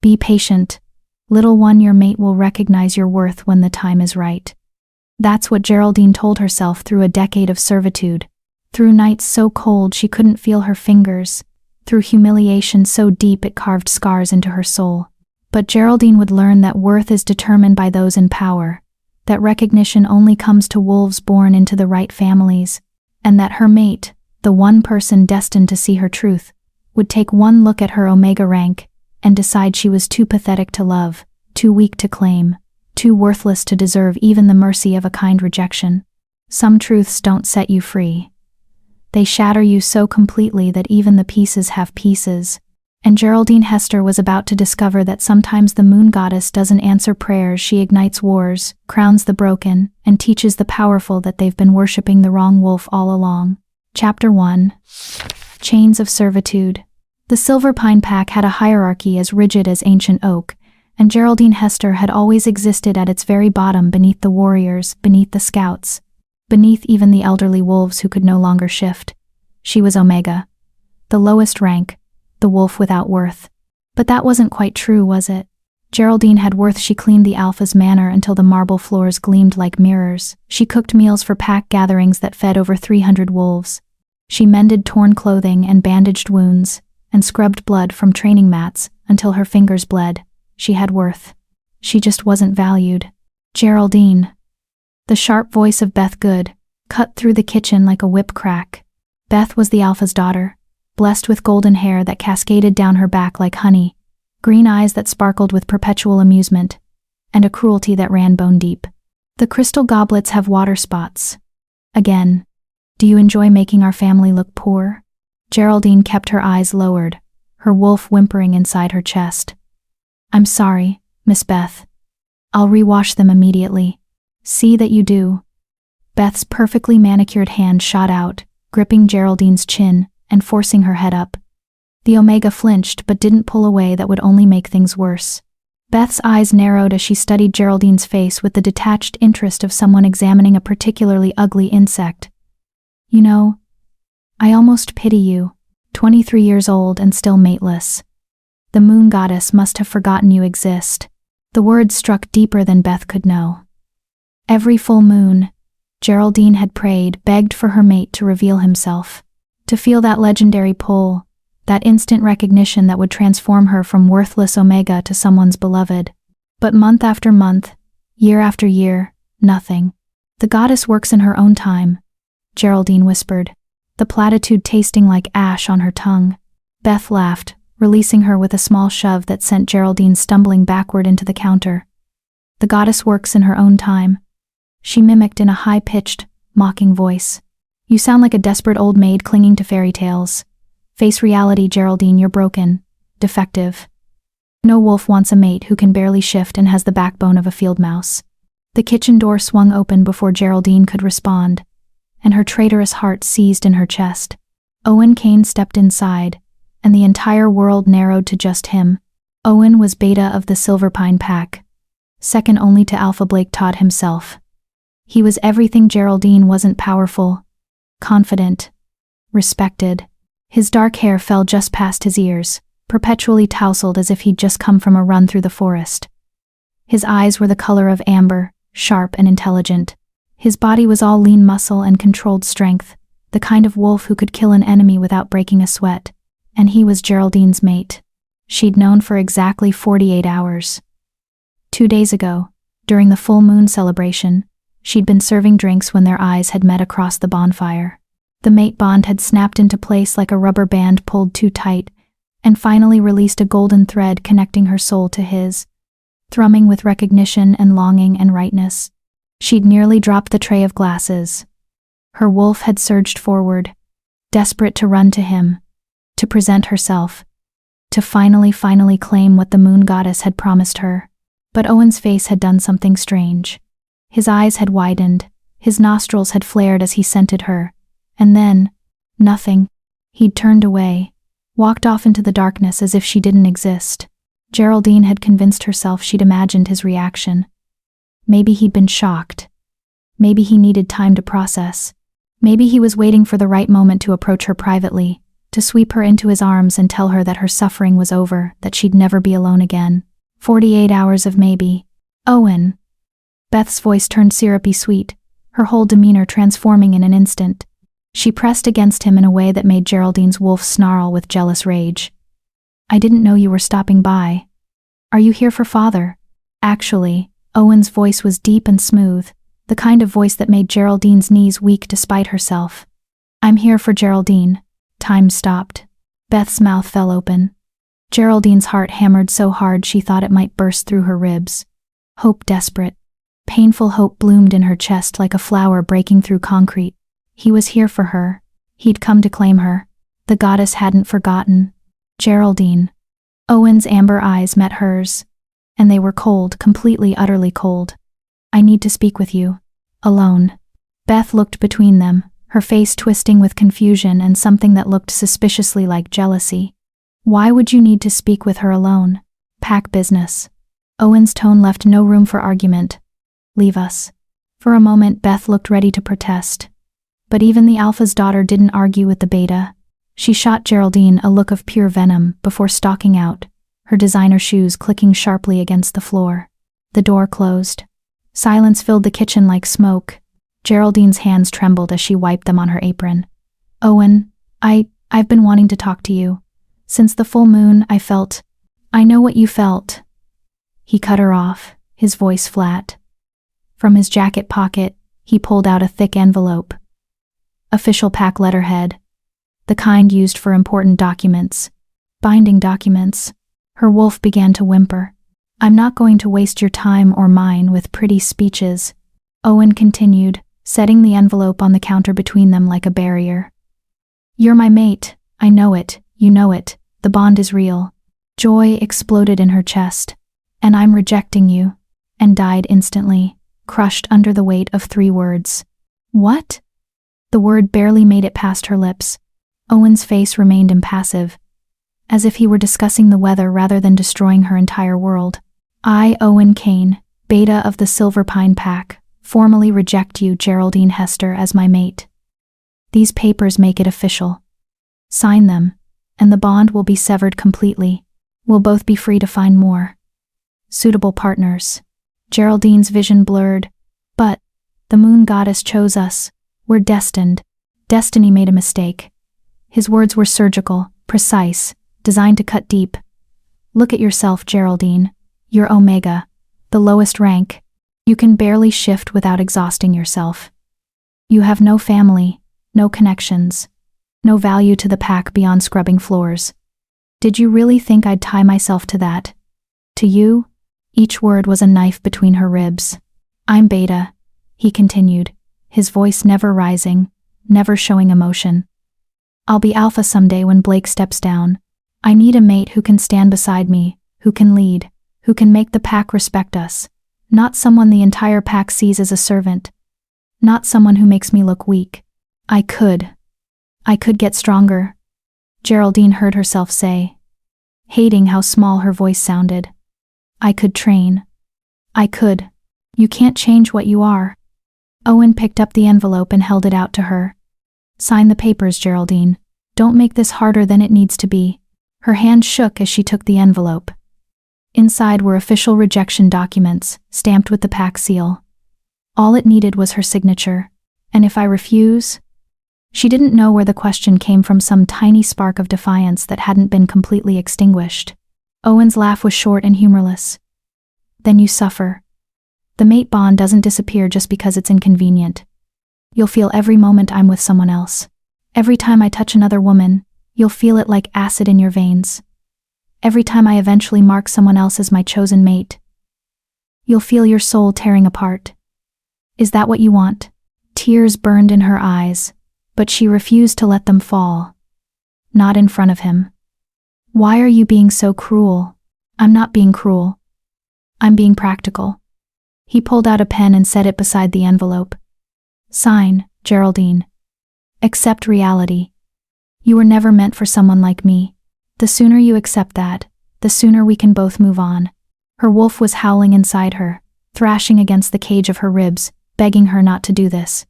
Be patient. Little one, your mate will recognize your worth when the time is right. That's what Geraldine told herself through a decade of servitude, through nights so cold she couldn't feel her fingers, through humiliation so deep it carved scars into her soul. But Geraldine would learn that worth is determined by those in power, that recognition only comes to wolves born into the right families, and that her mate, the one person destined to see her truth, would take one look at her Omega rank and decide she was too pathetic to love, too weak to claim, too worthless to deserve even the mercy of a kind rejection. Some truths don't set you free. They shatter you so completely that even the pieces have pieces. And Geraldine Hester was about to discover that sometimes the moon goddess doesn't answer prayers, she ignites wars, crowns the broken, and teaches the powerful that they've been worshipping the wrong wolf all along. Chapter 1. Chains of Servitude. The Silver Pine Pack had a hierarchy as rigid as ancient oak, and Geraldine Hester had always existed at its very bottom, beneath the warriors, beneath the scouts, beneath even the elderly wolves who could no longer shift. She was Omega, the lowest rank, the wolf without worth. But that wasn't quite true, was it? Geraldine had worth. She cleaned the Alpha's manor until the marble floors gleamed like mirrors. She cooked meals for pack gatherings that fed over 300 wolves. She mended torn clothing and bandaged wounds, and scrubbed blood from training mats until her fingers bled. She had worth. She just wasn't valued. Geraldine. The sharp voice of Beth Good cut through the kitchen like a whip crack. Beth was the Alpha's daughter, blessed with golden hair that cascaded down her back like honey, green eyes that sparkled with perpetual amusement, and a cruelty that ran bone deep. The crystal goblets have water spots. Again. Do you enjoy making our family look poor? Geraldine kept her eyes lowered, her wolf whimpering inside her chest. I'm sorry, Miss Beth. I'll rewash them immediately. See that you do. Beth's perfectly manicured hand shot out, gripping Geraldine's chin and forcing her head up. The Omega flinched but didn't pull away. That would only make things worse. Beth's eyes narrowed as she studied Geraldine's face with the detached interest of someone examining a particularly ugly insect. You know, I almost pity you, 23 years old and still mateless. The moon goddess must have forgotten you exist. The words struck deeper than Beth could know. Every full moon, Geraldine had prayed, begged for her mate to reveal himself, to feel that legendary pull, that instant recognition that would transform her from worthless Omega to someone's beloved. But month after month, year after year, nothing. The goddess works in her own time, Geraldine whispered, the platitude tasting like ash on her tongue. Beth laughed, releasing her with a small shove that sent Geraldine stumbling backward into the counter. The goddess works in her own time. She mimicked in a high-pitched, mocking voice. You sound like a desperate old maid clinging to fairy tales. Face reality, Geraldine, you're broken, defective. No wolf wants a mate who can barely shift and has the backbone of a field mouse. The kitchen door swung open before Geraldine could respond, and her traitorous heart seized in her chest. Owen Kane stepped inside, and the entire world narrowed to just him. Owen was Beta of the Silver Pine Pack, second only to Alpha Blake Todd himself. He was everything Geraldine wasn't: powerful, confident, respected. His dark hair fell just past his ears, perpetually tousled as if he'd just come from a run through the forest. His eyes were the color of amber, sharp and intelligent. His body was all lean muscle and controlled strength, the kind of wolf who could kill an enemy without breaking a sweat. And he was Geraldine's mate. She'd known for exactly 48 hours. 2 days ago, during the full moon celebration, she'd been serving drinks when their eyes had met across the bonfire. The mate bond had snapped into place like a rubber band pulled too tight, and finally released a golden thread connecting her soul to his, thrumming with recognition and longing and rightness. She'd nearly dropped the tray of glasses. Her wolf had surged forward, desperate to run to him, to present herself, to finally claim what the moon goddess had promised her. But Owen's face had done something strange. His eyes had widened, his nostrils had flared as he scented her, and then, nothing. He'd turned away, walked off into the darkness as if she didn't exist. Geraldine had convinced herself she'd imagined his reaction. Maybe he'd been shocked. Maybe he needed time to process. Maybe he was waiting for the right moment to approach her privately, to sweep her into his arms and tell her that her suffering was over, that she'd never be alone again. 48 hours of maybe. Owen. Beth's voice turned syrupy sweet, her whole demeanor transforming in an instant. She pressed against him in a way that made Geraldine's wolf snarl with jealous rage. I didn't know you were stopping by. Are you here for father? Actually, Owen's voice was deep and smooth, the kind of voice that made Geraldine's knees weak despite herself. I'm here for Geraldine. Time stopped. Beth's mouth fell open. Geraldine's heart hammered so hard she thought it might burst through her ribs. Hope desperate. Painful hope bloomed in her chest like a flower breaking through concrete. He was here for her. He'd come to claim her. The goddess hadn't forgotten. Geraldine. Owen's amber eyes met hers. And they were cold, completely, utterly cold. I need to speak with you. Alone. Beth looked between them, her face twisting with confusion and something that looked suspiciously like jealousy. Why would you need to speak with her alone? Pack business. Owen's tone left no room for argument. Leave us. For a moment, Beth looked ready to protest. But even the Alpha's daughter didn't argue with the Beta. She shot Geraldine a look of pure venom before stalking out, her designer shoes clicking sharply against the floor. The door closed. Silence filled the kitchen like smoke. Geraldine's hands trembled as she wiped them on her apron. Owen, I've been wanting to talk to you. Since the full moon, I know what you felt. He cut her off, his voice flat. From his jacket pocket, he pulled out a thick envelope. Official pack letterhead. The kind used for important documents. Binding documents. Her wolf began to whimper. I'm not going to waste your time or mine with pretty speeches. Owen continued, setting the envelope on the counter between them like a barrier. You're my mate. I know it. You know it. The bond is real. Joy exploded in her chest. And I'm rejecting you. And died instantly, crushed under the weight of 3 words. What? The word barely made it past her lips. Owen's face remained impassive, as if he were discussing the weather rather than destroying her entire world. I, Owen Kane, Beta of the Silver Pine Pack, formally reject you, Geraldine Hester, as my mate. These papers make it official. Sign them, and the bond will be severed completely. We'll both be free to find more suitable partners. Geraldine's vision blurred. But the moon goddess chose us. We're destined. Destiny made a mistake. His words were surgical, precise, designed to cut deep. Look at yourself, Geraldine. You're Omega, the lowest rank. You can barely shift without exhausting yourself. You have no family, no connections, no value to the pack beyond scrubbing floors. Did you really think I'd tie myself to that? To you? Each word was a knife between her ribs. I'm Beta, he continued, his voice never rising, never showing emotion. I'll be Alpha someday when Blake steps down. I need a mate who can stand beside me, who can lead, who can make the pack respect us. Not someone the entire pack sees as a servant. Not someone who makes me look weak. I could get stronger, Geraldine heard herself say, hating how small her voice sounded. I could train. I could. You can't change what you are. Owen picked up the envelope and held it out to her. Sign the papers, Geraldine. Don't make this harder than it needs to be. Her hand shook as she took the envelope. Inside were official rejection documents, stamped with the pack seal. All it needed was her signature. And if I refuse? She didn't know where the question came from, some tiny spark of defiance that hadn't been completely extinguished. Owen's laugh was short and humorless. Then you suffer. The mate bond doesn't disappear just because it's inconvenient. You'll feel every moment I'm with someone else. Every time I touch another woman, you'll feel it like acid in your veins. Every time I eventually mark someone else as my chosen mate, you'll feel your soul tearing apart. Is that what you want? Tears burned in her eyes, but she refused to let them fall. Not in front of him. Why are you being so cruel? I'm not being cruel. I'm being practical. He pulled out a pen and set it beside the envelope. Sign, Geraldine. Accept reality. You were never meant for someone like me. The sooner you accept that, the sooner we can both move on. Her wolf was howling inside her, thrashing against the cage of her ribs, begging her not to do this.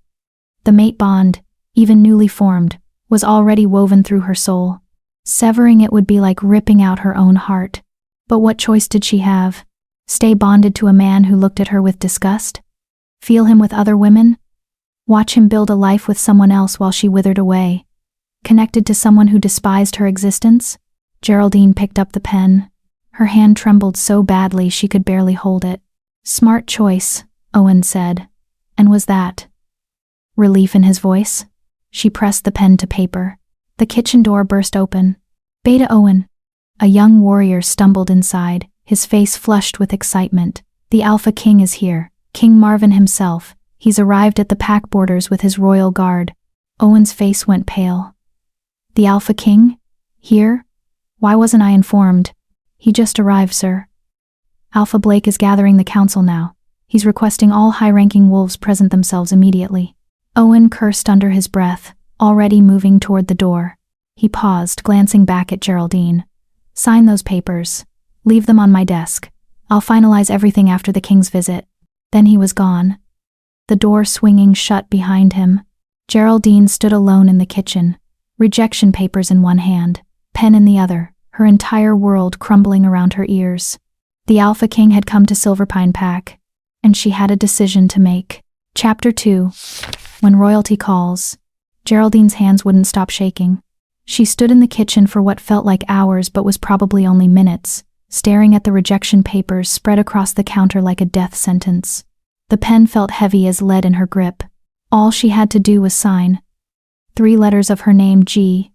The mate bond, even newly formed, was already woven through her soul. Severing it would be like ripping out her own heart. But what choice did she have? Stay bonded to a man who looked at her with disgust? Feel him with other women? Watch him build a life with someone else while she withered away? Connected to someone who despised her existence? Geraldine picked up the pen. Her hand trembled so badly she could barely hold it. Smart choice, Owen said. And was that relief in his voice? She pressed the pen to paper. The kitchen door burst open. Beta Owen. A young warrior stumbled inside, his face flushed with excitement. The Alpha King is here. King Marvin himself. He's arrived at the pack borders with his royal guard. Owen's face went pale. The Alpha King? Here? Why wasn't I informed? He just arrived, sir. Alpha Blake is gathering the council now. He's requesting all high-ranking wolves present themselves immediately. Owen cursed under his breath, already moving toward the door. He paused, glancing back at Geraldine. Sign those papers. Leave them on my desk. I'll finalize everything after the king's visit. Then he was gone. The door swinging shut behind him. Geraldine stood alone in the kitchen, rejection papers in one hand, pen in the other, her entire world crumbling around her ears. The Alpha King had come to Silverpine Pack, and she had a decision to make. Chapter 2. When royalty calls. Geraldine's hands wouldn't stop shaking. She stood in the kitchen for what felt like hours but was probably only minutes, staring at the rejection papers spread across the counter like a death sentence. The pen felt heavy as lead in her grip. All she had to do was sign. 3 letters of her name, G,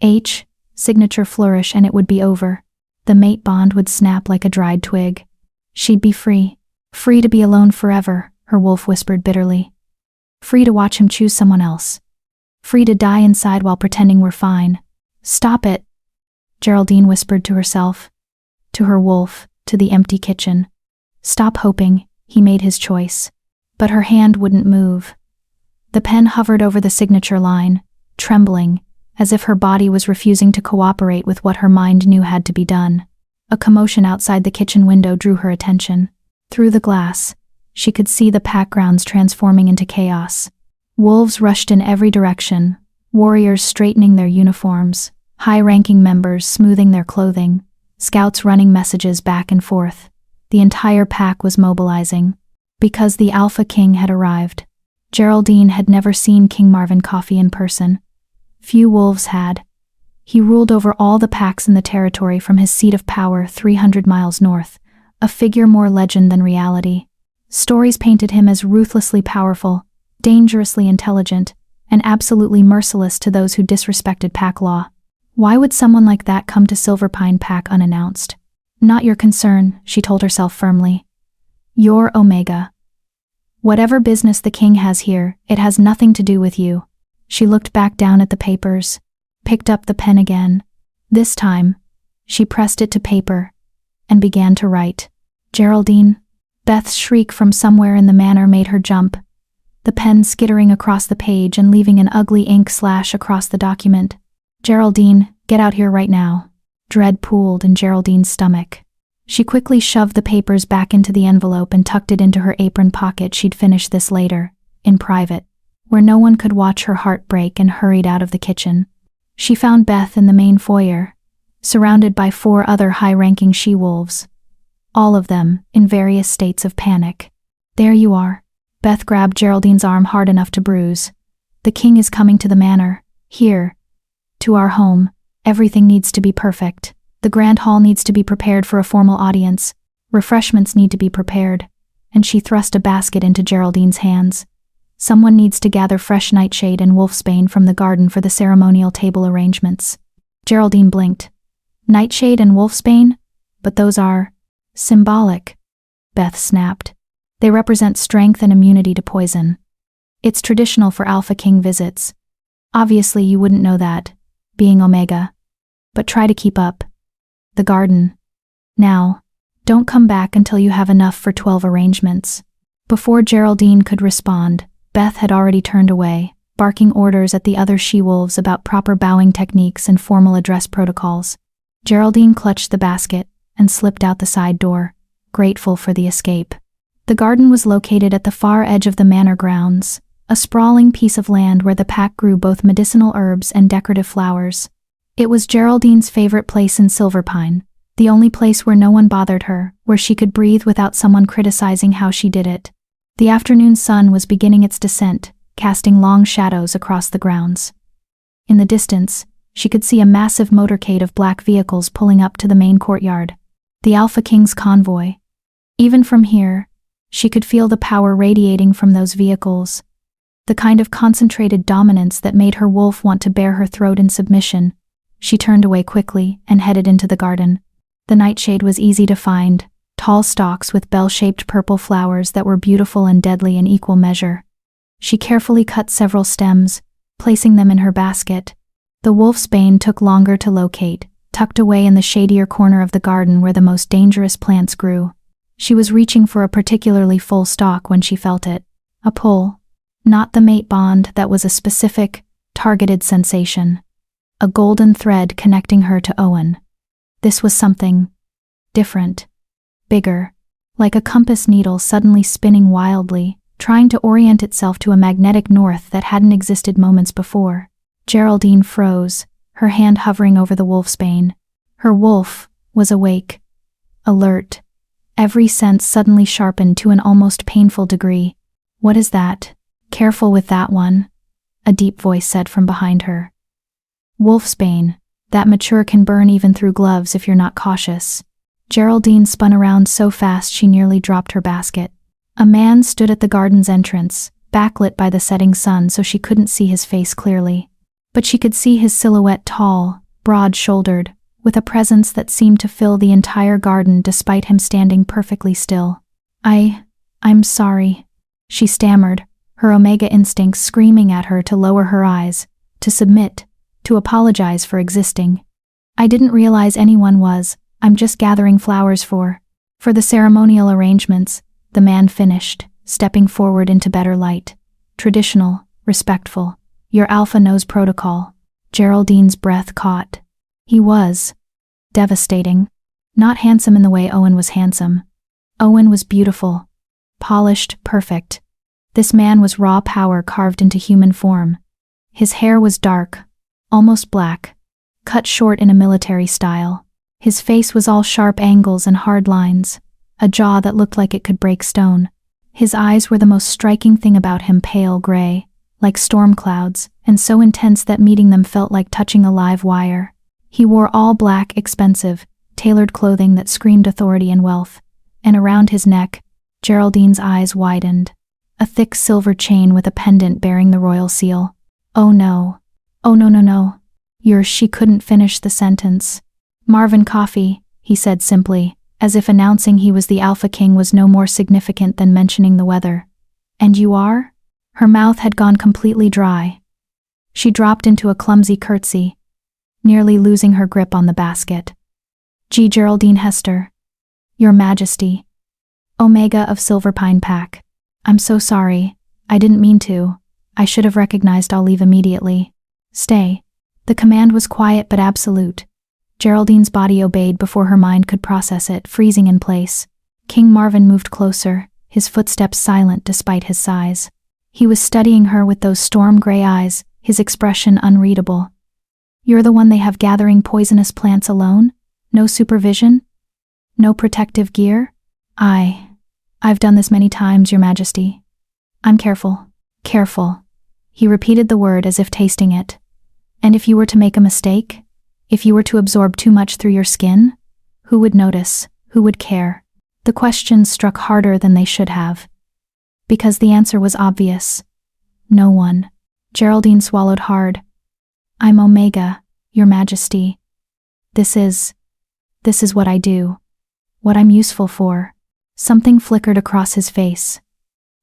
H, signature flourish, and it would be over. The mate bond would snap like a dried twig. She'd be free. Free to be alone forever, her wolf whispered bitterly. Free to watch him choose someone else. Free to die inside while pretending we're fine. Stop it, Geraldine whispered to herself, to her wolf, to the empty kitchen. Stop hoping, he made his choice. But her hand wouldn't move. The pen hovered over the signature line, trembling, as if her body was refusing to cooperate with what her mind knew had to be done. A commotion outside the kitchen window drew her attention. Through the glass, she could see the pack grounds transforming into chaos. Wolves rushed in every direction, warriors straightening their uniforms, high-ranking members smoothing their clothing, scouts running messages back and forth. The entire pack was mobilizing, because the Alpha King had arrived. Geraldine had never seen King Marvin Coffee in person. Few wolves had. He ruled over all the packs in the territory from his seat of power 300 miles north, a figure more legend than reality. Stories painted him as ruthlessly powerful, dangerously intelligent, and absolutely merciless to those who disrespected pack law. Why would someone like that come to Silverpine Pack unannounced? Not your concern, she told herself firmly. You're Omega. Whatever business the king has here, it has nothing to do with you. She looked back down at the papers, picked up the pen again. This time, she pressed it to paper, and began to write. Geraldine. Beth's shriek from somewhere in the manor made her jump, the pen skittering across the page and leaving an ugly ink slash across the document. Geraldine, get out here right now. Dread pooled in Geraldine's stomach. She quickly shoved the papers back into the envelope and tucked it into her apron pocket. She'd finish this later, in private, where no one could watch her heart break, and hurried out of the kitchen. She found Beth in the main foyer, surrounded by 4 other high-ranking she-wolves, all of them in various states of panic. There you are. Beth grabbed Geraldine's arm hard enough to bruise. The king is coming to the manor, here, to our home. Everything needs to be perfect. The grand hall needs to be prepared for a formal audience. Refreshments need to be prepared. And she thrust a basket into Geraldine's hands. Someone needs to gather fresh nightshade and wolfsbane from the garden for the ceremonial table arrangements. Geraldine blinked. Nightshade and wolfsbane? But those are symbolic, Beth snapped. They represent strength and immunity to poison. It's traditional for Alpha King visits. Obviously you wouldn't know that, being Omega. But try to keep up. The garden. Now, don't come back until you have enough for 12 arrangements. Before Geraldine could respond, Beth had already turned away, barking orders at the other she-wolves about proper bowing techniques and formal address protocols. Geraldine clutched the basket and slipped out the side door, grateful for the escape. The garden was located at the far edge of the manor grounds, a sprawling piece of land where the pack grew both medicinal herbs and decorative flowers. It was Geraldine's favorite place in Silverpine, the only place where no one bothered her, where she could breathe without someone criticizing how she did it. The afternoon sun was beginning its descent, casting long shadows across the grounds. In the distance, she could see a massive motorcade of black vehicles pulling up to the main courtyard. The Alpha King's convoy. Even from here, she could feel the power radiating from those vehicles. The kind of concentrated dominance that made her wolf want to bare her throat in submission. She turned away quickly and headed into the garden. The nightshade was easy to find, tall stalks with bell-shaped purple flowers that were beautiful and deadly in equal measure. She carefully cut several stems, placing them in her basket. The wolfsbane took longer to locate, tucked away in the shadier corner of the garden where the most dangerous plants grew. She was reaching for a particularly full stalk when she felt it. A pull. Not the mate bond that was a specific, targeted sensation. A golden thread connecting her to Owen. This was something different, bigger, like a compass needle suddenly spinning wildly, trying to orient itself to a magnetic north that hadn't existed moments before. Geraldine froze, her hand hovering over the wolfsbane. Her wolf was awake, alert, every sense suddenly sharpened to an almost painful degree. "What is that? Careful with that one," a deep voice said from behind her. "Wolfsbane. That mature can burn even through gloves if you're not cautious." Geraldine spun around so fast she nearly dropped her basket. A man stood at the garden's entrance, backlit by the setting sun so she couldn't see his face clearly. But she could see his silhouette tall, broad-shouldered, with a presence that seemed to fill the entire garden despite him standing perfectly still. I'm sorry," she stammered, her Omega instincts screaming at her to lower her eyes, to submit, to apologize for existing. "I didn't realize anyone was. I'm just gathering flowers for the ceremonial arrangements," the man finished, stepping forward into better light. "Traditional, respectful. Your Alpha knows protocol." Geraldine's breath caught. He was devastating. Not handsome in the way Owen was handsome. Owen was beautiful, polished, perfect. This man was raw power carved into human form. His hair was dark, almost black, cut short in a military style. His face was all sharp angles and hard lines, a jaw that looked like it could break stone. His eyes were the most striking thing about him, pale gray, like storm clouds, and so intense that meeting them felt like touching a live wire. He wore all black, expensive, tailored clothing that screamed authority and wealth, and around his neck, Geraldine's eyes widened. A thick silver chain with a pendant bearing the royal seal. "Oh no. Oh no. She couldn't finish the sentence. "Marvin Coffee," he said simply, as if announcing he was the Alpha King was no more significant than mentioning the weather. "And you are?" Her mouth had gone completely dry. She dropped into a clumsy curtsy, nearly losing her grip on the basket. "Geraldine Hester. Your Majesty. Omega of Silverpine Pack. I'm so sorry. I didn't mean to. I should have recognized. I'll leave immediately." "Stay." The command was quiet but absolute. Geraldine's body obeyed before her mind could process it, freezing in place. King Marvin moved closer, his footsteps silent despite his size. He was studying her with those storm-gray eyes, his expression unreadable. "You're the one they have gathering poisonous plants alone? No supervision? No protective gear?" I've done this many times, Your Majesty. I'm careful. Careful." He repeated the word as if tasting it. "And if you were to make a mistake? If you were to absorb too much through your skin? Who would notice? Who would care?" The questions struck harder than they should have. Because the answer was obvious. No one. Geraldine swallowed hard. "I'm Omega, Your Majesty. This is what I do. What I'm useful for." Something flickered across his face.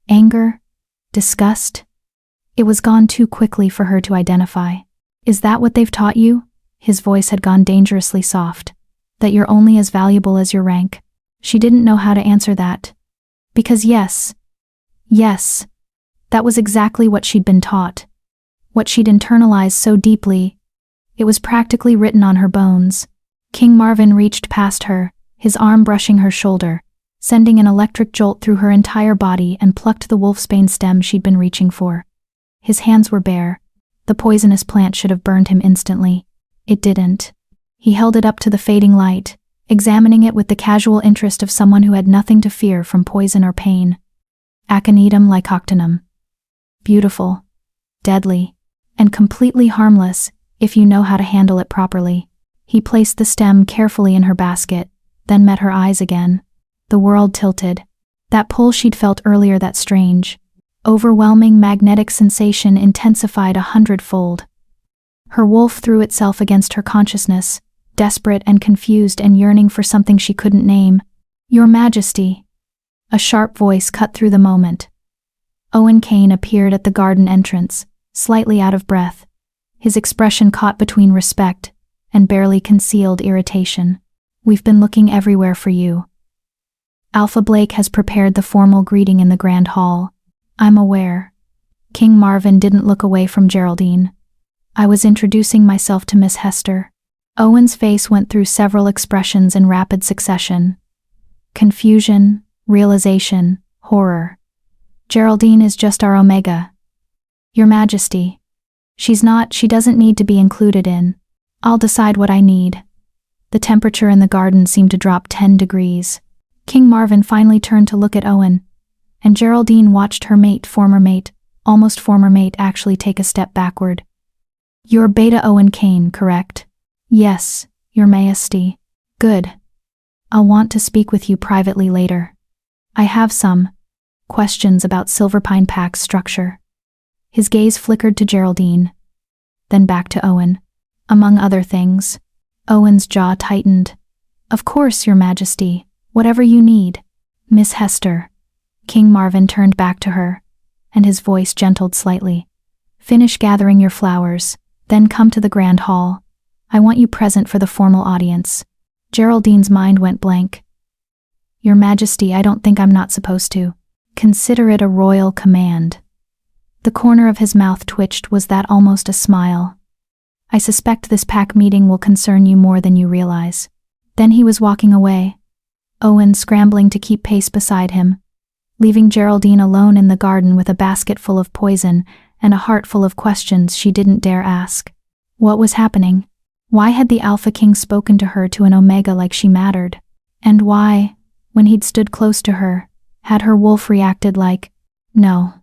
Anger? Disgust? It was gone too quickly for her to identify. "Is that what they've taught you?" His voice had gone dangerously soft. "That you're only as valuable as your rank?" She didn't know how to answer that. Because yes, that was exactly what she'd been taught. What she'd internalized so deeply. It was practically written on her bones. King Marvin reached past her, his arm brushing her shoulder, sending an electric jolt through her entire body, and plucked the wolfsbane stem she'd been reaching for. His hands were bare. The poisonous plant should have burned him instantly. It didn't. He held it up to the fading light, examining it with the casual interest of someone who had nothing to fear from poison or pain. Aconitum lycoctonum. Beautiful, deadly, and completely harmless if you know how to handle it properly. He placed the stem carefully in her basket, then met her eyes again. The world tilted. That pull she'd felt earlier, that strange, overwhelming magnetic sensation, intensified 100-fold. Her wolf threw itself against her consciousness, desperate and confused and yearning for something she couldn't name. "Your Majesty." A sharp voice cut through the moment. Owen Kane appeared at the garden entrance, slightly out of breath, his expression caught between respect and barely concealed irritation. "We've been looking everywhere for you." Alpha Blake has prepared the formal greeting in the Grand Hall. "I'm aware." King Marvin didn't look away from Geraldine. "I was introducing myself to Miss Hester." Owen's face went through several expressions in rapid succession. Confusion, realization, horror. "Geraldine is just our Omega." "Your Majesty. She doesn't need to be included in. I'll decide what I need." The temperature in the garden seemed to drop 10 degrees. King Marvin finally turned to look at Owen, and Geraldine watched her almost former mate actually take a step backward. "You're Beta Owen Kane, correct?" "Yes, Your Majesty." "Good. I'll want to speak with you privately later. I have some questions about Silverpine Pack's structure." His gaze flickered to Geraldine, then back to Owen. "Among other things." Owen's jaw tightened. "Of course, Your Majesty. Whatever you need." "Miss Hester." King Marvin turned back to her, and his voice gentled slightly. "Finish gathering your flowers, then come to the Grand Hall. I want you present for the formal audience." Geraldine's mind went blank. "Your Majesty, I don't think I'm not supposed to." "Consider it a royal command." The corner of his mouth twitched. Was that almost a smile? "I suspect this pack meeting will concern you more than you realize." Then he was walking away, Owen scrambling to keep pace beside him, leaving Geraldine alone in the garden with a basket full of poison and a heart full of questions she didn't dare ask. What was happening? Why had the Alpha King spoken to her, to an Omega, like she mattered? And why, when he'd stood close to her, had her wolf reacted like, no,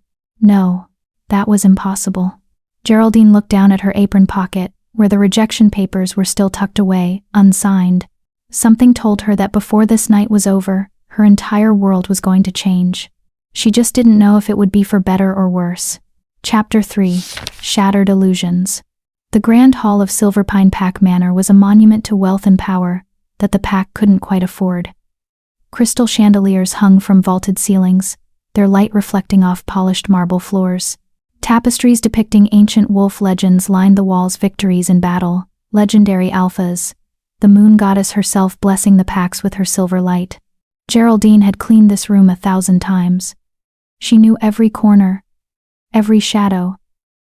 that was impossible. Geraldine looked down at her apron pocket, where the rejection papers were still tucked away, unsigned. Something told her that before this night was over, her entire world was going to change. She just didn't know if it would be for better or worse. Chapter 3: Shattered Illusions. The Grand Hall of Silverpine Pack Manor was a monument to wealth and power that the pack couldn't quite afford. Crystal chandeliers hung from vaulted ceilings, their light reflecting off polished marble floors. Tapestries depicting ancient wolf legends lined the walls. Victories in battle, legendary alphas, the moon goddess herself blessing the packs with her silver light. Geraldine had cleaned this room 1,000 times. She knew every corner, every shadow,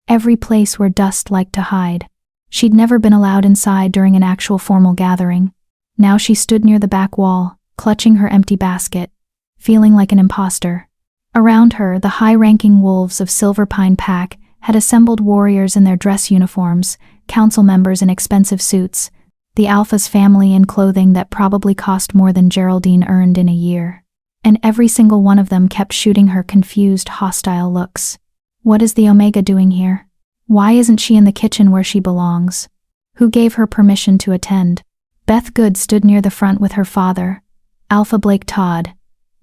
every place where dust liked to hide. She'd never been allowed inside during an actual formal gathering. Now she stood near the back wall, clutching her empty basket, feeling like an imposter. Around her, the high-ranking wolves of Silverpine Pack had assembled, warriors in their dress uniforms, council members in expensive suits, the Alpha's family in clothing that probably cost more than Geraldine earned in a year. And every single one of them kept shooting her confused, hostile looks. What is the Omega doing here? Why isn't she in the kitchen where she belongs? Who gave her permission to attend? Beth Good stood near the front with her father, Alpha Blake Todd,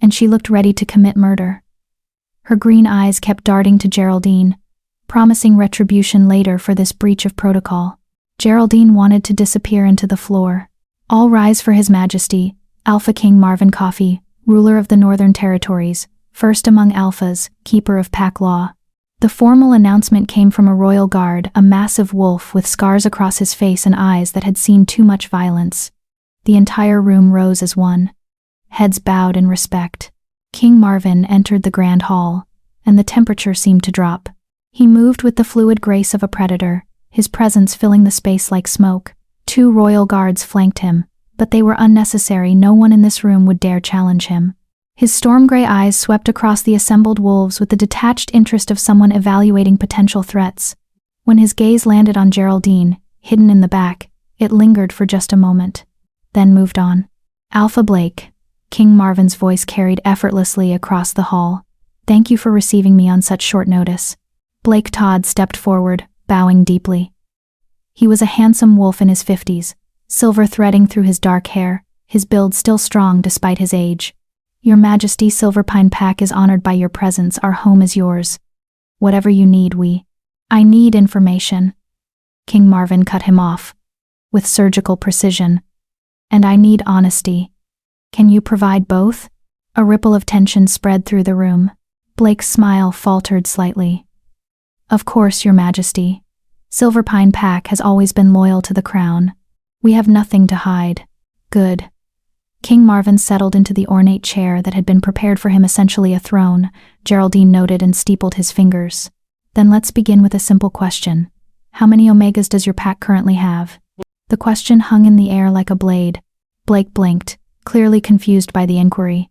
and she looked ready to commit murder. Her green eyes kept darting to Geraldine, promising retribution later for this breach of protocol. Geraldine wanted to disappear into the floor. "All rise for His Majesty, Alpha King Marvin Coffey, ruler of the Northern Territories, first among Alphas, keeper of pack law." The formal announcement came from a royal guard, a massive wolf with scars across his face and eyes that had seen too much violence. The entire room rose as one. Heads bowed in respect. King Marvin entered the Grand Hall, and the temperature seemed to drop. He moved with the fluid grace of a predator, his presence filling the space like smoke. 2 royal guards flanked him, but they were unnecessary. No one in this room would dare challenge him. His storm-gray eyes swept across the assembled wolves with the detached interest of someone evaluating potential threats. When his gaze landed on Geraldine, hidden in the back, it lingered for just a moment, then moved on. Alpha Blake, King Marvin's voice carried effortlessly across the hall. Thank you for receiving me on such short notice. Blake Todd stepped forward, bowing deeply. He was a handsome wolf in his 50s, silver threading through his dark hair, his build still strong despite his age. Your Majesty, Silverpine Pack is honored by your presence. Our home is yours. Whatever you need, I need information. King Marvin cut him off, with surgical precision. And I need honesty. Can you provide both? A ripple of tension spread through the room. Blake's smile faltered slightly. Of course, Your Majesty. Silverpine Pack has always been loyal to the crown. We have nothing to hide. Good. King Marvin settled into the ornate chair that had been prepared for him, essentially a throne, Geraldine noted and steepled his fingers. Then let's begin with a simple question. How many Omegas does your pack currently have? The question hung in the air like a blade. Blake blinked, clearly confused by the inquiry.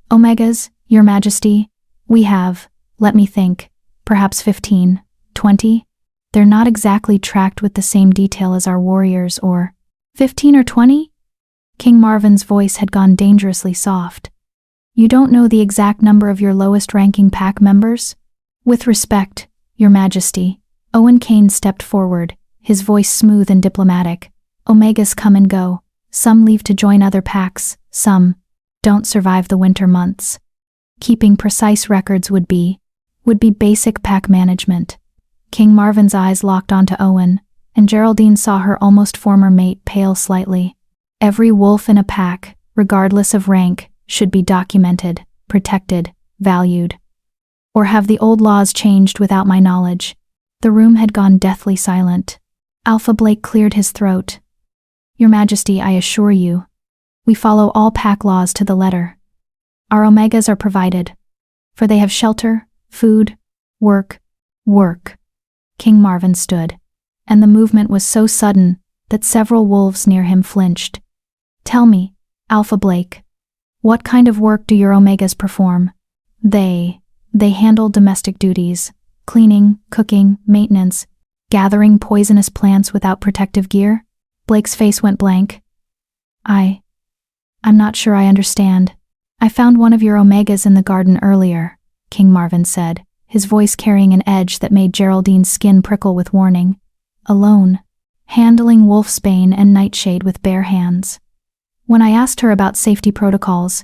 Omegas, Your Majesty? We have, let me think, perhaps 15, 20? They're not exactly tracked with the same detail as our warriors, or 15 or 20? King Marvin's voice had gone dangerously soft. You don't know the exact number of your lowest-ranking pack members? With respect, Your Majesty. Owen Kane stepped forward, his voice smooth and diplomatic. Omegas come and go. Some leave to join other packs, some don't survive the winter months. Keeping precise records would be basic pack management. King Marvin's eyes locked onto Owen, and Geraldine saw her almost former mate pale slightly. Every wolf in a pack, regardless of rank, should be documented, protected, valued. Or have the old laws changed without my knowledge? The room had gone deathly silent. Alpha Blake cleared his throat. Your Majesty, I assure you, we follow all pack laws to the letter. Our Omegas are provided, for they have shelter, food, work. King Marvin stood, and the movement was so sudden that several wolves near him flinched. Tell me, Alpha Blake, what kind of work do your Omegas perform? They handle domestic duties, cleaning, cooking, maintenance, gathering poisonous plants without protective gear? Blake's face went blank. I'm not sure I understand. I found one of your Omegas in the garden earlier, King Marvin said, his voice carrying an edge that made Geraldine's skin prickle with warning. Alone, handling wolfsbane and nightshade with bare hands. When I asked her about safety protocols,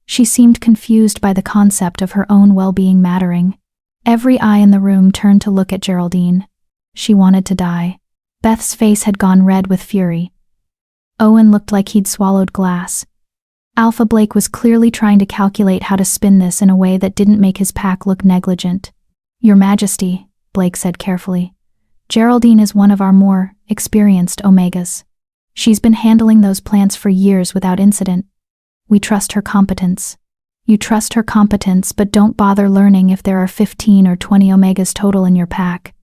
she seemed confused by the concept of her own well-being mattering. Every eye in the room turned to look at Geraldine. She wanted to die. Beth's face had gone red with fury. Owen looked like he'd swallowed glass. Alpha Blake was clearly trying to calculate how to spin this in a way that didn't make his pack look negligent. Your Majesty, Blake said carefully, Geraldine is one of our more experienced Omegas. She's been handling those plants for years without incident. We trust her competence. You trust her competence, but don't bother learning if there are 15 or 20 Omegas total in your pack.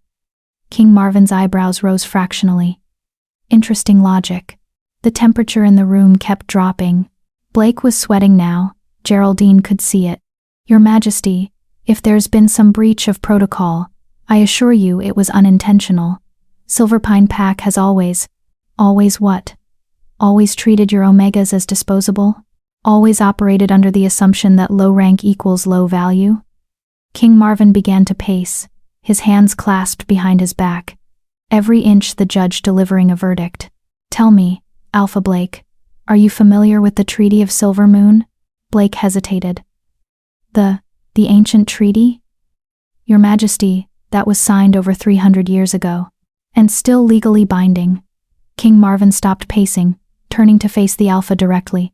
King Marvin's eyebrows rose fractionally. Interesting logic. The temperature in the room kept dropping. Blake was sweating now. Geraldine could see it. Your Majesty, if there's been some breach of protocol, I assure you it was unintentional. Silverpine Pack has always what? Always treated your Omegas as disposable? Always operated under the assumption that low rank equals low value? King Marvin began to pace, his hands clasped behind his back, every inch the judge delivering a verdict. Tell me, Alpha Blake, are you familiar with the Treaty of Silver Moon? Blake hesitated. The ancient treaty? Your Majesty, that was signed over 300 years ago, and still legally binding. King Marvin stopped pacing, turning to face the Alpha directly.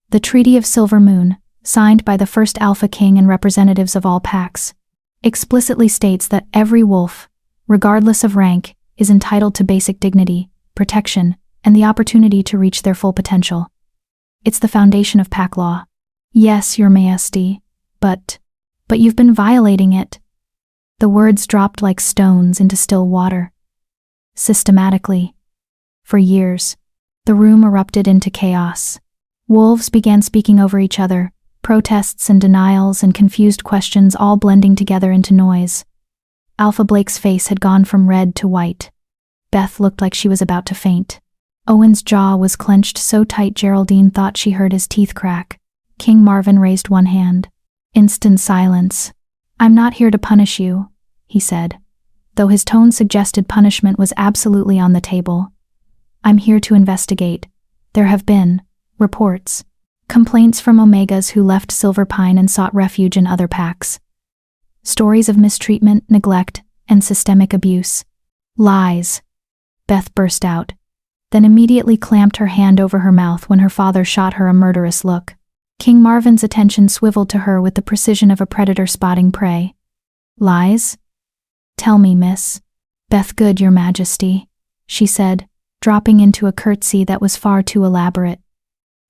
The Treaty of Silver Moon, signed by the first Alpha King and representatives of all packs, explicitly states that every wolf, regardless of rank, is entitled to basic dignity, protection, and the opportunity to reach their full potential. It's the foundation of pack law. Yes, Your Majesty, but you've been violating it. The words dropped like stones into still water. Systematically. For years, the room erupted into chaos. Wolves began speaking over each other, Protests and denials and confused questions all blending together into noise. Alpha Blake's face had gone from red to white. Beth looked like she was about to faint. Owen's jaw was clenched so tight Geraldine thought she heard his teeth crack. King Marvin raised one hand. Instant silence. "I'm not here to punish you," he said, though his tone suggested punishment was absolutely on the table. "I'm here to investigate. There have been reports, complaints from Omegas who left Silver Pine and sought refuge in other packs. Stories of mistreatment, neglect, and systemic abuse. Lies," Beth burst out, then immediately clamped her hand over her mouth when her father shot her a murderous look. King Marvin's attention swiveled to her with the precision of a predator spotting prey. "Lies? Tell me, miss." "Beth Good, your majesty," she said, dropping into a curtsy that was far too elaborate.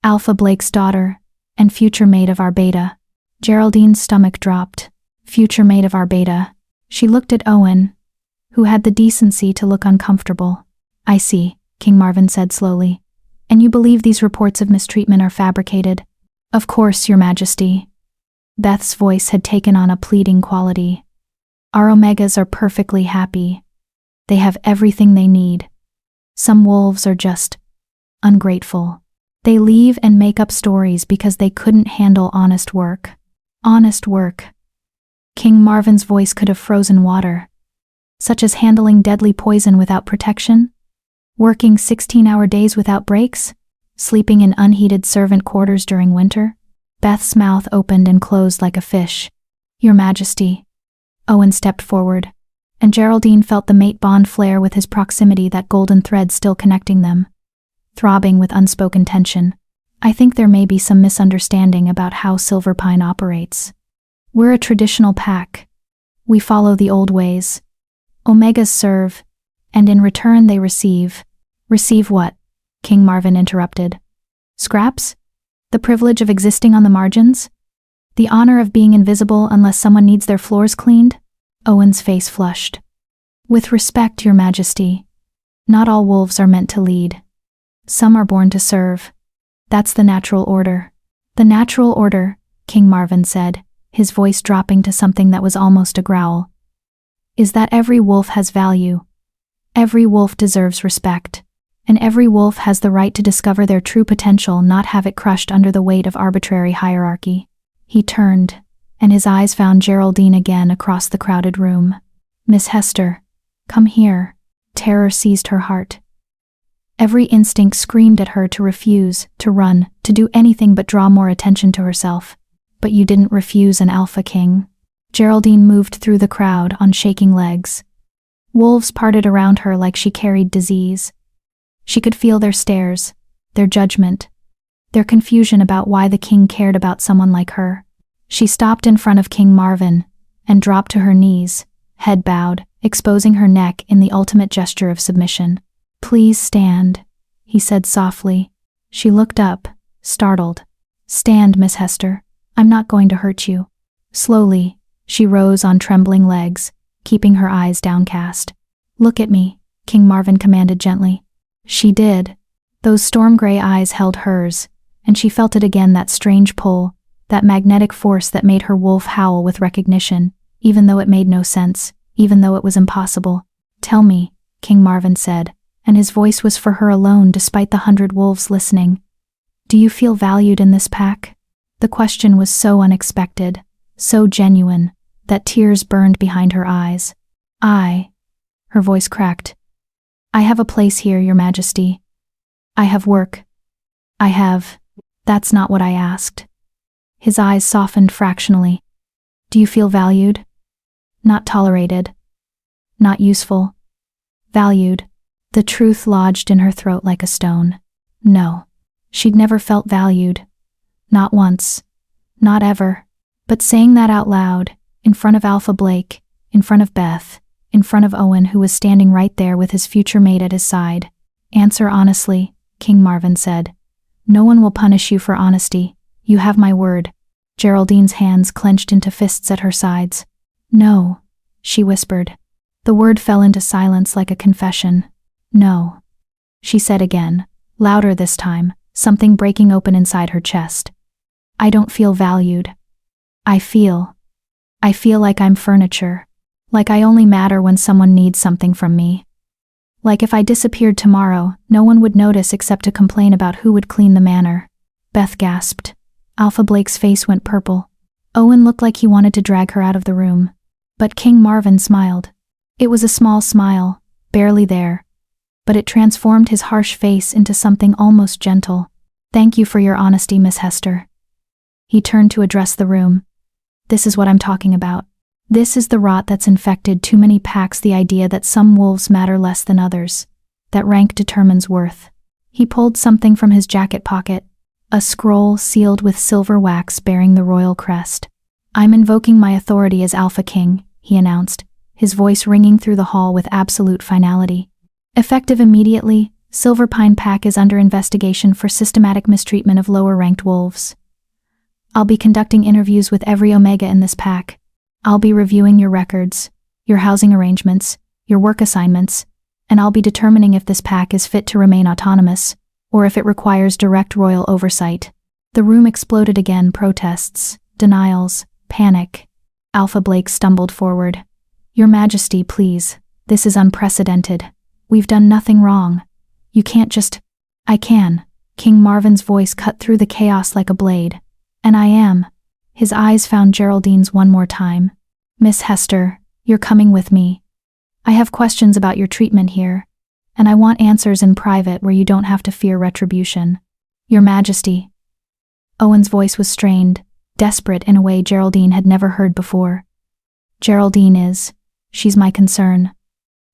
"Alpha Blake's daughter, and future maid of our beta." Geraldine's stomach dropped. Future maid of our beta. She looked at Owen, who had the decency to look uncomfortable. "I see," King Marvin said slowly. "And you believe these reports of mistreatment are fabricated?" "Of course, your majesty." Beth's voice had taken on a pleading quality. "Our Omegas are perfectly happy. They have everything they need. Some wolves are just ungrateful. They leave and make up stories because they couldn't handle honest work." "Honest work." King Marvin's voice could have frozen water. "Such as handling deadly poison without protection? Working 16-hour days without breaks? Sleeping in unheated servant quarters during winter?" Beth's mouth opened and closed like a fish. "Your Majesty." Owen stepped forward, and Geraldine felt the mate bond flare with his proximity, that golden thread still connecting them, throbbing with unspoken tension. "I think there may be some misunderstanding about how Silver Pine operates. We're a traditional pack. We follow the old ways. Omegas serve, and in return they receive." "Receive what?" King Marvin interrupted. "Scraps? The privilege of existing on the margins? The honor of being invisible unless someone needs their floors cleaned?" Owen's face flushed. "With respect, your majesty, not all wolves are meant to lead. Some are born to serve. That's the natural order." "The natural order," King Marvin said, his voice dropping to something that was almost a growl, "is that every wolf has value. Every wolf deserves respect. And every wolf has the right to discover their true potential, not have it crushed under the weight of arbitrary hierarchy." He turned, and his eyes found Geraldine again across the crowded room. "Miss Hester, come here." Terror seized her heart. Every instinct screamed at her to refuse, to run, to do anything but draw more attention to herself. "But you didn't refuse an Alpha King." Geraldine moved through the crowd on shaking legs. Wolves parted around her like she carried disease. She could feel their stares, their judgment, their confusion about why the king cared about someone like her. She stopped in front of King Marvin and dropped to her knees, head bowed, exposing her neck in the ultimate gesture of submission. "Please stand," he said softly. She looked up, startled. "Stand, Miss Hester. I'm not going to hurt you." Slowly, she rose on trembling legs, keeping her eyes downcast. "Look at me," King Marvin commanded gently. She did. Those storm-gray eyes held hers, and she felt it again, that strange pull, that magnetic force that made her wolf howl with recognition, even though it made no sense, even though it was impossible. "Tell me," King Marvin said, and his voice was for her alone despite the 100 wolves listening. "Do you feel valued in this pack?" The question was so unexpected, so genuine, that tears burned behind her eyes. Her voice cracked. "I have a place here, your majesty. I have work. That's not what I asked." His eyes softened fractionally. "Do you feel valued? Not tolerated. Not useful. Valued." The truth lodged in her throat like a stone. No, she'd never felt valued. Not once. Not ever. But saying that out loud, in front of Alpha Blake, in front of Beth, in front of Owen, who was standing right there with his future mate at his side. "Answer honestly," King Marvin said. "No one will punish you for honesty. You have my word." Geraldine's hands clenched into fists at her sides. "No," she whispered. The word fell into silence like a confession. "No," she said again, louder this time, something breaking open inside her chest. I don't feel valued. I feel like I'm furniture. Like I only matter when someone needs something from me. Like if I disappeared tomorrow, no one would notice except to complain about who would clean the manor. Beth gasped. Alpha Blake's face went purple. Owen looked like he wanted to drag her out of the room. But King Marvin smiled. It was a small smile, barely there. But it transformed his harsh face into something almost gentle. Thank you for your honesty, Miss Hester. He turned to address the room. This is what I'm talking about. This is the rot that's infected too many packs, the idea that some wolves matter less than others, that rank determines worth. He pulled something from his jacket pocket, a scroll sealed with silver wax bearing the royal crest. I'm invoking my authority as Alpha King, he announced, his voice ringing through the hall with absolute finality. Effective immediately, Silverpine Pack is under investigation for systematic mistreatment of lower-ranked wolves. I'll be conducting interviews with every Omega in this pack. I'll be reviewing your records, your housing arrangements, your work assignments, and I'll be determining if this pack is fit to remain autonomous, or if it requires direct royal oversight. The room exploded again, protests, denials, panic. Alpha Blake stumbled forward. Your Majesty, please. This is unprecedented. We've done nothing wrong. You can't just— I can. King Marvin's voice cut through the chaos like a blade. And I am. His eyes found Geraldine's one more time. Miss Hester, you're coming with me. I have questions about your treatment here, and I want answers in private where you don't have to fear retribution. Your Majesty. Owen's voice was strained, desperate in a way Geraldine had never heard before. Geraldine is. She's my concern.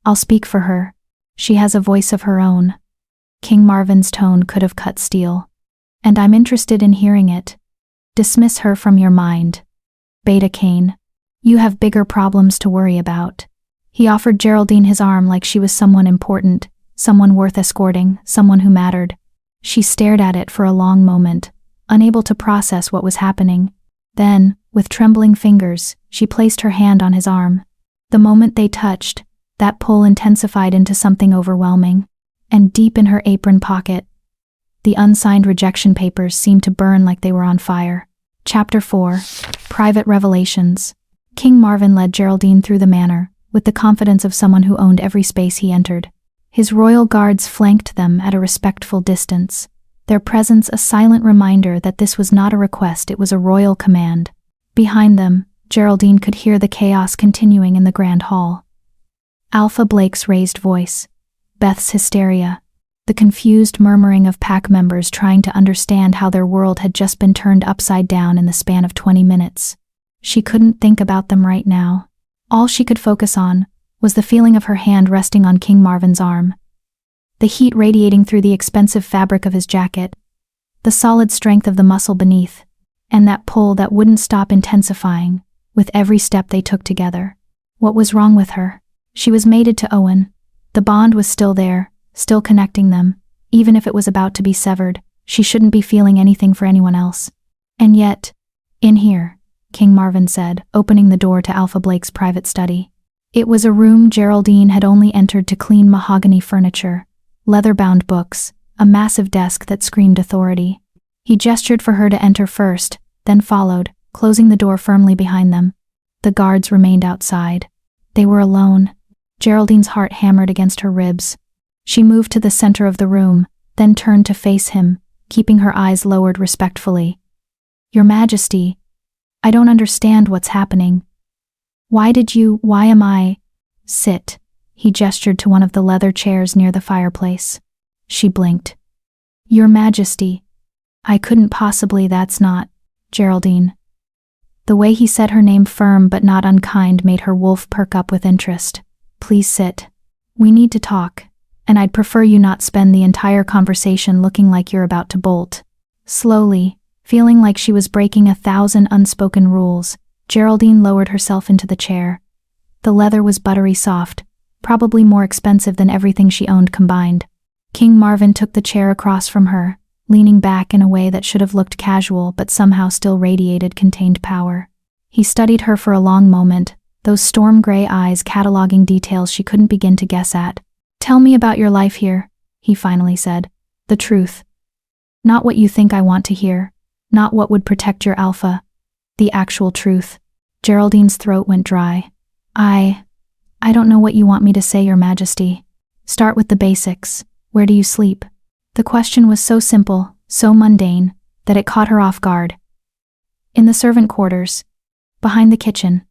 I'll speak for her. She has a voice of her own. King Marvin's tone could have cut steel. And I'm interested in hearing it. Dismiss her from your mind. Beta Cain. You have bigger problems to worry about. He offered Geraldine his arm like she was someone important, someone worth escorting, someone who mattered. She stared at it for a long moment, unable to process what was happening. Then, with trembling fingers, she placed her hand on his arm. The moment they touched, that pull intensified into something overwhelming. And deep in her apron pocket, the unsigned rejection papers seemed to burn like they were on fire. Chapter 4. Private Revelations. King Marvin led Geraldine through the manor, with the confidence of someone who owned every space he entered. His royal guards flanked them at a respectful distance, their presence a silent reminder that this was not a request, it was a royal command. Behind them, Geraldine could hear the chaos continuing in the grand hall. Alpha Blake's raised voice, Beth's hysteria, the confused murmuring of pack members trying to understand how their world had just been turned upside down in the span of 20 minutes. She couldn't think about them right now. All she could focus on was the feeling of her hand resting on King Marvin's arm, the heat radiating through the expensive fabric of his jacket, the solid strength of the muscle beneath, and that pull that wouldn't stop intensifying with every step they took together. What was wrong with her? She was mated to Owen. The bond was still there, still connecting them. Even if it was about to be severed, she shouldn't be feeling anything for anyone else. And yet, in here, King Marvin said, opening the door to Alpha Blake's private study. It was a room Geraldine had only entered to clean mahogany furniture, leather-bound books, a massive desk that screamed authority. He gestured for her to enter first, then followed, closing the door firmly behind them. The guards remained outside. They were alone. Geraldine's heart hammered against her ribs. She moved to the center of the room, then turned to face him, keeping her eyes lowered respectfully. Your Majesty, I don't understand what's happening. Why am I? Sit. He gestured to one of the leather chairs near the fireplace. She blinked. Your Majesty, I couldn't possibly, that's not, Geraldine. The way he said her name firm but not unkind made her wolf perk up with interest. Please sit. We need to talk, and I'd prefer you not spend the entire conversation looking like you're about to bolt. Slowly, feeling like she was breaking 1,000 unspoken rules, Geraldine lowered herself into the chair. The leather was buttery soft, probably more expensive than everything she owned combined. King Marvin took the chair across from her, leaning back in a way that should have looked casual but somehow still radiated contained power. He studied her for a long moment, those storm-gray eyes cataloging details she couldn't begin to guess at. Tell me about your life here, he finally said. The truth. Not what you think I want to hear. Not what would protect your alpha. The actual truth. Geraldine's throat went dry. I don't know what you want me to say, Your Majesty. Start with the basics. Where do you sleep? The question was so simple, so mundane, that it caught her off guard. In the servant quarters. Behind the kitchen.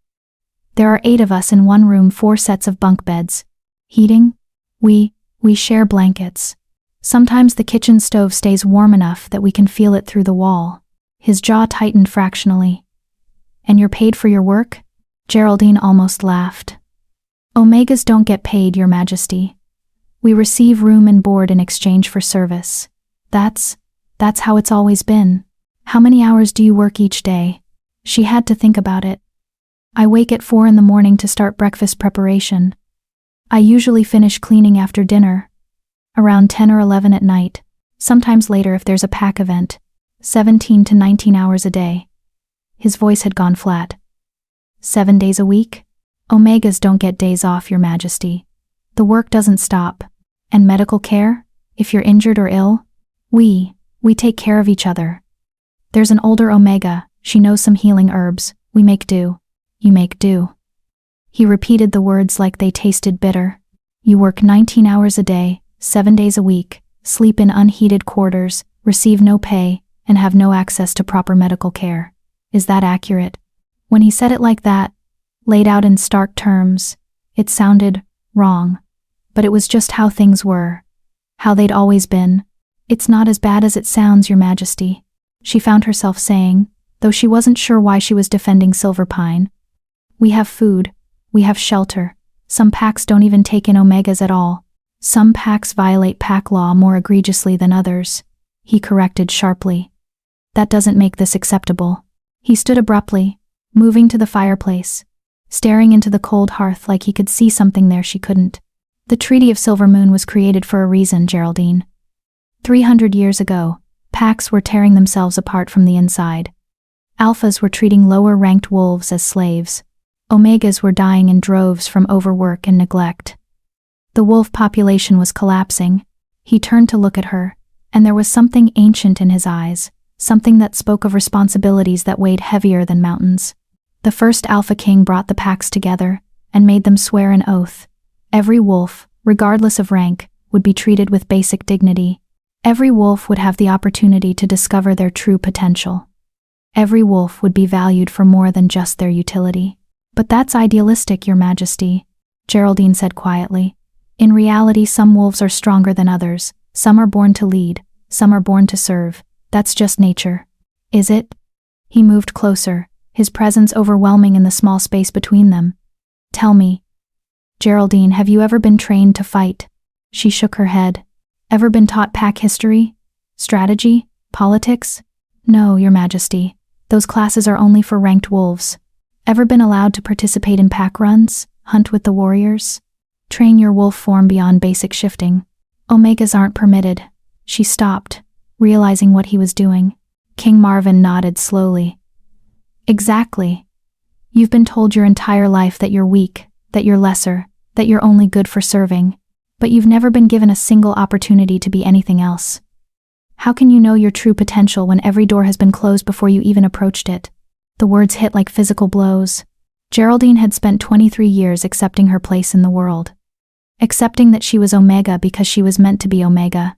There are 8 of us in one room, 4 sets of bunk beds. Heating? We share blankets. Sometimes the kitchen stove stays warm enough that we can feel it through the wall. His jaw tightened fractionally. And you're paid for your work? Geraldine almost laughed. Omegas don't get paid, Your Majesty. We receive room and board in exchange for service. That's how it's always been. How many hours do you work each day? She had to think about it. I wake at 4 in the morning to start breakfast preparation. I usually finish cleaning after dinner, around 10 or 11 at night, sometimes later if there's a pack event, 17 to 19 hours a day. His voice had gone flat. 7 days a week? Omegas don't get days off, Your Majesty. The work doesn't stop. And medical care? If you're injured or ill? We take care of each other. There's an older Omega, she knows some healing herbs. We make do. You make do. He repeated the words like they tasted bitter. You work 19 hours a day, 7 days a week, sleep in unheated quarters, receive no pay, and have no access to proper medical care. Is that accurate? When he said it like that, laid out in stark terms, it sounded wrong. But it was just how things were. How they'd always been. It's not as bad as it sounds, Your Majesty, she found herself saying, though she wasn't sure why she was defending Silverpine. We have food. We have shelter. Some packs don't even take in Omegas at all. Some packs violate pack law more egregiously than others. He corrected sharply. That doesn't make this acceptable. He stood abruptly, moving to the fireplace, staring into the cold hearth like he could see something there she couldn't. The Treaty of Silver Moon was created for a reason, Geraldine. 300 years ago, packs were tearing themselves apart from the inside. Alphas were treating lower-ranked wolves as slaves. Omegas were dying in droves from overwork and neglect. The wolf population was collapsing. He turned to look at her, and there was something ancient in his eyes, something that spoke of responsibilities that weighed heavier than mountains. The first Alpha King brought the packs together and made them swear an oath. Every wolf, regardless of rank, would be treated with basic dignity. Every wolf would have the opportunity to discover their true potential. Every wolf would be valued for more than just their utility. But that's idealistic, Your Majesty, Geraldine said quietly. In reality, some wolves are stronger than others. Some are born to lead. Some are born to serve. That's just nature. Is it? He moved closer, his presence overwhelming in the small space between them. Tell me. Geraldine, have you ever been trained to fight? She shook her head. Ever been taught pack history? Strategy? Politics? No, Your Majesty. Those classes are only for ranked wolves. Ever been allowed to participate in pack runs? Hunt with the warriors? Train your wolf form beyond basic shifting? Omegas aren't permitted. She stopped, realizing what he was doing. King Marvin nodded slowly. Exactly. You've been told your entire life that you're weak, that you're lesser, that you're only good for serving, but you've never been given a single opportunity to be anything else. How can you know your true potential when every door has been closed before you even approached it? The words hit like physical blows. Geraldine had spent 23 years accepting her place in the world. Accepting that she was Omega because she was meant to be Omega.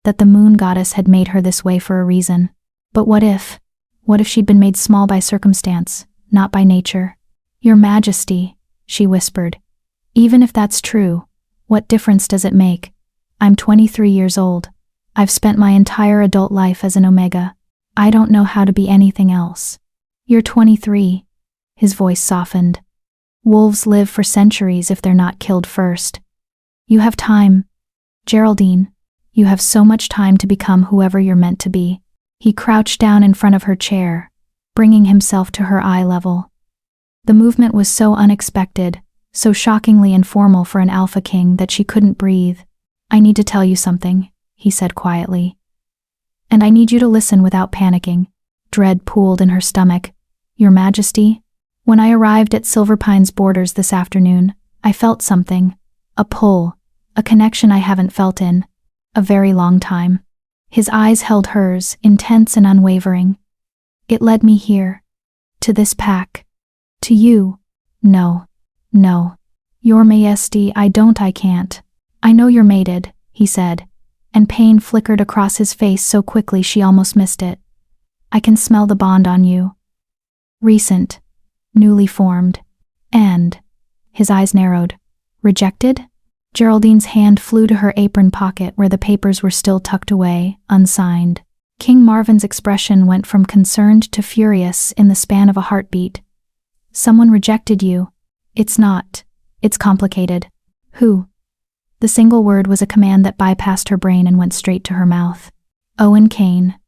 That the moon goddess had made her this way for a reason. But what if? What if she'd been made small by circumstance, not by nature? Your Majesty, she whispered. Even if that's true, what difference does it make? I'm 23 years old. I've spent my entire adult life as an Omega. I don't know how to be anything else. You're 23. His voice softened. Wolves live for centuries if they're not killed first. You have time. Geraldine, you have so much time to become whoever you're meant to be. He crouched down in front of her chair, bringing himself to her eye level. The movement was so unexpected, so shockingly informal for an Alpha King that she couldn't breathe. I need to tell you something, he said quietly. And I need you to listen without panicking. Dread pooled in her stomach. Your Majesty, when I arrived at Silverpine's borders this afternoon, I felt something. A pull, a connection I haven't felt in a very long time. His eyes held hers, intense and unwavering. It led me here. To this pack. To you. No. No. Your Majesty, I can't. I know you're mated, he said, and pain flickered across his face so quickly she almost missed it. I can smell the bond on you. Recent. Newly formed. And. His eyes narrowed. Rejected? Geraldine's hand flew to her apron pocket where the papers were still tucked away, unsigned. King Marvin's expression went from concerned to furious in the span of a heartbeat. Someone rejected you. It's not. It's complicated. Who? The single word was a command that bypassed her brain and went straight to her mouth. Owen Kane.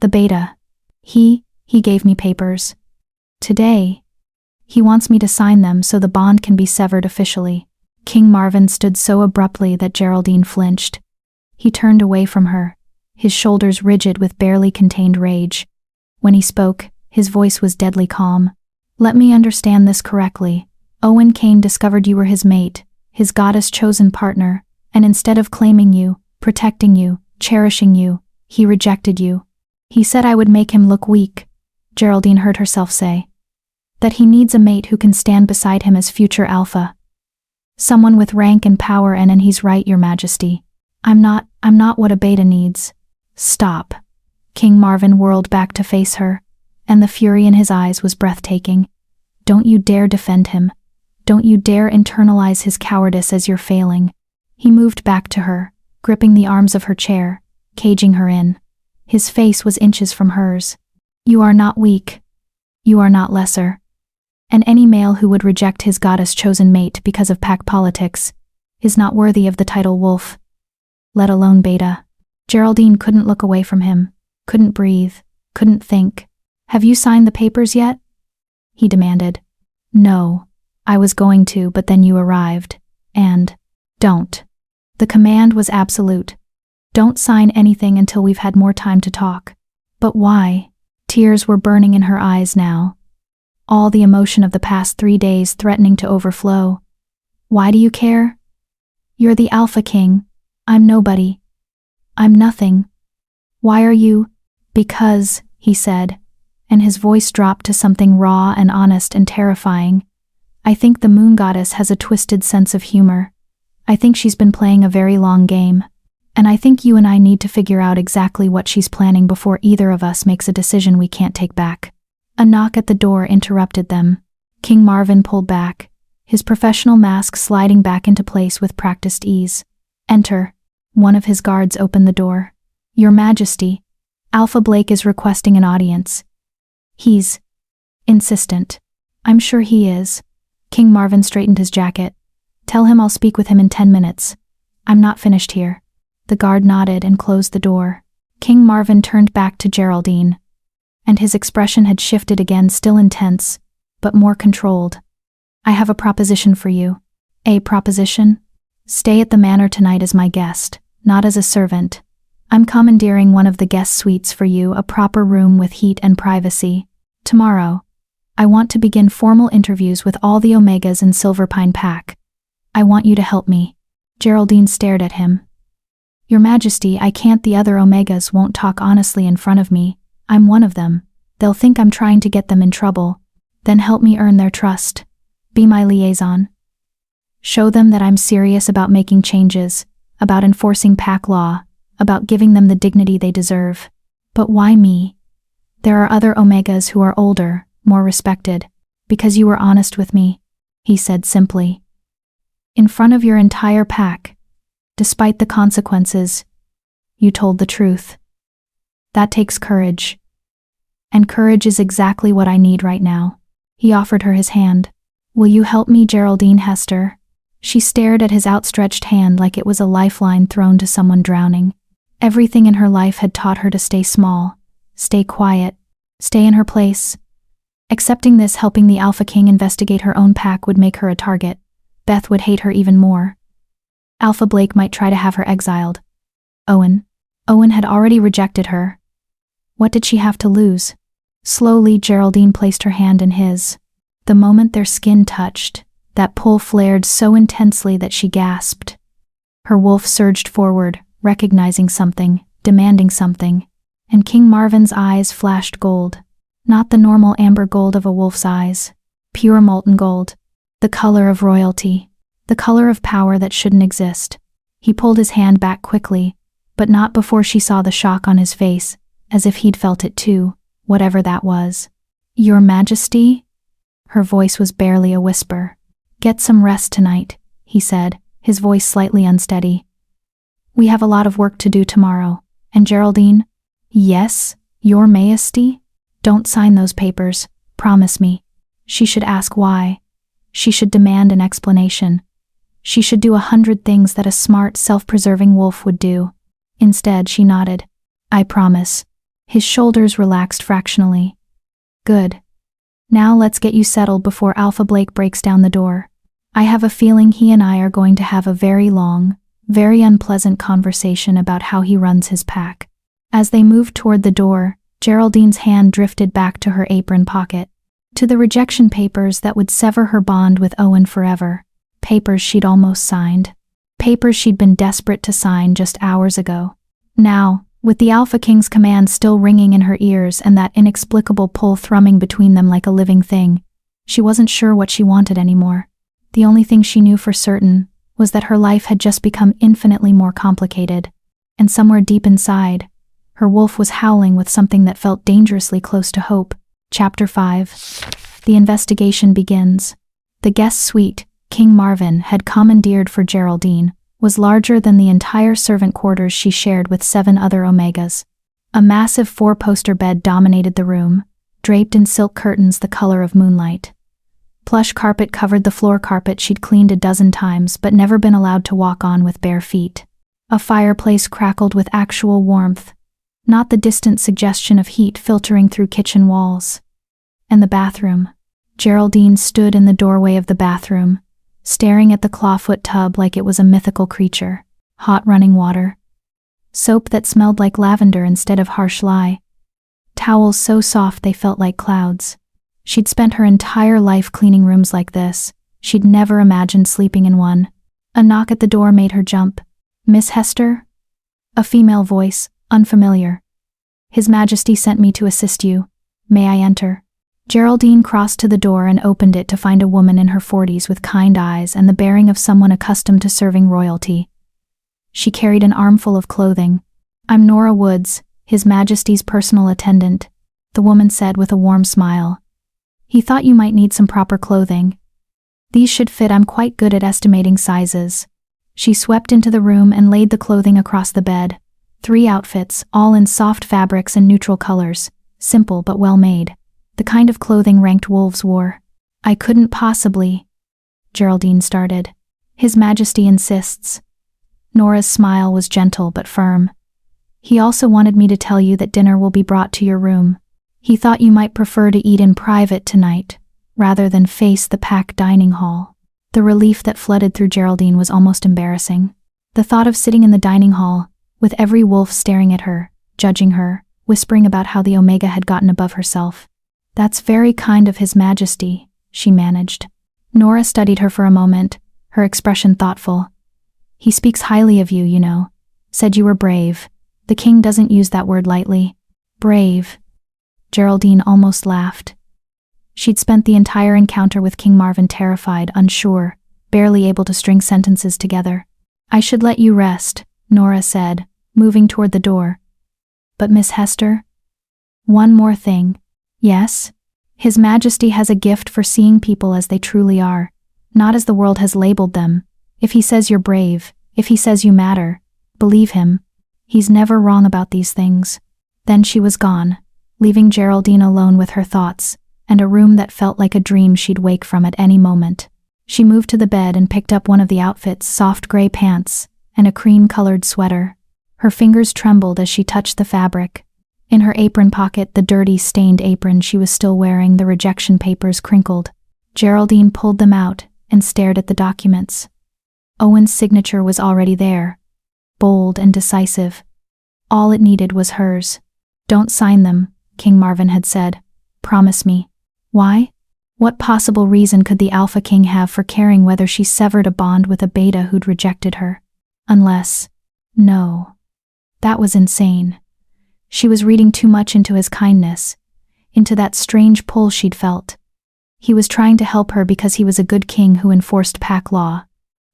The beta. He gave me papers. Today. He wants me to sign them so the bond can be severed officially. King Marvin stood so abruptly that Geraldine flinched. He turned away from her, his shoulders rigid with barely contained rage. When he spoke, his voice was deadly calm. Let me understand this correctly. Owen Kane discovered you were his mate, his goddess-chosen partner, and instead of claiming you, protecting you, cherishing you, he rejected you. He said I would make him look weak, Geraldine heard herself say. That he needs a mate who can stand beside him as future alpha. Someone with rank and power, and he's right, Your Majesty. I'm not what a beta needs. Stop. King Marvin whirled back to face her, and the fury in his eyes was breathtaking. Don't you dare defend him. Don't you dare internalize his cowardice as you're failing. He moved back to her, gripping the arms of her chair, caging her in. His face was inches from hers. You are not weak. You are not lesser. And any male who would reject his goddess-chosen mate because of pack politics is not worthy of the title wolf, let alone beta. Geraldine couldn't look away from him, couldn't breathe, couldn't think. Have you signed the papers yet? He demanded. No, I was going to, but then you arrived. And, don't. The command was absolute. Don't sign anything until we've had more time to talk. But why? Tears were burning in her eyes now. All the emotion of the past 3 days threatening to overflow. Why do you care? You're the Alpha King. I'm nobody. I'm nothing. Why are you? Because, he said, and his voice dropped to something raw and honest and terrifying. I think the moon goddess has a twisted sense of humor. I think she's been playing a very long game. And I think you and I need to figure out exactly what she's planning before either of us makes a decision we can't take back. A knock at the door interrupted them. King Marvin pulled back, his professional mask sliding back into place with practiced ease. Enter. One of his guards opened the door. Your Majesty, Alpha Blake is requesting an audience. He's insistent. I'm sure he is. King Marvin straightened his jacket. Tell him I'll speak with him in 10 minutes. I'm not finished here. The guard nodded and closed the door. King Marvin turned back to Geraldine, and his expression had shifted again, still intense, but more controlled. I have a proposition for you. A proposition? Stay at the manor tonight as my guest, not as a servant. I'm commandeering one of the guest suites for you, a proper room with heat and privacy. Tomorrow, I want to begin formal interviews with all the Omegas in Silverpine Pack. I want you to help me. Geraldine stared at him. Your Majesty, I can't. The other Omegas won't talk honestly in front of me. I'm one of them. They'll think I'm trying to get them in trouble. Then help me earn their trust. Be my liaison. Show them that I'm serious about making changes, about enforcing pack law, about giving them the dignity they deserve. But why me? There are other Omegas who are older, more respected. Because you were honest with me, he said simply. In front of your entire pack. Despite the consequences, you told the truth. That takes courage. And courage is exactly what I need right now. He offered her his hand. Will you help me, Geraldine Hester? She stared at his outstretched hand like it was a lifeline thrown to someone drowning. Everything in her life had taught her to stay small, stay quiet, stay in her place. Accepting this, helping the Alpha King investigate her own pack, would make her a target. Beth would hate her even more. Alpha Blake might try to have her exiled. Owen had already rejected her. What did she have to lose? Slowly, Geraldine placed her hand in his. The moment their skin touched, that pull flared so intensely that she gasped. Her wolf surged forward, recognizing something, demanding something, and King Marvin's eyes flashed gold. Not the normal amber gold of a wolf's eyes. Pure molten gold. The color of royalty. The color of power that shouldn't exist. He pulled his hand back quickly, but not before she saw the shock on his face, as if he'd felt it too, whatever that was. "Your Majesty?" Her voice was barely a whisper. "Get some rest tonight," he said, his voice slightly unsteady. "We have a lot of work to do tomorrow. And Geraldine?" "Yes, Your Majesty?" "Don't sign those papers, promise me." She should ask why. She should demand an explanation. She should do 100 things that a smart, self-preserving wolf would do. Instead, she nodded. "I promise." His shoulders relaxed fractionally. "Good. Now let's get you settled before Alpha Blake breaks down the door. I have a feeling he and I are going to have a very long, very unpleasant conversation about how he runs his pack." As they moved toward the door, Geraldine's hand drifted back to her apron pocket. To the rejection papers that would sever her bond with Owen forever. Papers she'd almost signed. Papers she'd been desperate to sign just hours ago. Now, with the Alpha King's command still ringing in her ears and that inexplicable pull thrumming between them like a living thing, she wasn't sure what she wanted anymore. The only thing she knew for certain was that her life had just become infinitely more complicated, and somewhere deep inside, her wolf was howling with something that felt dangerously close to hope. Chapter 5. The investigation begins. The guest suite King Marvin had commandeered for Geraldine was larger than the entire servant quarters she shared with 7 other Omegas. A massive 4-poster bed dominated the room, draped in silk curtains the color of moonlight. Plush carpet covered the floor carpet she'd cleaned a dozen times but never been allowed to walk on with bare feet. A fireplace crackled with actual warmth, not the distant suggestion of heat filtering through kitchen walls. And the bathroom. Geraldine stood in the doorway of the bathroom, staring at the clawfoot tub like it was a mythical creature. Hot running water. Soap that smelled like lavender instead of harsh lye. Towels so soft they felt like clouds. She'd spent her entire life cleaning rooms like this. She'd never imagined sleeping in one. A knock at the door made her jump. "Miss Hester?" A female voice, unfamiliar. "His Majesty sent me to assist you. May I enter?" Geraldine crossed to the door and opened it to find a woman in her 40s with kind eyes and the bearing of someone accustomed to serving royalty. She carried an armful of clothing. "I'm Nora Woods, His Majesty's personal attendant," the woman said with a warm smile. "He thought you might need some proper clothing. These should fit. I'm quite good at estimating sizes." She swept into the room and laid the clothing across the bed. 3 outfits, all in soft fabrics and neutral colors, simple but well made. The kind of clothing ranked wolves wore. "I couldn't possibly," Geraldine started. "His Majesty insists." Nora's smile was gentle but firm. "He also wanted me to tell you that dinner will be brought to your room. He thought you might prefer to eat in private tonight, rather than face the packed dining hall." The relief that flooded through Geraldine was almost embarrassing. The thought of sitting in the dining hall, with every wolf staring at her, judging her, whispering about how the Omega had gotten above herself. "That's very kind of His Majesty," she managed. Nora studied her for a moment, her expression thoughtful. "He speaks highly of you, you know. Said you were brave. The king doesn't use that word lightly." "Brave." Geraldine almost laughed. She'd spent the entire encounter with King Marvin terrified, unsure, barely able to string sentences together. "I should let you rest," Nora said, moving toward the door. "But Miss Hester?" "One more thing." "Yes?" "His Majesty has a gift for seeing people as they truly are, not as the world has labeled them. If he says you're brave, if he says you matter, believe him. He's never wrong about these things." Then she was gone, leaving Geraldine alone with her thoughts, and a room that felt like a dream she'd wake from at any moment. She moved to the bed and picked up one of the outfit's soft gray pants and a cream-colored sweater. Her fingers trembled as she touched the fabric. In her apron pocket, the dirty, stained apron she was still wearing, the rejection papers crinkled. Geraldine pulled them out and stared at the documents. Owen's signature was already there, bold and decisive. All it needed was hers. "Don't sign them," King Marvin had said. "Promise me." Why? What possible reason could the Alpha King have for caring whether she severed a bond with a beta who'd rejected her? Unless... No. That was insane. She was reading too much into his kindness, into that strange pull she'd felt. He was trying to help her because he was a good king who enforced pack law.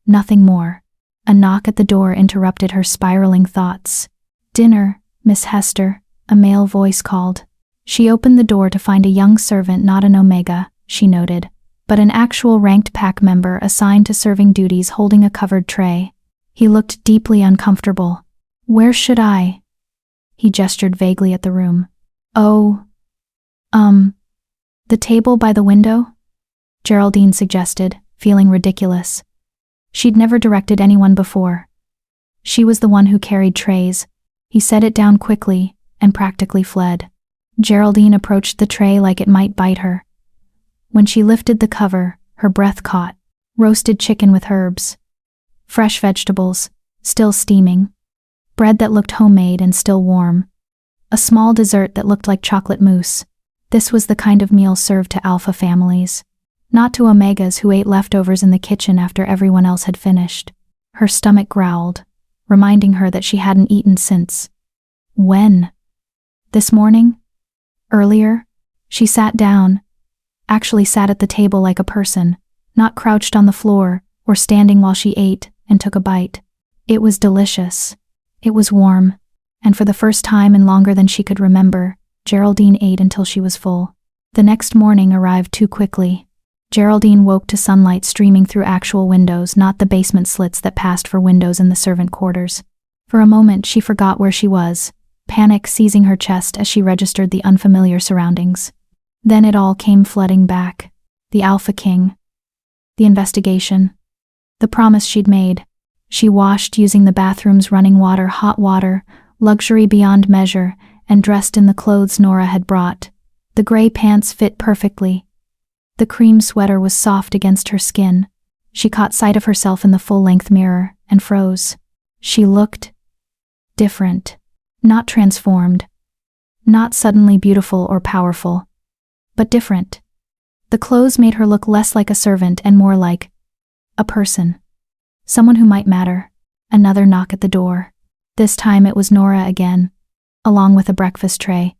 Nothing more. A knock at the door interrupted her spiraling thoughts. "Dinner, Miss Hester," a male voice called. She opened the door to find a young servant, not an Omega, she noted, but an actual ranked pack member assigned to serving duties holding a covered tray. He looked deeply uncomfortable. "Where should I?" He gestured vaguely at the room. "Oh, the table by the window?" Geraldine suggested, feeling ridiculous. She'd never directed anyone before. She was the one who carried trays. He set it down quickly and practically fled. Geraldine approached the tray like it might bite her. When she lifted the cover, her breath caught. Roasted chicken with herbs. Fresh vegetables, still steaming. Bread that looked homemade and still warm. A small dessert that looked like chocolate mousse. This was the kind of meal served to alpha families. Not to Omegas who ate leftovers in the kitchen after everyone else had finished. Her stomach growled, reminding her that she hadn't eaten since. When? This morning? Earlier? She sat down. Actually sat at the table like a person, not crouched on the floor or standing while she ate, and took a bite. It was delicious. It was warm, and for the first time in longer than she could remember, Geraldine ate until she was full. The next morning arrived too quickly. Geraldine woke to sunlight streaming through actual windows, not the basement slits that passed for windows in the servant quarters. For a moment she forgot where she was, panic seizing her chest as she registered the unfamiliar surroundings. Then it all came flooding back. The Alpha King. The investigation. The promise she'd made. She washed using the bathroom's running water, hot water, luxury beyond measure, and dressed in the clothes Nora had brought. The gray pants fit perfectly. The cream sweater was soft against her skin. She caught sight of herself in the full-length mirror and froze. She looked different. Not transformed. Not suddenly beautiful or powerful. But different. The clothes made her look less like a servant and more like a person. Someone who might matter. Another knock at the door. This time it was Nora again, along with a breakfast tray.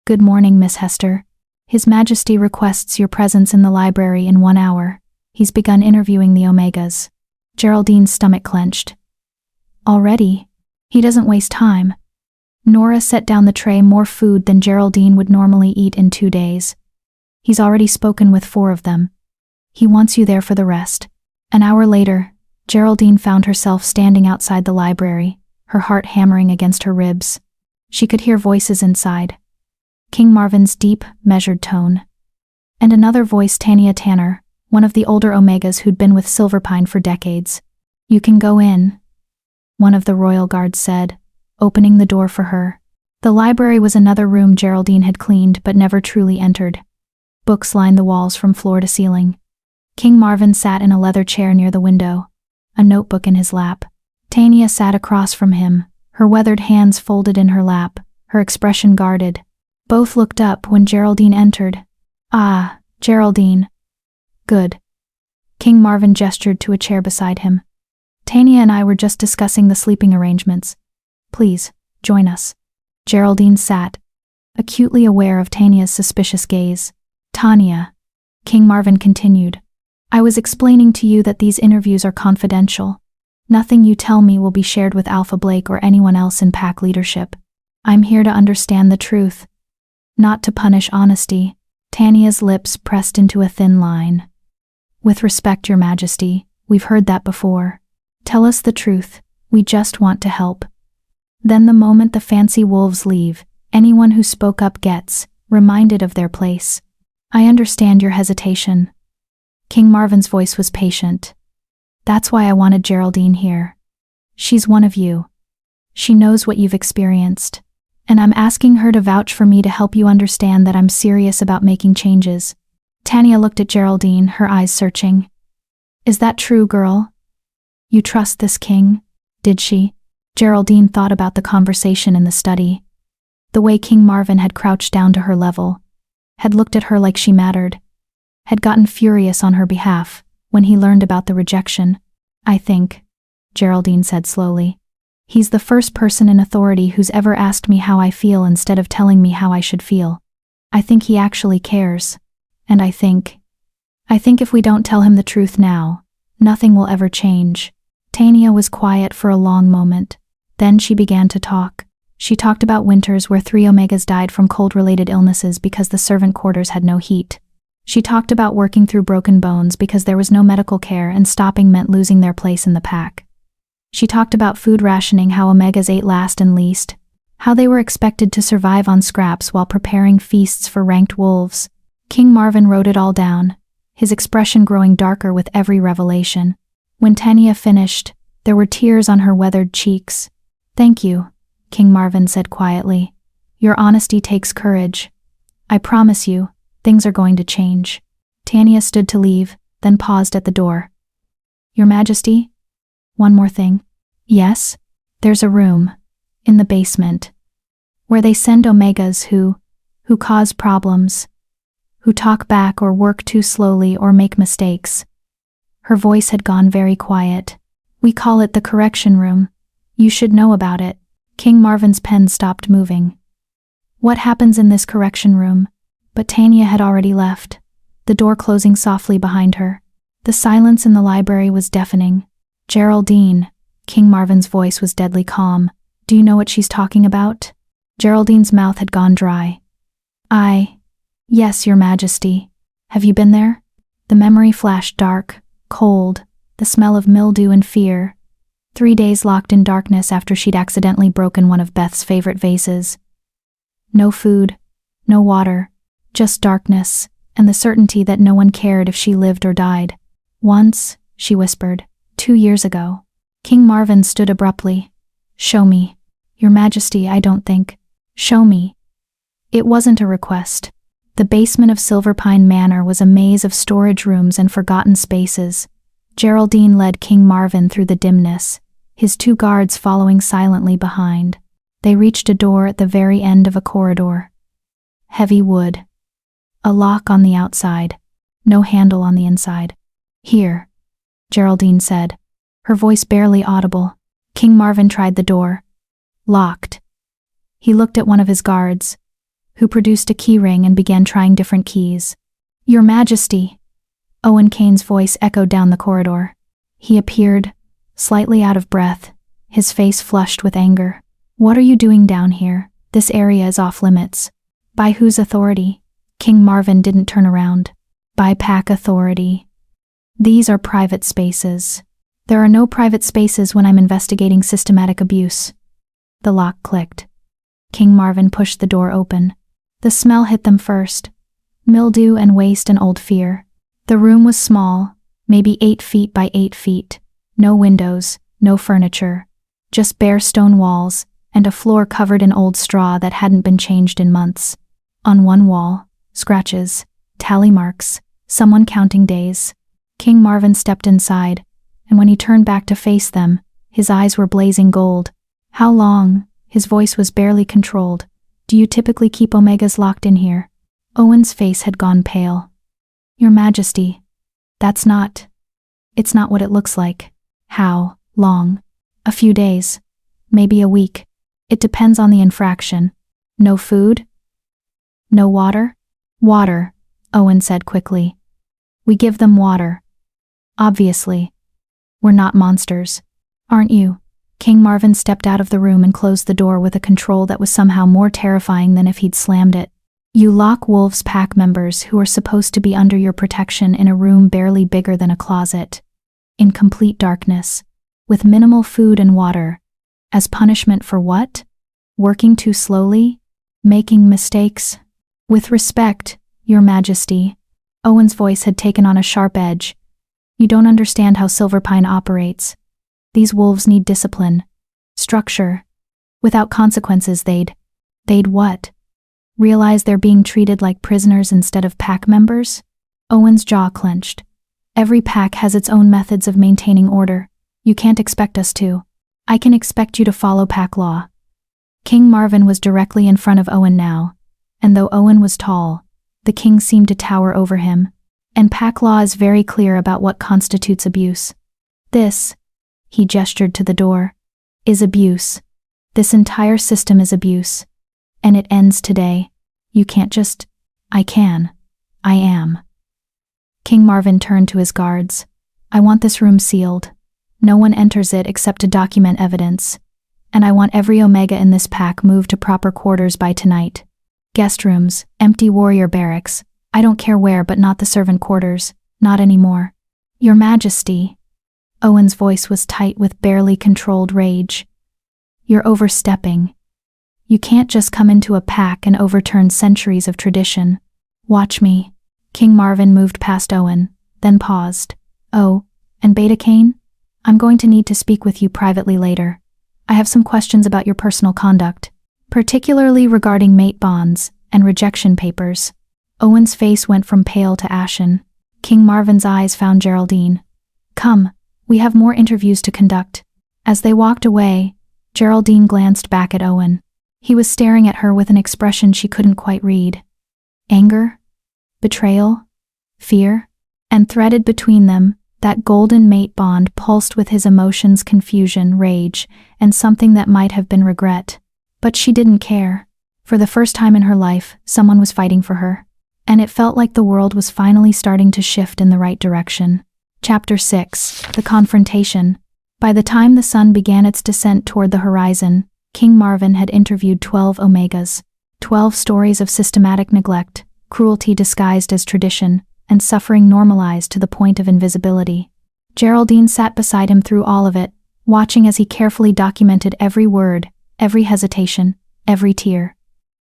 "Good morning, Miss Hester. His Majesty requests your presence in the library in 1 hour. He's begun interviewing the Omegas." Geraldine's stomach clenched. Already? He doesn't waste time. Nora set down the tray, more food than Geraldine would normally eat in 2 days. He's already spoken with 4 of them. He wants you there for the rest. An hour later, Geraldine found herself standing outside the library, her heart hammering against her ribs. She could hear voices inside. King Marvin's deep, measured tone. And another voice, Tanya Tanner, one of the older Omegas who'd been with Silverpine for decades. "You can go in," one of the royal guards said, opening the door for her. The library was another room Geraldine had cleaned but never truly entered. Books lined the walls from floor to ceiling. King Marvin sat in a leather chair near the window, a notebook in his lap. Tanya sat across from him, her weathered hands folded in her lap, her expression guarded. Both looked up when Geraldine entered. "Ah, Geraldine." "Good." King Marvin gestured to a chair beside him. "Tanya and I were just discussing the sleeping arrangements. Please, join us." Geraldine sat, acutely aware of Tanya's suspicious gaze. "Tanya," King Marvin continued, "I was explaining to you that these interviews are confidential. Nothing you tell me will be shared with Alpha Blake or anyone else in pack leadership. I'm here to understand the truth, not to punish honesty." Tanya's lips pressed into a thin line. "With respect, Your Majesty, we've heard that before. Tell us the truth, we just want to help." Then the moment the fancy wolves leave, anyone who spoke up gets reminded of their place. "I understand your hesitation." King Marvin's voice was patient. "That's why I wanted Geraldine here. She's one of you. She knows what you've experienced. And I'm asking her to vouch for me to help you understand that I'm serious about making changes." Tanya looked at Geraldine, her eyes searching. "Is that true, girl? You trust this king?" "Did she?" Geraldine thought about the conversation in the study. The way King Marvin had crouched down to her level, had looked at her like she mattered, had gotten furious on her behalf when he learned about the rejection. "I think," Geraldine said slowly, "he's the first person in authority who's ever asked me how I feel instead of telling me how I should feel." I think he actually cares. And I think if we don't tell him the truth now, nothing will ever change. Tanya was quiet for a long moment. Then she began to talk. She talked about winters where 3 Omegas died from cold-related illnesses because the servant quarters had no heat. She talked about working through broken bones because there was no medical care and stopping meant losing their place in the pack. She talked about food rationing, how Omegas ate last and least, how they were expected to survive on scraps while preparing feasts for ranked wolves. King Marvin wrote it all down, his expression growing darker with every revelation. When Tanya finished, there were tears on her weathered cheeks. "Thank you," King Marvin said quietly. "Your honesty takes courage. I promise you, things are going to change." Tanya stood to leave, then paused at the door. "Your Majesty? One more thing." "Yes? There's a room, in the basement, where they send Omegas who cause problems, who talk back or work too slowly or make mistakes." Her voice had gone very quiet. "We call it the correction room. You should know about it." King Marvin's pen stopped moving. "What happens in this correction room?" But Tanya had already left, the door closing softly behind her. The silence in the library was deafening. "Geraldine," King Marvin's voice was deadly calm. "Do you know what she's talking about?" Geraldine's mouth had gone dry. Yes, Your Majesty. Have you been there?" The memory flashed dark, cold, the smell of mildew and fear. 3 days locked in darkness after she'd accidentally broken one of Beth's favorite vases. No food, no water, just darkness, and the certainty that no one cared if she lived or died. "Once," she whispered, 2 years ago." King Marvin stood abruptly. "Show me." "Your Majesty, I don't think." "Show me." It wasn't a request. The basement of Silverpine Manor was a maze of storage rooms and forgotten spaces. Geraldine led King Marvin through the dimness, his 2 guards following silently behind. They reached a door at the very end of a corridor. Heavy wood. A lock on the outside, no handle on the inside. "Here," Geraldine said, her voice barely audible. King Marvin tried the door. Locked. He looked at one of his guards, who produced a key ring and began trying different keys. "Your Majesty!" Owen Kane's voice echoed down the corridor. He appeared, slightly out of breath, his face flushed with anger. "What are you doing down here? This area is off limits." "By whose authority?" King Marvin didn't turn around. "By pack authority. These are private spaces. There are no private spaces when I'm investigating systematic abuse." The lock clicked. King Marvin pushed the door open. The smell hit them first. Mildew and waste and old fear. The room was small, maybe 8 feet by 8 feet. No windows, no furniture. Just bare stone walls, and a floor covered in old straw that hadn't been changed in months. On one wall, scratches, tally marks, someone counting days. King Marvin stepped inside, and when he turned back to face them, his eyes were blazing gold. "How long?" His voice was barely controlled. "Do you typically keep Omegas locked in here?" Owen's face had gone pale. "Your Majesty, it's not what it looks like." "How long?" "A few days. Maybe a week. It depends on the infraction." "No food? No water?" "Water," Owen said quickly. "We give them water. Obviously. We're not monsters. Aren't you?" King Marvin stepped out of the room and closed the door with a control that was somehow more terrifying than if he'd slammed it. "You lock Wolves pack members who are supposed to be under your protection in a room barely bigger than a closet, in complete darkness, with minimal food and water, as punishment for what? Working too slowly? Making mistakes? With respect, Your Majesty." Owen's voice had taken on a sharp edge. "You don't understand how Silverpine operates. These wolves need discipline, structure. Without consequences, they'd what? Realize they're being treated like prisoners instead of pack members?" Owen's jaw clenched. "Every pack has its own methods of maintaining order. You can't expect us to." "I can expect you to follow pack law." King Marvin was directly in front of Owen now, and though Owen was tall, the king seemed to tower over him. "And pack law is very clear about what constitutes abuse. This," he gestured to the door, "is abuse. This entire system is abuse. And it ends today. You can't just I can. I am. King Marvin turned to his guards. I want this room sealed. No one enters it except to document evidence. And I want every Omega in this pack moved to proper quarters by tonight. Guest rooms, empty warrior barracks. I don't care where, but not the servant quarters. Not anymore. Your Majesty. Owen's voice was tight with barely controlled rage. You're overstepping. You can't just come into a pack and overturn centuries of tradition. Watch me. King Marvin moved past Owen, then paused. Oh, and Beta Cain? I'm going to need to speak with you privately later. I have some questions about your personal conduct, particularly regarding mate bonds and rejection papers. Owen's face went from pale to ashen. King Marvin's eyes found Geraldine. Come, we have more interviews to conduct. As they walked away, Geraldine glanced back at Owen. He was staring at her with an expression she couldn't quite read. Anger? Betrayal? Fear? And threaded between them, that golden mate bond pulsed with his emotions, confusion, rage, and something that might have been regret. But she didn't care. For the first time in her life, someone was fighting for her. And it felt like the world was finally starting to shift in the right direction. Chapter 6. The Confrontation. By the time the sun began its descent toward the horizon, King Marvin had interviewed 12 Omegas. 12 stories of systematic neglect, cruelty disguised as tradition, and suffering normalized to the point of invisibility. Geraldine sat beside him through all of it, watching as he carefully documented every word, every hesitation, every tear.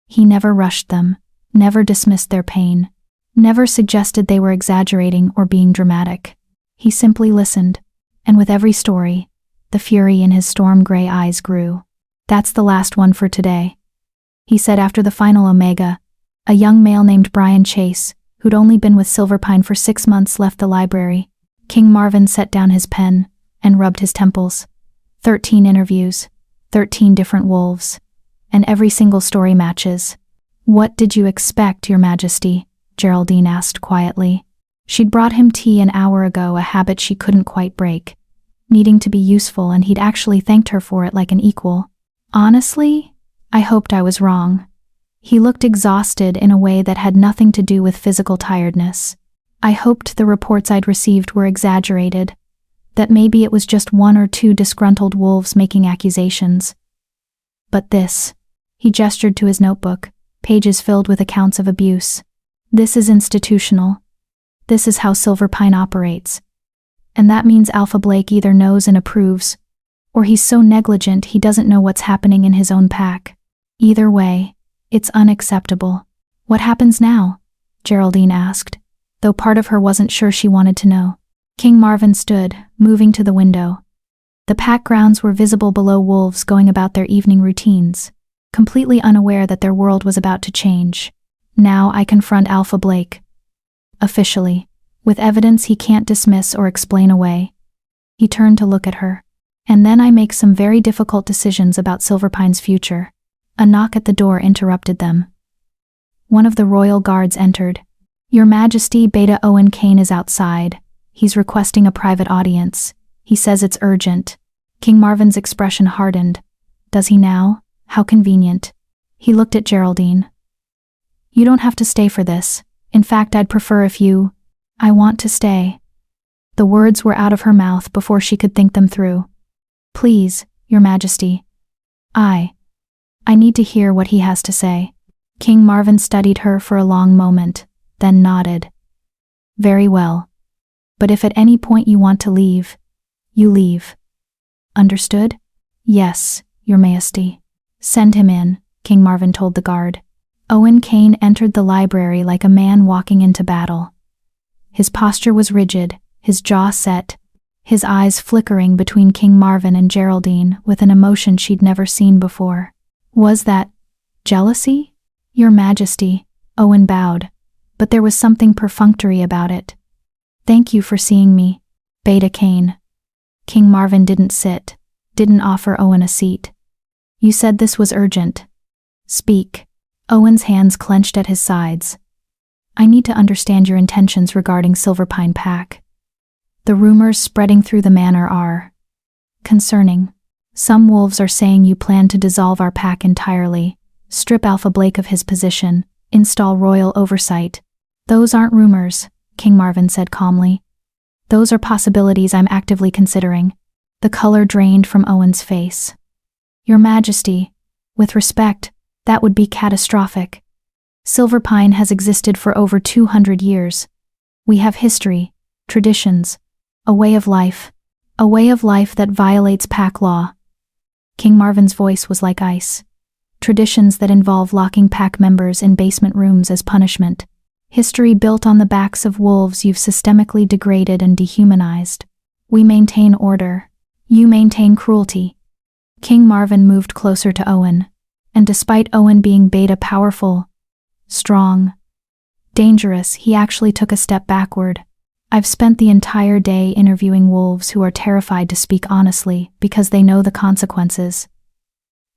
He never rushed them, never dismissed their pain, never suggested they were exaggerating or being dramatic. He simply listened, and with every story, the fury in his storm-gray eyes grew. That's the last one for today, he said after the final Omega. A young male named Brian Chase, who'd only been with Silverpine for 6 months, left the library. King Marvin set down his pen and rubbed his temples. 13 interviews, 13 different wolves, and every single story matches. What did you expect, Your Majesty? Geraldine asked quietly. She'd brought him tea an hour ago, a habit she couldn't quite break, needing to be useful, and he'd actually thanked her for it like an equal. Honestly, I hoped I was wrong. He looked exhausted in a way that had nothing to do with physical tiredness. I hoped the reports I'd received were exaggerated, that maybe it was just 1 or 2 disgruntled wolves making accusations. But this, he gestured to his notebook, pages filled with accounts of abuse. This is institutional. This is how Silverpine operates. And that means Alpha Blake either knows and approves, or he's so negligent he doesn't know what's happening in his own pack. Either way, it's unacceptable. What happens now? Geraldine asked, though part of her wasn't sure she wanted to know. King Marvin stood, moving to the window. The pack grounds were visible below wolves going about their evening routines, completely unaware that their world was about to change. Now I confront Alpha Blake. Officially, with evidence he can't dismiss or explain away. He turned to look at her. And then I make some very difficult decisions about Silverpine's future. A knock at the door interrupted them. One of the royal guards entered. Your Majesty, Beta Owen Cain is outside. He's requesting a private audience. He says it's urgent. King Marvin's expression hardened. Does he now? How convenient. He looked at Geraldine. You don't have to stay for this. In fact, I'd prefer if you... I want to stay. The words were out of her mouth before she could think them through. Please, Your Majesty. I need to hear what he has to say. King Marvin studied her for a long moment, then nodded. Very well. But if at any point you want to leave, you leave. Understood? Yes, Your Majesty. Send him in, King Marvin told the guard. Owen Cain entered the library like a man walking into battle. His posture was rigid, his jaw set, his eyes flickering between King Marvin and Geraldine with an emotion she'd never seen before. Was that jealousy? Your Majesty, Owen bowed, but there was something perfunctory about it. Thank you for seeing me, Beta Cain. King Marvin didn't sit, didn't offer Owen a seat. You said this was urgent. Speak. Owen's hands clenched at his sides. I need to understand your intentions regarding Silverpine Pack. The rumors spreading through the manor are concerning. Some wolves are saying you plan to dissolve our pack entirely, strip Alpha Blake of his position, install royal oversight. Those aren't rumors, King Marvin said calmly. Those are possibilities I'm actively considering. The color drained from Owen's face. Your Majesty, with respect, that would be catastrophic. Silverpine has existed for over 200 years. We have history, traditions, a way of life that violates pack law. King Marvin's voice was like ice. Traditions that involve locking pack members in basement rooms as punishment. History built on the backs of wolves you've systemically degraded and dehumanized. We maintain order. You maintain cruelty. King Marvin moved closer to Owen, and despite Owen being beta powerful, strong, dangerous, he actually took a step backward. I've spent the entire day interviewing wolves who are terrified to speak honestly because they know the consequences.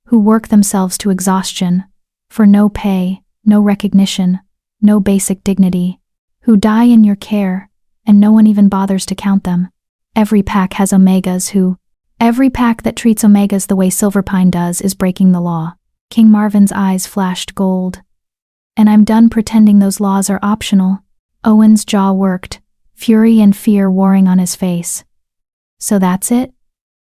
Who work themselves to exhaustion, for no pay, no recognition, no basic dignity. Who die in your care, and no one even bothers to count them. Every pack has omegas Every pack that treats omegas the way Silverpine does is breaking the law. King Marvin's eyes flashed gold. And I'm done pretending those laws are optional. Owen's jaw worked, fury and fear warring on his face. So that's it?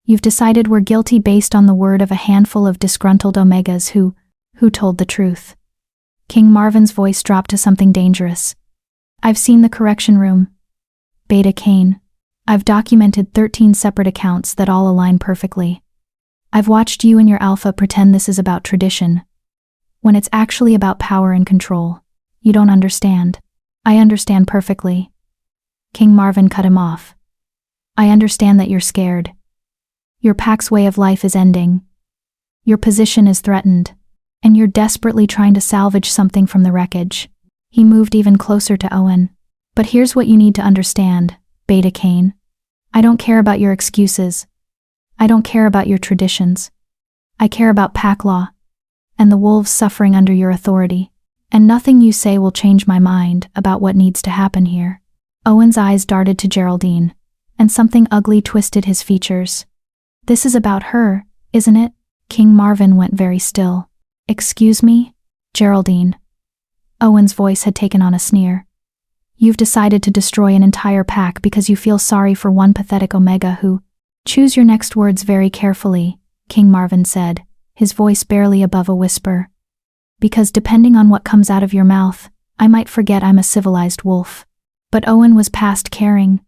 You've decided we're guilty based on the word of a handful of disgruntled omegas who told the truth. King Marvin's voice dropped to something dangerous. I've seen the correction room. Beta Cain. I've documented 13 separate accounts that all align perfectly. I've watched you and your alpha pretend this is about tradition, when it's actually about power and control. You don't understand. I understand perfectly. King Marvin cut him off. I understand that you're scared. Your pack's way of life is ending. Your position is threatened, and you're desperately trying to salvage something from the wreckage. He moved even closer to Owen. But here's what you need to understand, Beta Cain. I don't care about your excuses. I don't care about your traditions. I care about pack law, and the wolves suffering under your authority. And nothing you say will change my mind about what needs to happen here. Owen's eyes darted to Geraldine, and something ugly twisted his features. This is about her, isn't it? King Marvin went very still. Excuse me, Geraldine. Owen's voice had taken on a sneer. You've decided to destroy an entire pack because you feel sorry for one pathetic omega who— Choose your next words very carefully, King Marvin said, his voice barely above a whisper. Because depending on what comes out of your mouth, I might forget I'm a civilized wolf. But Owen was past caring.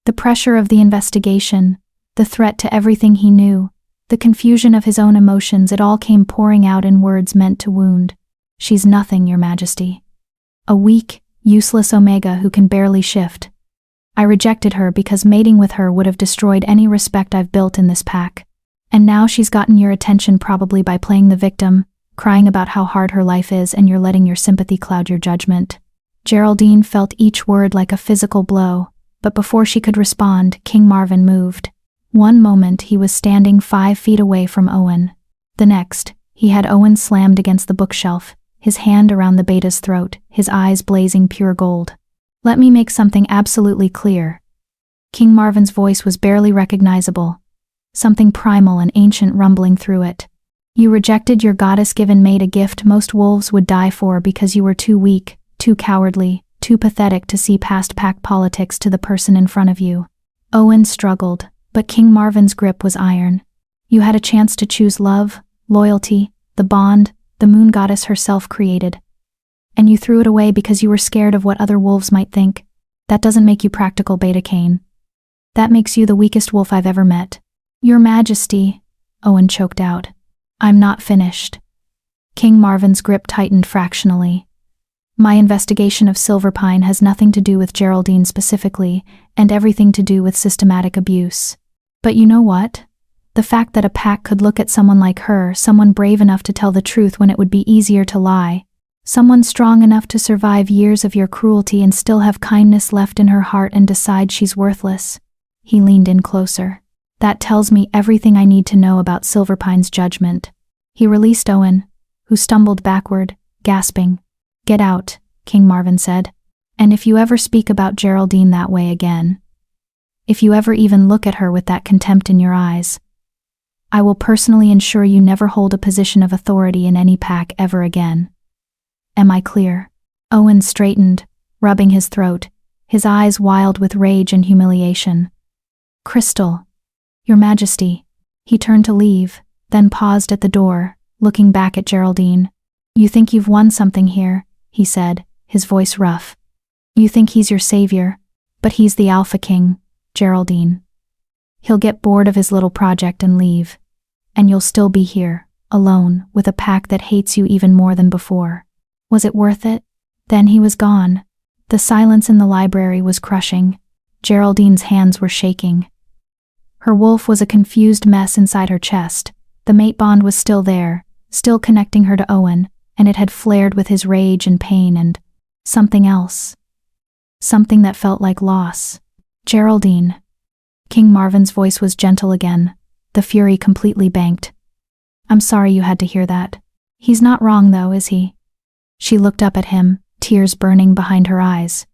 The pressure of the investigation, the threat to everything he knew, the confusion of his own emotions, it all came pouring out in words meant to wound. She's nothing, Your Majesty. A weak, useless omega who can barely shift. I rejected her because mating with her would have destroyed any respect I've built in this pack. And now she's gotten your attention probably by playing the victim, crying about how hard her life is, and you're letting your sympathy cloud your judgment. Geraldine felt each word like a physical blow, but before she could respond, King Marvin moved. One moment he was standing 5 feet away from Owen. The next, he had Owen slammed against the bookshelf, his hand around the beta's throat, his eyes blazing pure gold. Let me make something absolutely clear. King Marvin's voice was barely recognizable, something primal and ancient rumbling through it. You rejected your goddess-given mate, a gift most wolves would die for, because you were too weak, too cowardly, too pathetic to see past pack politics to the person in front of you. Owen struggled, but King Marvin's grip was iron. You had a chance to choose love, loyalty, the bond the moon goddess herself created. And you threw it away because you were scared of what other wolves might think. That doesn't make you practical, Beta Cain. That makes you the weakest wolf I've ever met. Your Majesty, Owen choked out. I'm not finished. King Marvin's grip tightened fractionally. My investigation of Silverpine has nothing to do with Geraldine specifically, and everything to do with systematic abuse. But you know what? The fact that a pack could look at someone like her, someone brave enough to tell the truth when it would be easier to lie, someone strong enough to survive years of your cruelty and still have kindness left in her heart and decide she's worthless. He leaned in closer. That tells me everything I need to know about Silverpine's judgment. He released Owen, who stumbled backward, gasping. Get out, King Marvin said. And if you ever speak about Geraldine that way again, if you ever even look at her with that contempt in your eyes, I will personally ensure you never hold a position of authority in any pack ever again. Am I clear? Owen straightened, rubbing his throat, his eyes wild with rage and humiliation. Crystal. Your Majesty. He turned to leave, then paused at the door, looking back at Geraldine. You think you've won something here, he said, his voice rough. You think he's your savior, but he's the Alpha King, Geraldine. He'll get bored of his little project and leave. And you'll still be here, alone, with a pack that hates you even more than before. Was it worth it? Then he was gone. The silence in the library was crushing. Geraldine's hands were shaking. Her wolf was a confused mess inside her chest. The mate bond was still there, still connecting her to Owen, and it had flared with his rage and pain and something else. Something that felt like loss. Geraldine. King Marvin's voice was gentle again, the fury completely banked. I'm sorry you had to hear that. He's not wrong though, is he? She looked up at him, tears burning behind her eyes.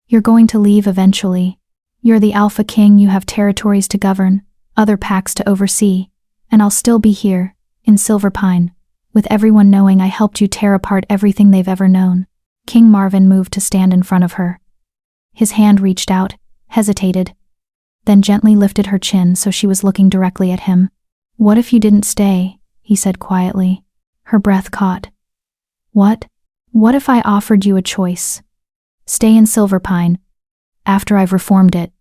You're going to leave eventually. You're the Alpha King, you have territories to govern, other packs to oversee, and I'll still be here, in Silverpine, with everyone knowing I helped you tear apart everything they've ever known. King Marvin moved to stand in front of her. His hand reached out, hesitated, then gently lifted her chin so she was looking directly at him. What if you didn't stay? He said quietly. Her breath caught. What? What if I offered you a choice? Stay in Silverpine, after I've reformed it.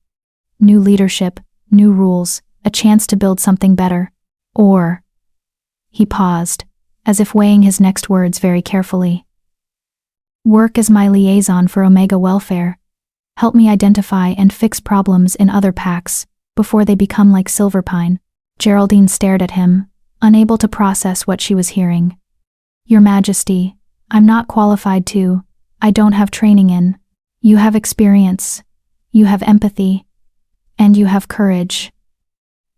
New leadership, new rules, a chance to build something better. Or... He paused, as if weighing his next words very carefully. Work as my liaison for Omega welfare. Help me identify and fix problems in other packs, before they become like Silverpine. Geraldine stared at him, unable to process what she was hearing. Your Majesty, I'm not qualified to. I don't have training in. You have experience. You have empathy. And you have courage.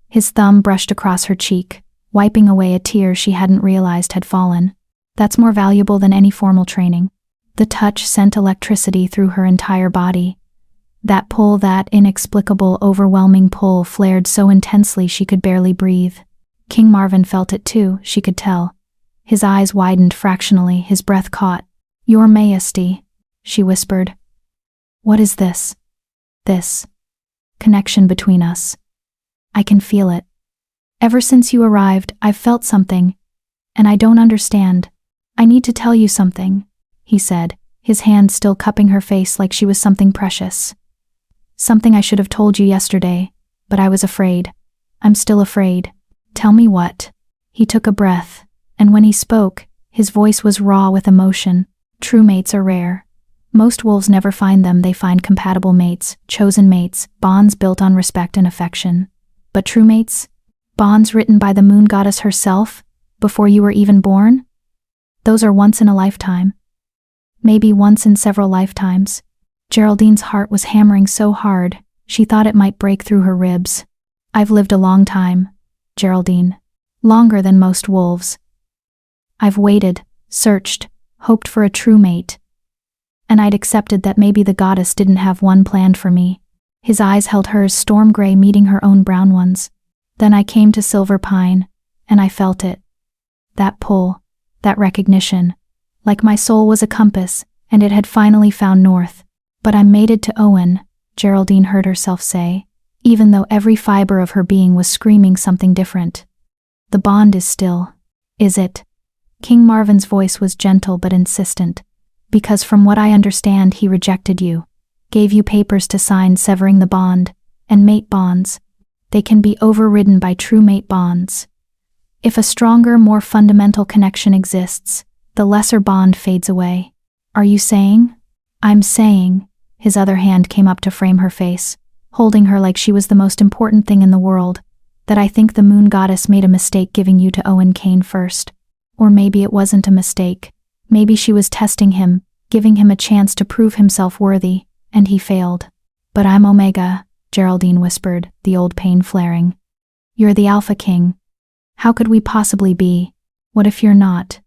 His thumb brushed across her cheek, wiping away a tear she hadn't realized had fallen. That's more valuable than any formal training. The touch sent electricity through her entire body. That pull, that inexplicable, overwhelming pull flared so intensely she could barely breathe. King Marvin felt it too, she could tell. His eyes widened fractionally, his breath caught. Your Majesty, she whispered. What is this? This connection between us. I can feel it. Ever since you arrived, I've felt something, and I don't understand. I need to tell you something, he said, his hand still cupping her face like she was something precious. Something I should have told you yesterday, but I was afraid. I'm still afraid. Tell me what. He took a breath, and when he spoke, his voice was raw with emotion. True mates are rare. Most wolves never find them, they find compatible mates, chosen mates, bonds built on respect and affection. But true mates? Bonds written by the moon goddess herself, before you were even born? Those are once in a lifetime. Maybe once in several lifetimes. Geraldine's heart was hammering so hard, she thought it might break through her ribs. I've lived a long time, Geraldine. Longer than most wolves. I've waited, searched, hoped for a true mate. And I'd accepted that maybe the goddess didn't have one planned for me. His eyes held hers, storm gray meeting her own brown ones. Then I came to Silverpine, and I felt it. That pull, that recognition, like my soul was a compass, and it had finally found north. But I'm mated to Owen, Geraldine heard herself say, even though every fiber of her being was screaming something different. The bond is still. Is it? King Marvin's voice was gentle but insistent. Because from what I understand, he rejected you, gave you papers to sign severing the bond, and mate bonds. They can be overridden by true mate bonds. If a stronger, more fundamental connection exists, the lesser bond fades away. Are you saying? I'm saying. His other hand came up to frame her face, holding her like she was the most important thing in the world, that I think the moon goddess made a mistake giving you to Owen Kane first. Or maybe it wasn't a mistake. Maybe she was testing him, giving him a chance to prove himself worthy, and he failed. But I'm Omega, Geraldine whispered, the old pain flaring. You're the Alpha King. How could we possibly be? What if you're not?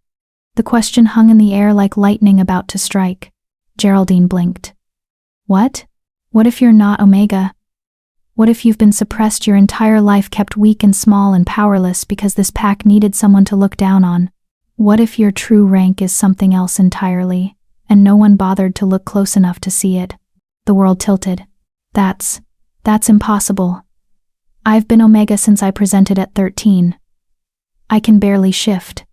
The question hung in the air like lightning about to strike. Geraldine blinked. What? What if you're not Omega? What if you've been suppressed your entire life, kept weak and small and powerless because this pack needed someone to look down on? What if your true rank is something else entirely, and no one bothered to look close enough to see it? The world tilted. That's impossible. I've been Omega since I presented at 13. I can barely shift.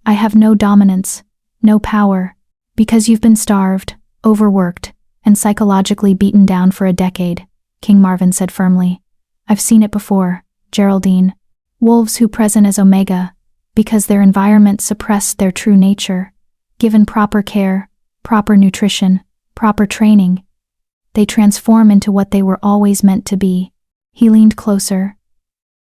I have no dominance, no power, because you've been starved, overworked, and psychologically beaten down for a decade, King Marvin said firmly. I've seen it before, Geraldine. Wolves who present as Omega, because their environment suppressed their true nature, given proper care, proper nutrition, proper training, they transform into what they were always meant to be. He leaned closer,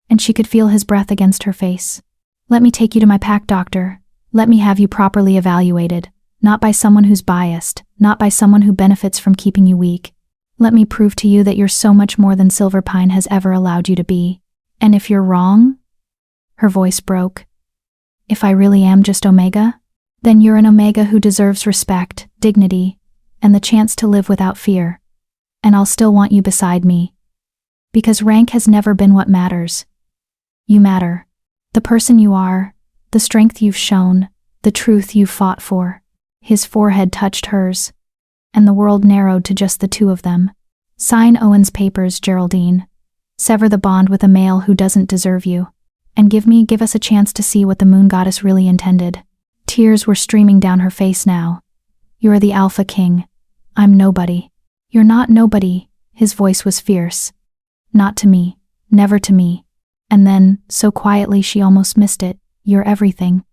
and she could feel his breath against her face. Let me take you to my pack doctor. Let me have you properly evaluated, not by someone who's biased, not by someone who benefits from keeping you weak. Let me prove to you that you're so much more than Silverpine has ever allowed you to be. And if you're wrong, her voice broke, if I really am just Omega, then you're an Omega who deserves respect, dignity, and the chance to live without fear. And I'll still want you beside me. Because rank has never been what matters. You matter. The person you are, the strength you've shown, the truth you've fought for. His forehead touched hers, and the world narrowed to just the two of them. Sign Owen's papers, Geraldine. Sever the bond with a male who doesn't deserve you. And give us a chance to see what the moon goddess really intended. Tears were streaming down her face now. You're the Alpha King. I'm nobody. You're not nobody, his voice was fierce. Not to me, never to me. And then, so quietly she almost missed it, you're everything.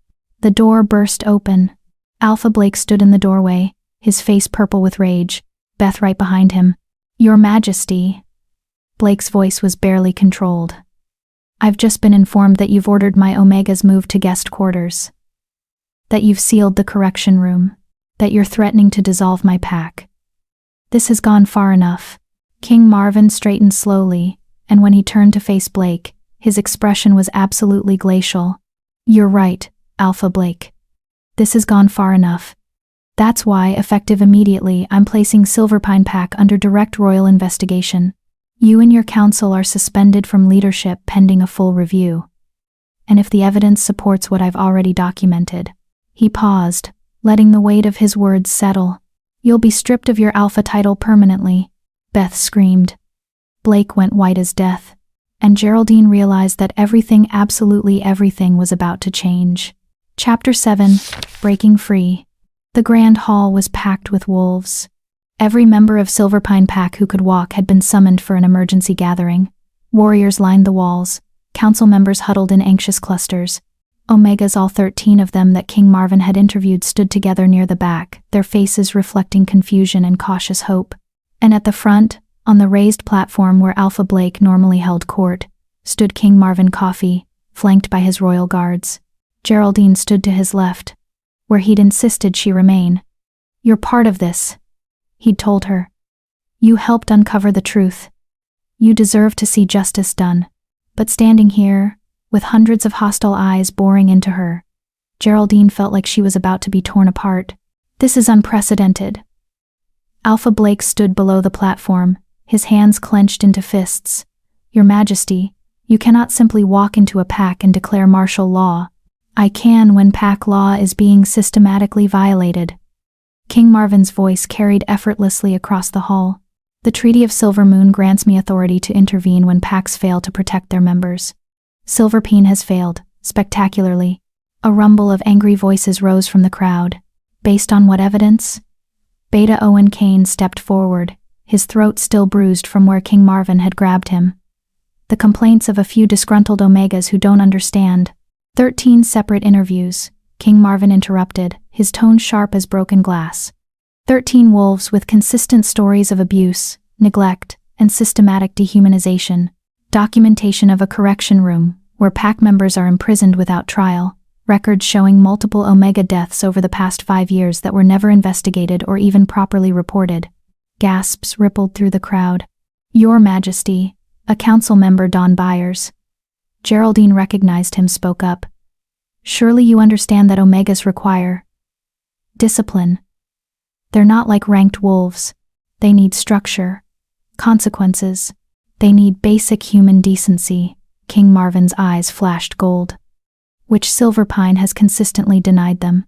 The door burst open. Alpha Blake stood in the doorway, his face purple with rage, Beth right behind him. Your Majesty. Blake's voice was barely controlled. I've just been informed that you've ordered my Omegas moved to guest quarters. That you've sealed the correction room. That you're threatening to dissolve my pack. This has gone far enough. King Marvin straightened slowly, and when he turned to face Blake, his expression was absolutely glacial. You're right, Alpha Blake. This has gone far enough. That's why, effective immediately, I'm placing Silverpine Pack under direct royal investigation. You and your council are suspended from leadership pending a full review. And if the evidence supports what I've already documented. He paused, letting the weight of his words settle. You'll be stripped of your Alpha title permanently, Beth screamed. Blake went white as death, and Geraldine realized that everything, absolutely everything, was about to change. Chapter 7, Breaking Free. The Grand Hall was packed with wolves. Every member of Silverpine Pack who could walk had been summoned for an emergency gathering. Warriors lined the walls, council members huddled in anxious clusters. Omegas, all 13 of them that King Marvin had interviewed, stood together near the back, their faces reflecting confusion and cautious hope. And at the front, on the raised platform where Alpha Blake normally held court, stood King Marvin Coffey, flanked by his royal guards. Geraldine stood to his left, where he'd insisted she remain. You're part of this, he'd told her. You helped uncover the truth. You deserve to see justice done. But standing here, with hundreds of hostile eyes boring into her, Geraldine felt like she was about to be torn apart. This is unprecedented. Alpha Blake stood below the platform, his hands clenched into fists. Your Majesty, you cannot simply walk into a pack and declare martial law. I can when pack law is being systematically violated. King Marvin's voice carried effortlessly across the hall. The Treaty of Silvermoon grants me authority to intervene when packs fail to protect their members. Silverpine has failed, spectacularly. A rumble of angry voices rose from the crowd. Based on what evidence? Beta Owen Kane stepped forward, his throat still bruised from where King Marvin had grabbed him. The complaints of a few disgruntled Omegas who don't understand. 13 separate interviews, King Marvin interrupted, his tone sharp as broken glass. 13 wolves with consistent stories of abuse, neglect, and systematic dehumanization. Documentation of a correction room, where pack members are imprisoned without trial. Records showing multiple Omega deaths over the past 5 years that were never investigated or even properly reported. Gasps rippled through the crowd. Your Majesty, a council member, Don Byers. Geraldine recognized him, spoke up. Surely you understand that Omegas require discipline. They're not like ranked wolves. They need structure, consequences. They need basic human decency. King Marvin's eyes flashed gold. which Silverpine has consistently denied them.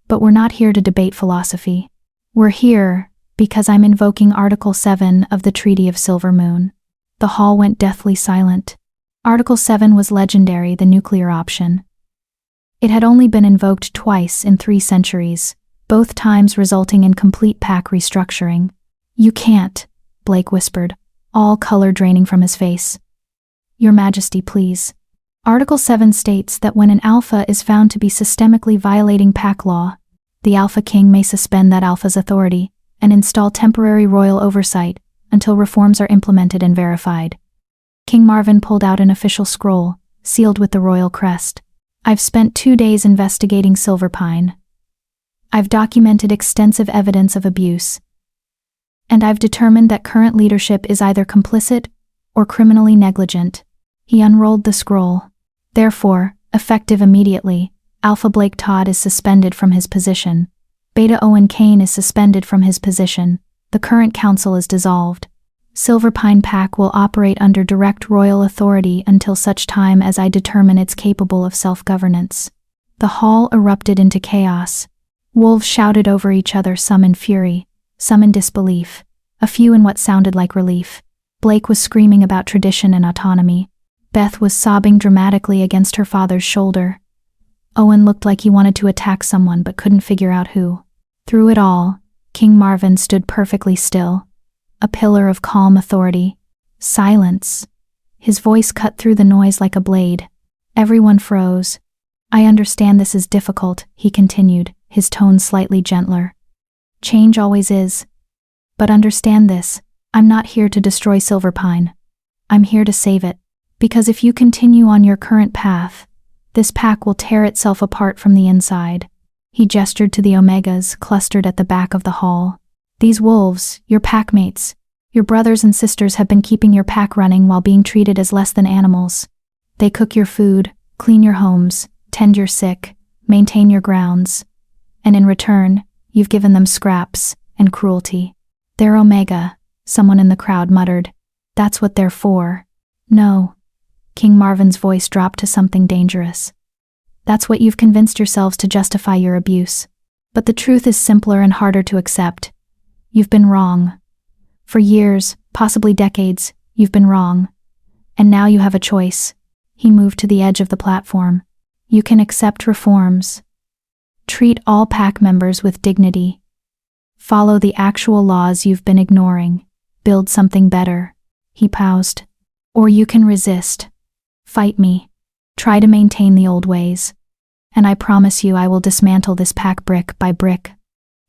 But we're not here to debate philosophy. We're here because I'm invoking Article 7 of the Treaty of Silver Moon. The hall went deathly silent. Article 7 was legendary, the nuclear option. It had only been invoked twice in 3 centuries, both times resulting in complete pack restructuring. "You can't," Blake whispered, all color draining from his face. "Your Majesty, please." Article 7 states that when an alpha is found to be systemically violating pack law, the Alpha King may suspend that alpha's authority and install temporary royal oversight until reforms are implemented and verified. King Marvin pulled out an official scroll, sealed with the royal crest. "I've spent 2 days investigating Silverpine. I've documented extensive evidence of abuse, and I've determined that current leadership is either complicit or criminally negligent." He unrolled the scroll. "Therefore, effective immediately, Alpha Blake Todd is suspended from his position. Beta Owen Kane is suspended from his position. The current council is dissolved. Silverpine Pack will operate under direct royal authority until such time as I determine it's capable of self-governance." The hall erupted into chaos. Wolves shouted over each other, some in fury, some in disbelief, a few in what sounded like relief. Blake was screaming about tradition and autonomy. Beth was sobbing dramatically against her father's shoulder. Owen looked like he wanted to attack someone but couldn't figure out who. Through it all, King Marvin stood perfectly still, a pillar of calm authority. Silence. His voice cut through the noise like a blade. Everyone froze. "I understand this is difficult," he continued, his tone slightly gentler. "Change always is. But understand this, I'm not here to destroy Silverpine. I'm here to save it. Because if you continue on your current path, this pack will tear itself apart from the inside." He gestured to the Omegas clustered at the back of the hall. "These wolves, your packmates, your brothers and sisters have been keeping your pack running while being treated as less than animals. They cook your food, clean your homes, tend your sick, maintain your grounds. And in return, you've given them scraps and cruelty." "They're Omega," someone in the crowd muttered. "That's what they're for." "No." King Marvin's voice dropped to something dangerous. "That's what you've convinced yourselves to justify your abuse. But the truth is simpler and harder to accept. You've been wrong. For years, possibly decades, you've been wrong. And now you have a choice." He moved to the edge of the platform. "You can accept reforms. Treat all pack members with dignity. Follow the actual laws you've been ignoring. Build something better." He paused. "Or you can resist. Fight me. Try to maintain the old ways. And I promise you I will dismantle this pack brick by brick,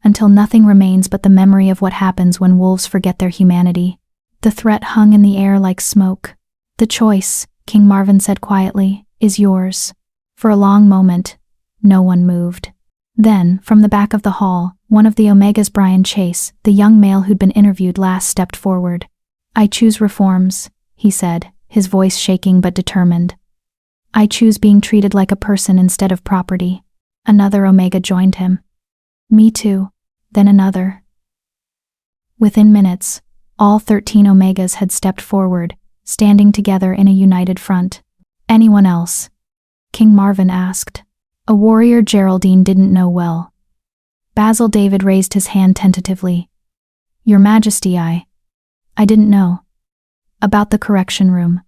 until nothing remains but the memory of what happens when wolves forget their humanity." The threat hung in the air like smoke. "The choice," King Marvin said quietly, "is yours." For a long moment, no one moved. Then, from the back of the hall, one of the Omegas, Brian Chase, the young male who'd been interviewed last, stepped forward. "I choose reforms," he said, his voice shaking but determined. "I choose being treated like a person instead of property." Another Omega joined him. "Me too." Then another. Within minutes, all 13 Omegas had stepped forward, standing together in a united front. "Anyone else?" King Marvin asked. A warrior Geraldine didn't know well. Basil David raised his hand tentatively. "Your Majesty, I didn't know. About the correction room.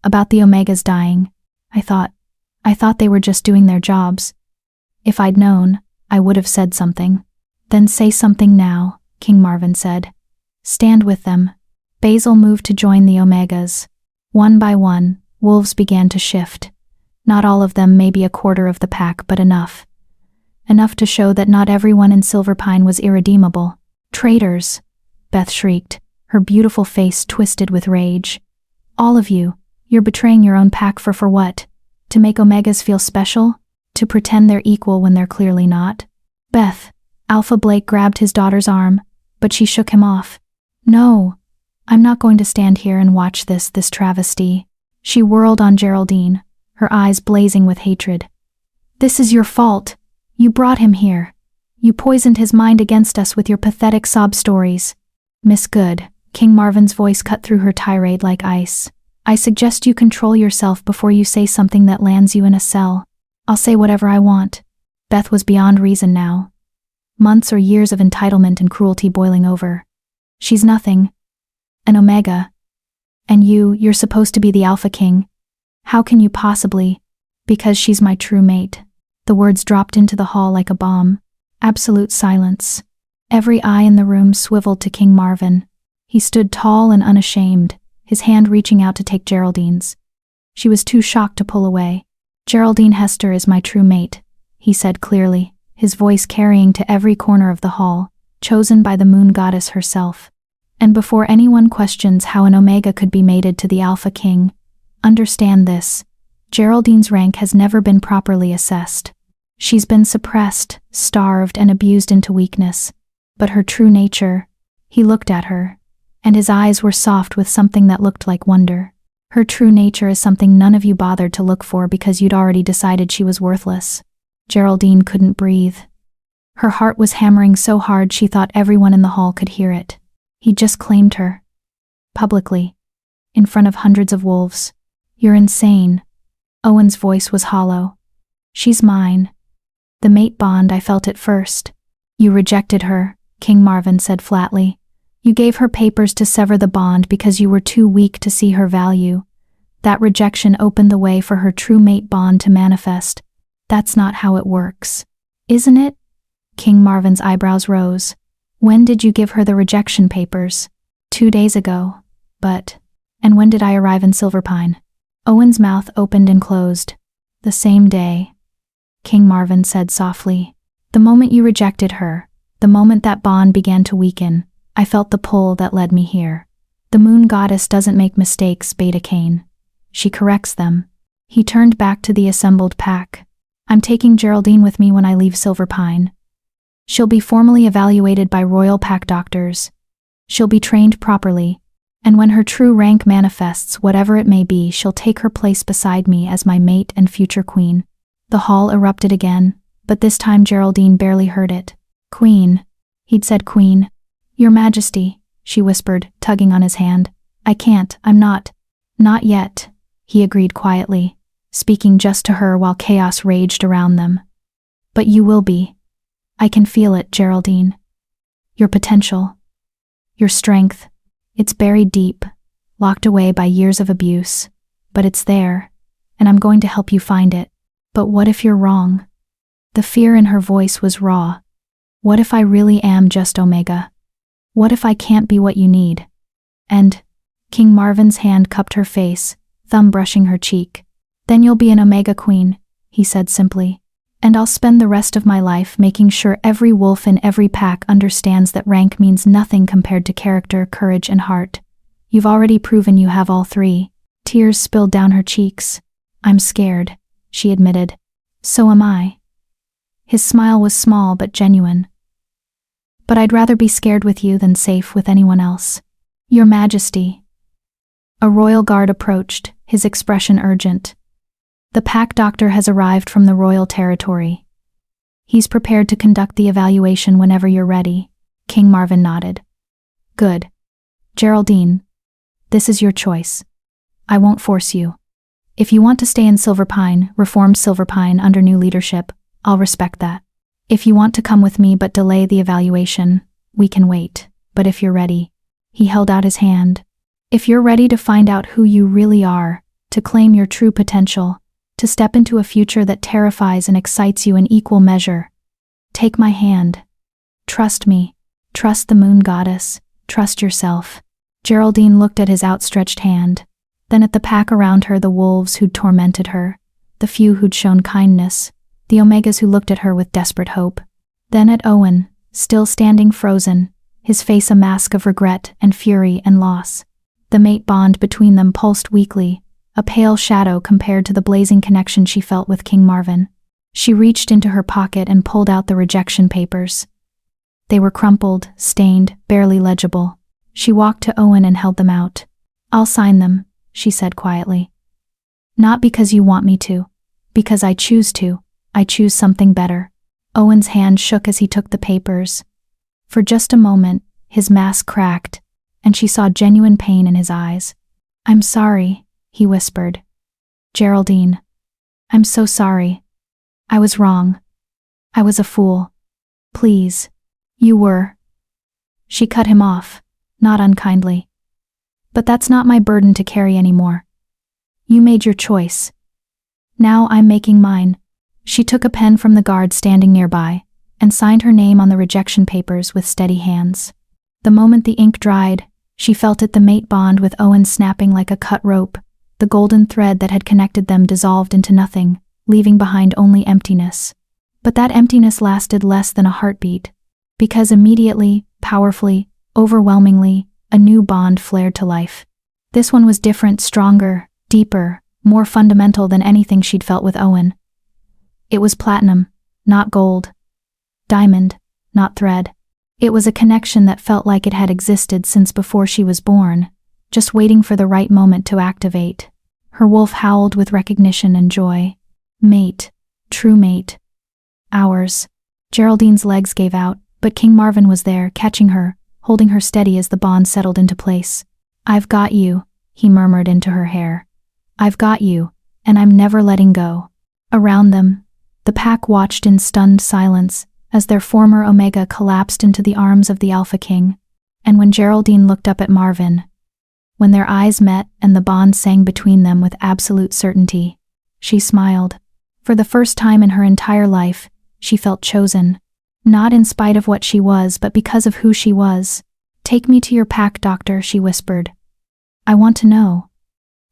About the Omegas dying. I thought they were just doing their jobs. If I'd known, I would have said something." "Then say something now," King Marvin said. "Stand with them." Basil moved to join the Omegas. One by one, wolves began to shift. Not all of them, maybe a quarter of the pack, but enough. Enough to show that not everyone in Silverpine was irredeemable. "Traitors!" Beth shrieked, her beautiful face twisted with rage. "All of you, you're betraying your own pack for what? To make Omegas feel special? To pretend they're equal when they're clearly not?" "Beth," Alpha Blake grabbed his daughter's arm, but she shook him off. "No, I'm not going to stand here and watch this travesty." She whirled on Geraldine, her eyes blazing with hatred. "This is your fault. You brought him here. You poisoned his mind against us with your pathetic sob stories." "Miss Good," King Marvin's voice cut through her tirade like ice. "I suggest you control yourself before you say something that lands you in a cell." I'll say whatever I want. Beth was beyond reason now. Months or years of entitlement and cruelty boiling over. She's nothing. An Omega. And you're supposed to be the Alpha King. How can you possibly? Because she's my true mate. The words dropped into the hall like a bomb. Absolute silence. Every eye in the room swiveled to King Marvin. He stood tall and unashamed, his hand reaching out to take Geraldine's. She was too shocked to pull away. Geraldine Hester is my true mate, he said clearly, his voice carrying to every corner of the hall, chosen by the moon goddess herself. And before anyone questions how an Omega could be mated to the Alpha King, understand this: Geraldine's rank has never been properly assessed. She's been suppressed, starved, and abused into weakness. But her true nature— he looked at her, and his eyes were soft with something that looked like wonder. Her true nature is something none of you bothered to look for because you'd already decided she was worthless. Geraldine couldn't breathe. Her heart was hammering so hard she thought everyone in the hall could hear it. He'd just claimed her. Publicly. In front of hundreds of wolves. You're insane. Owen's voice was hollow. She's mine. The mate bond, I felt it first. You rejected her, King Marvin said flatly. You gave her papers to sever the bond because you were too weak to see her value. That rejection opened the way for her true mate bond to manifest. That's not how it works. Isn't it? King Marvin's eyebrows rose. When did you give her the rejection papers? 2 days ago. But— and when did I arrive in Silverpine? Owen's mouth opened and closed. The same day. King Marvin said softly. The moment you rejected her, the moment that bond began to weaken, I felt the pull that led me here. The moon goddess doesn't make mistakes, Beta Cain. She corrects them. He turned back to the assembled pack. I'm taking Geraldine with me when I leave Silverpine. She'll be formally evaluated by royal pack doctors. She'll be trained properly, and when her true rank manifests, whatever it may be, she'll take her place beside me as my mate and future queen. The hall erupted again, but this time Geraldine barely heard it. Queen. He'd said queen. Your Majesty, she whispered, tugging on his hand. I can't, I'm not. Not yet, he agreed quietly, speaking just to her while chaos raged around them. But you will be. I can feel it, Geraldine. Your potential. Your strength. It's buried deep, locked away by years of abuse. But it's there, and I'm going to help you find it. But what if you're wrong? The fear in her voice was raw. What if I really am just Omega? What if I can't be what you need? And— King Marvin's hand cupped her face, thumb brushing her cheek. Then you'll be an Omega Queen, he said simply. And I'll spend the rest of my life making sure every wolf in every pack understands that rank means nothing compared to character, courage, and heart. You've already proven you have all three. Tears spilled down her cheeks. I'm scared, she admitted. So am I. His smile was small but genuine. But I'd rather be scared with you than safe with anyone else. Your Majesty. A royal guard approached, his expression urgent. The pack doctor has arrived from the royal territory. He's prepared to conduct the evaluation whenever you're ready. King Marvin nodded. Good. Geraldine, this is your choice. I won't force you. If you want to stay in Silverpine, reformed Silverpine under new leadership, I'll respect that. If you want to come with me but delay the evaluation, we can wait. But if you're ready— he held out his hand. If you're ready to find out who you really are, to claim your true potential, to step into a future that terrifies and excites you in equal measure, take my hand. Trust me. Trust the moon goddess. Trust yourself. Geraldine looked at his outstretched hand, then at the pack around her, the wolves who'd tormented her, the few who'd shown kindness, the Omegas who looked at her with desperate hope. Then at Owen, still standing frozen, his face a mask of regret and fury and loss. The mate bond between them pulsed weakly, a pale shadow compared to the blazing connection she felt with King Marvin. She reached into her pocket and pulled out the rejection papers. They were crumpled, stained, barely legible. She walked to Owen and held them out. I'll sign them, she said quietly. Not because you want me to. Because I choose to. I choose something better. Owen's hand shook as he took the papers. For just a moment, his mask cracked, and she saw genuine pain in his eyes. I'm sorry, he whispered. Geraldine. I'm so sorry. I was wrong. I was a fool. Please. You were. She cut him off, not unkindly. But that's not my burden to carry anymore. You made your choice. Now I'm making mine. She took a pen from the guard standing nearby and signed her name on the rejection papers with steady hands. The moment the ink dried, she felt it, the mate bond with Owen snapping like a cut rope. The golden thread that had connected them dissolved into nothing, leaving behind only emptiness. But that emptiness lasted less than a heartbeat, because immediately, powerfully, overwhelmingly, a new bond flared to life. This one was different, stronger, deeper, more fundamental than anything she'd felt with Owen. It was platinum, not gold. Diamond, not thread. It was a connection that felt like it had existed since before she was born, just waiting for the right moment to activate. Her wolf howled with recognition and joy. Mate. True mate. Ours. Geraldine's legs gave out, but King Marvin was there, catching her, holding her steady as the bond settled into place. I've got you, he murmured into her hair. I've got you, and I'm never letting go. Around them, the pack watched in stunned silence as their former Omega collapsed into the arms of the Alpha King. And when Geraldine looked up at Marvin, when their eyes met and the bond sang between them with absolute certainty, she smiled. For the first time in her entire life, she felt chosen. Not in spite of what she was, but because of who she was. Take me to your pack, Doctor, she whispered. I want to know.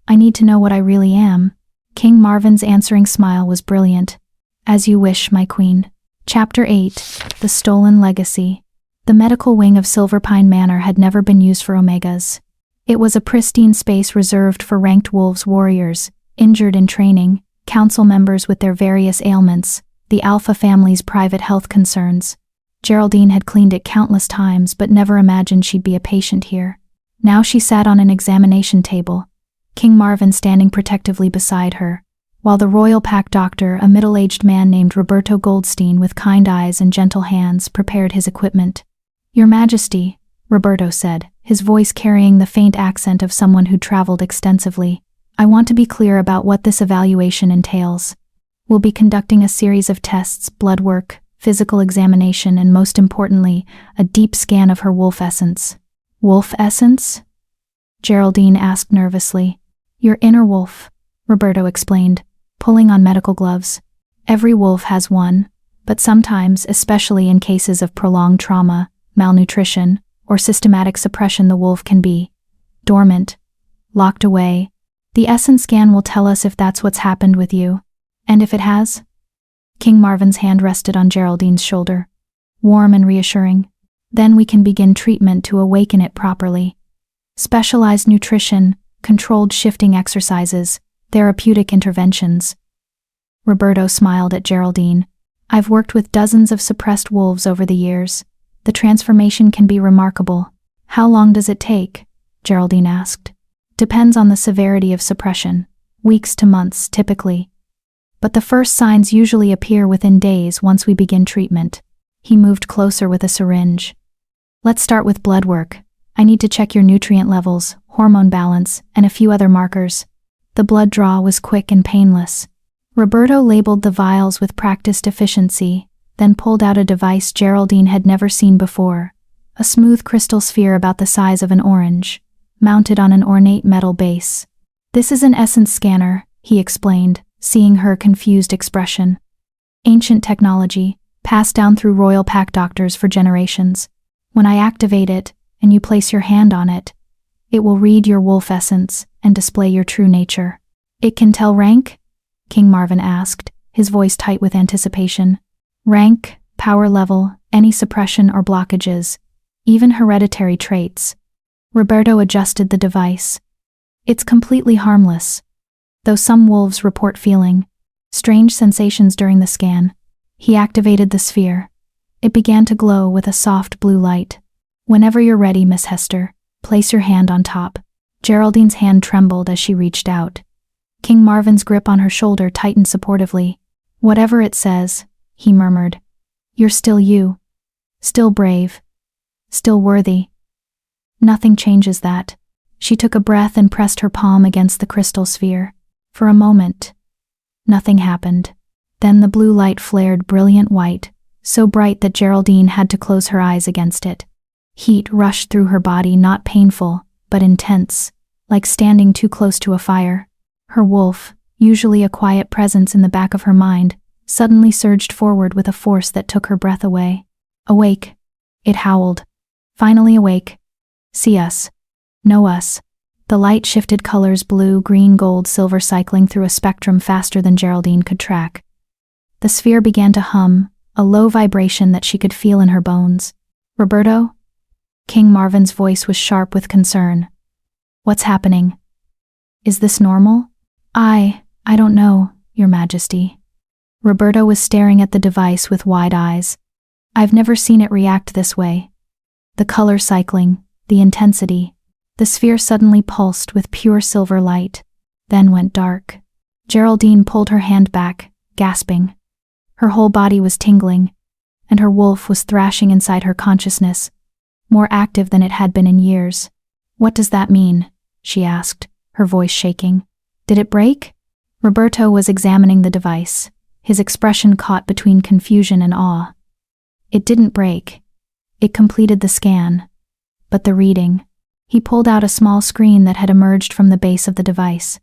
I need to know what I really am. King Marvin's answering smile was brilliant. As you wish, my queen. Chapter 8. The Stolen Legacy. The medical wing of Silverpine Manor had never been used for Omegas. It was a pristine space reserved for ranked wolves warriors, injured in training, council members with their various ailments, the Alpha family's private health concerns. Geraldine had cleaned it countless times but never imagined she'd be a patient here. Now she sat on an examination table, King Marvin standing protectively beside her, while the royal pack doctor, a middle-aged man named Roberto Goldstein with kind eyes and gentle hands, prepared his equipment. Your Majesty, Roberto said, his voice carrying the faint accent of someone who'd traveled extensively, I want to be clear about what this evaluation entails. We'll be conducting a series of tests, blood work, physical examination, and most importantly, a deep scan of her wolf essence. Wolf essence? Geraldine asked nervously. Your inner wolf, Roberto explained, pulling on medical gloves. Every wolf has one, but sometimes, especially in cases of prolonged trauma, malnutrition, or systematic suppression, the wolf can be dormant, locked away. The essence scan will tell us if that's what's happened with you. And if it has? King Marvin's hand rested on Geraldine's shoulder, warm and reassuring. Then we can begin treatment to awaken it properly. Specialized nutrition, controlled shifting exercises, therapeutic interventions. Roberto smiled at Geraldine. I've worked with dozens of suppressed wolves over the years. The transformation can be remarkable. How long does it take? Geraldine asked. Depends on the severity of suppression. Weeks to months, typically. But the first signs usually appear within days once we begin treatment. He moved closer with a syringe. Let's start with blood work. I need to check your nutrient levels, hormone balance, and a few other markers. The blood draw was quick and painless. Roberto labeled the vials with practiced efficiency, then pulled out a device Geraldine had never seen before, a smooth crystal sphere about the size of an orange, mounted on an ornate metal base. This is an essence scanner, he explained, seeing her confused expression. Ancient technology, passed down through royal pack doctors for generations. When I activate it, and you place your hand on it, it will read your wolf essence and display your true nature. It can tell rank? King Marvin asked, his voice tight with anticipation. Rank, power level, any suppression or blockages, even hereditary traits. Roberto adjusted the device. It's completely harmless, though some wolves report feeling strange sensations during the scan. He activated the sphere. It began to glow with a soft blue light. Whenever you're ready, Miss Hester, place your hand on top. Geraldine's hand trembled as she reached out. King Marvin's grip on her shoulder tightened supportively. Whatever it says, he murmured. You're still you. Still brave. Still worthy. Nothing changes that. She took a breath and pressed her palm against the crystal sphere. For a moment, nothing happened. Then the blue light flared brilliant white, so bright that Geraldine had to close her eyes against it. Heat rushed through her body, not painful, but intense, like standing too close to a fire. Her wolf, usually a quiet presence in the back of her mind, suddenly surged forward with a force that took her breath away. "Awake!" it howled. "Finally awake. See us. Know us." The light shifted colors: blue, green, gold, silver, cycling through a spectrum faster than Geraldine could track. The sphere began to hum, a low vibration that she could feel in her bones. "Roberto?" King Marvin's voice was sharp with concern. "What's happening? Is this normal?" I don't know, Your Majesty." Roberto was staring at the device with wide eyes. "I've never seen it react this way. The color cycling, the intensity." The sphere suddenly pulsed with pure silver light, then went dark. Geraldine pulled her hand back, gasping. Her whole body was tingling, and her wolf was thrashing inside her consciousness, more active than it had been in years. "What does that mean?" she asked, her voice shaking. "Did it break?" Roberto was examining the device, his expression caught between confusion and awe. "It didn't break. It completed the scan. But the reading." He pulled out a small screen that had emerged from the base of the device.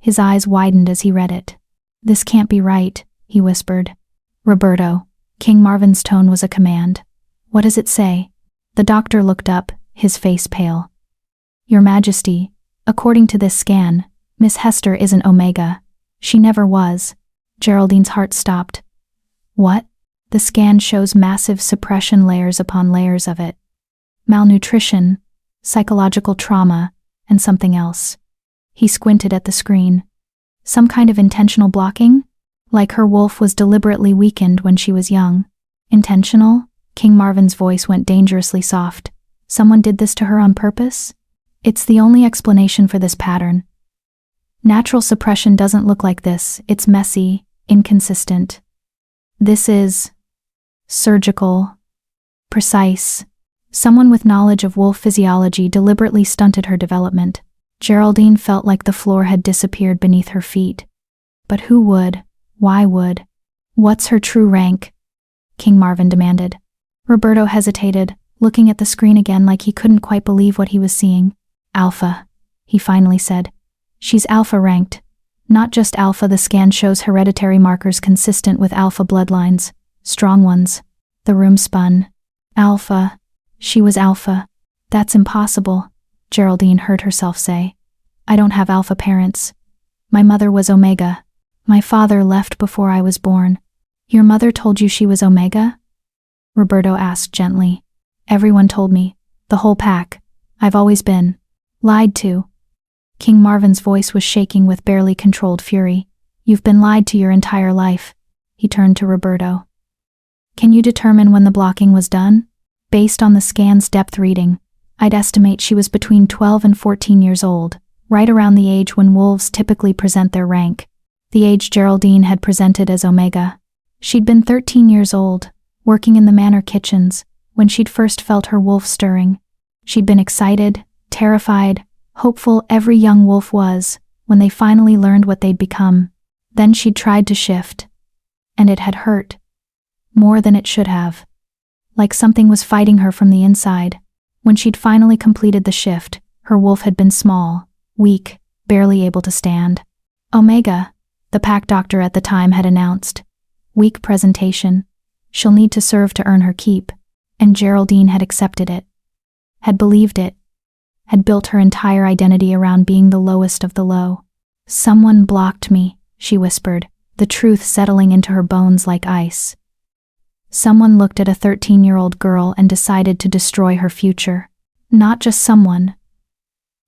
His eyes widened as he read it. "This can't be right," he whispered. "Roberto." King Marvin's tone was a command. "What does it say?" The doctor looked up, his face pale. "Your Majesty, according to this scan, Miss Hester isn't Omega. She never was." Geraldine's heart stopped. "What?" "The scan shows massive suppression, layers upon layers of it. Malnutrition, psychological trauma, and something else." He squinted at the screen. "Some kind of intentional blocking? Like her wolf was deliberately weakened when she was young." "Intentional?" King Marvin's voice went dangerously soft. "Someone did this to her on purpose?" "It's the only explanation for this pattern. Natural suppression doesn't look like this. It's messy, inconsistent. This is surgical, precise. Someone with knowledge of wolf physiology deliberately stunted her development." Geraldine felt like the floor had disappeared beneath her feet. "But who would? Why would? What's her true rank?" King Marvin demanded. Roberto hesitated, looking at the screen again like he couldn't quite believe what he was seeing. "Alpha," he finally said. "She's Alpha ranked. Not just Alpha, the scan shows hereditary markers consistent with Alpha bloodlines, strong ones." The room spun. "Alpha. She was Alpha. That's impossible," Geraldine heard herself say. "I don't have Alpha parents. My mother was Omega. My father left before I was born." "Your mother told you she was Omega?" Roberto asked gently. "Everyone told me. The whole pack. I've always been lied to." King Marvin's voice was shaking with barely controlled fury. "You've been lied to your entire life." He turned to Roberto. "Can you determine when the blocking was done?" "Based on the scan's depth reading, I'd estimate she was between 12 and 14 years old, right around the age when wolves typically present their rank. The age Geraldine had presented as Omega. She'd been 13 years old, working in the manor kitchens, when she'd first felt her wolf stirring. She'd been excited, terrified, hopeful, every young wolf was, when they finally learned what they'd become. Then she'd tried to shift. And it had hurt. More than it should have. Like something was fighting her from the inside. When she'd finally completed the shift, her wolf had been small, weak, barely able to stand. "Omega," the pack doctor at the time had announced. "Weak presentation. She'll need to serve to earn her keep." And Geraldine had accepted it. Had believed it. Had built her entire identity around being the lowest of the low. "Someone blocked me," she whispered, the truth settling into her bones like ice. Someone looked at a 13-year-old girl and decided to destroy her future. Not just someone.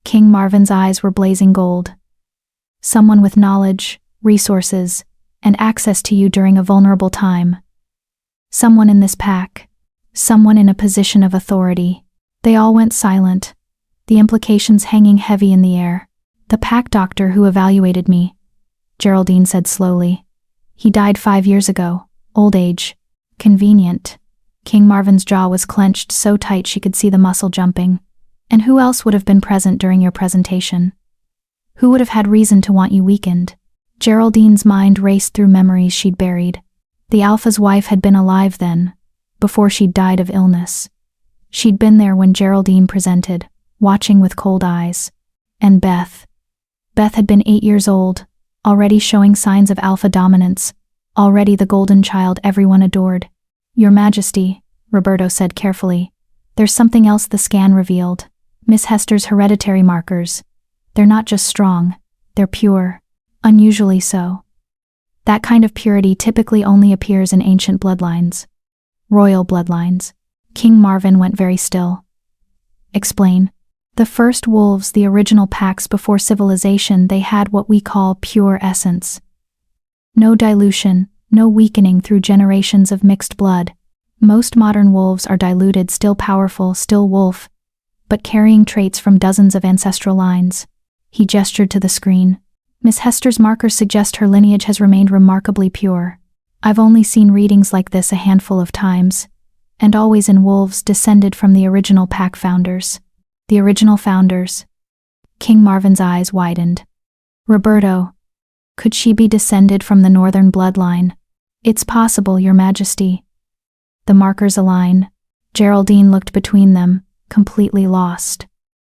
King Marvin's eyes were blazing gold. Someone with knowledge, resources, and access to you during a vulnerable time. Someone in this pack. Someone in a position of authority. They all went silent, the implications hanging heavy in the air. "The pack doctor who evaluated me," Geraldine said slowly. "He died 5 years ago. Old age. Convenient." King Marvin's jaw was clenched so tight she could see the muscle jumping. "And who else would have been present during your presentation? Who would have had reason to want you weakened?" Geraldine's mind raced through memories she'd buried. The Alpha's wife had been alive then, before she'd died of illness. She'd been there when Geraldine presented, watching with cold eyes. And Beth. Beth had been 8 years old, already showing signs of Alpha dominance, already the golden child everyone adored. "Your Majesty," Roberto said carefully, "there's something else the scan revealed. Miss Hester's hereditary markers. They're not just strong, they're pure. Unusually so. That kind of purity typically only appears in ancient bloodlines. Royal bloodlines." King Marvin went very still. "Explain." "The first wolves, the original packs before civilization, they had what we call pure essence. No dilution, no weakening through generations of mixed blood. Most modern wolves are diluted, still powerful, still wolf, but carrying traits from dozens of ancestral lines." He gestured to the screen. "Miss Hester's markers suggest her lineage has remained remarkably pure. I've only seen readings like this a handful of times, and always in wolves descended from the original pack founders." "The original founders?" King Marvin's eyes widened. "Roberto, could she be descended from the northern bloodline?" "It's possible, Your Majesty." The markers align. Geraldine looked between them, completely lost.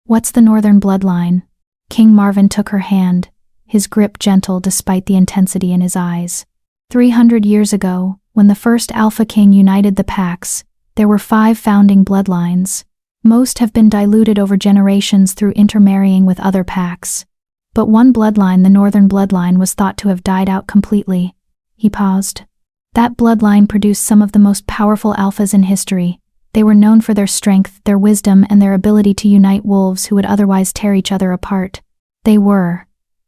"What's the northern bloodline?" King Marvin took her hand, his grip gentle despite the intensity in his eyes. 300 years ago, when the first Alpha King united the packs, there were 5 founding bloodlines. Most have been diluted over generations through intermarrying with other packs. But one bloodline, the northern bloodline, was thought to have died out completely. He paused. That bloodline produced some of the most powerful alphas in history. They were known for their strength, their wisdom, and their ability to unite wolves who would otherwise tear each other apart. They were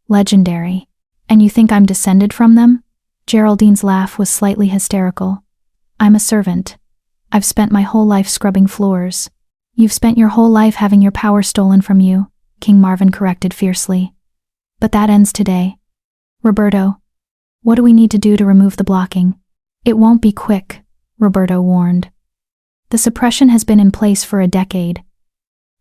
legendary. "And you think I'm descended from them?" Geraldine's laugh was slightly hysterical. "I'm a servant. I've spent my whole life scrubbing floors." "You've spent your whole life having your power stolen from you," King Marvin corrected fiercely. "But that ends today. Roberto, what do we need to do to remove the blocking?" "It won't be quick," Roberto warned. "The suppression has been in place for a decade.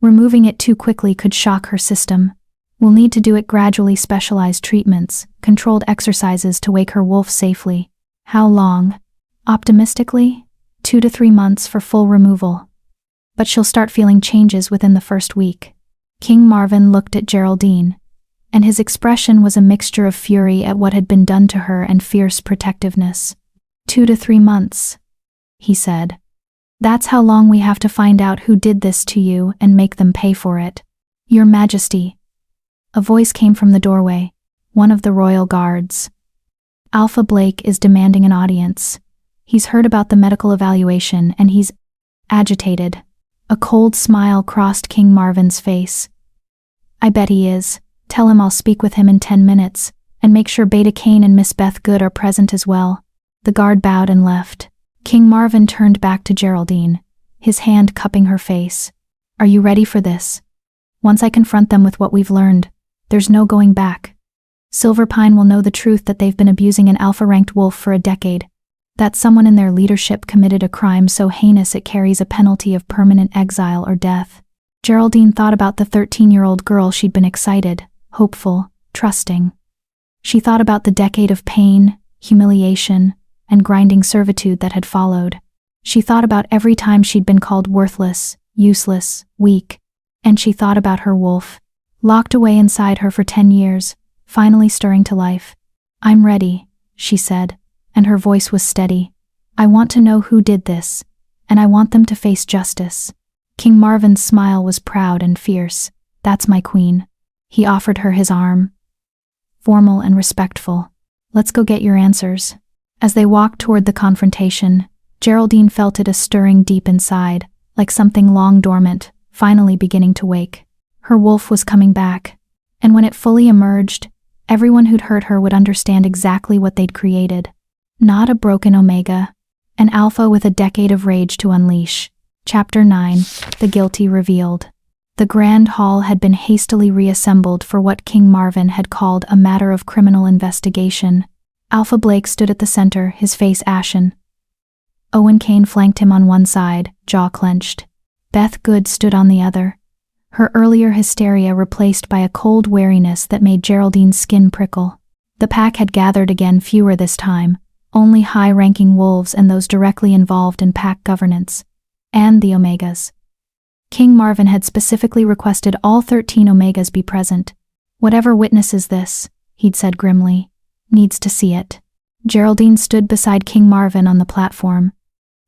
Removing it too quickly could shock her system. We'll need to do it gradually, specialized treatments, controlled exercises to wake her wolf safely." "How long?" "Optimistically, 2 to 3 months for full removal. But she'll start feeling changes within the first week." King Marvin looked at Geraldine, and his expression was a mixture of fury at what had been done to her and fierce protectiveness. 2 to 3 months, he said. "That's how long we have to find out who did this to you and make them pay for it." "Your Majesty." A voice came from the doorway, one of the royal guards. "Alpha Blake is demanding an audience. He's heard about the medical evaluation and he's agitated." A cold smile crossed King Marvin's face. "I bet he is. Tell him I'll speak with him in 10 minutes, and make sure Beta Kane and Miss Beth Good are present as well." The guard bowed and left. King Marvin turned back to Geraldine, his hand cupping her face. "Are you ready for this? Once I confront them with what we've learned, there's no going back. Silverpine will know the truth that they've been abusing an alpha-ranked wolf for a decade. That someone in their leadership committed a crime so heinous it carries a penalty of permanent exile or death." Geraldine thought about the 13-year-old girl she'd been excited, hopeful, trusting. She thought about the decade of pain, humiliation, and grinding servitude that had followed. She thought about every time she'd been called worthless, useless, weak, and she thought about her wolf, locked away inside her for 10 years, finally stirring to life. "I'm ready," she said, and her voice was steady. "I want to know who did this, and I want them to face justice." King Marvin's smile was proud and fierce. "That's my queen." He offered her his arm. Formal and respectful. "Let's go get your answers." As they walked toward the confrontation, Geraldine felt it a stirring deep inside, like something long dormant, finally beginning to wake. Her wolf was coming back, and when it fully emerged, everyone who'd hurt her would understand exactly what they'd created. Not a broken Omega, an alpha with a decade of rage to unleash. Chapter 9, The Guilty Revealed. The Grand Hall had been hastily reassembled for what King Marvin had called a matter of criminal investigation. Alpha Blake stood at the center, his face ashen. Owen Kane flanked him on one side, jaw clenched. Beth Good stood on the other, her earlier hysteria replaced by a cold wariness that made Geraldine's skin prickle. The pack had gathered again, fewer this time, only high-ranking wolves and those directly involved in pack governance, and the Omegas. King Marvin had specifically requested all 13 Omegas be present. "Whatever witnesses this," he'd said grimly, "needs to see it." Geraldine stood beside King Marvin on the platform,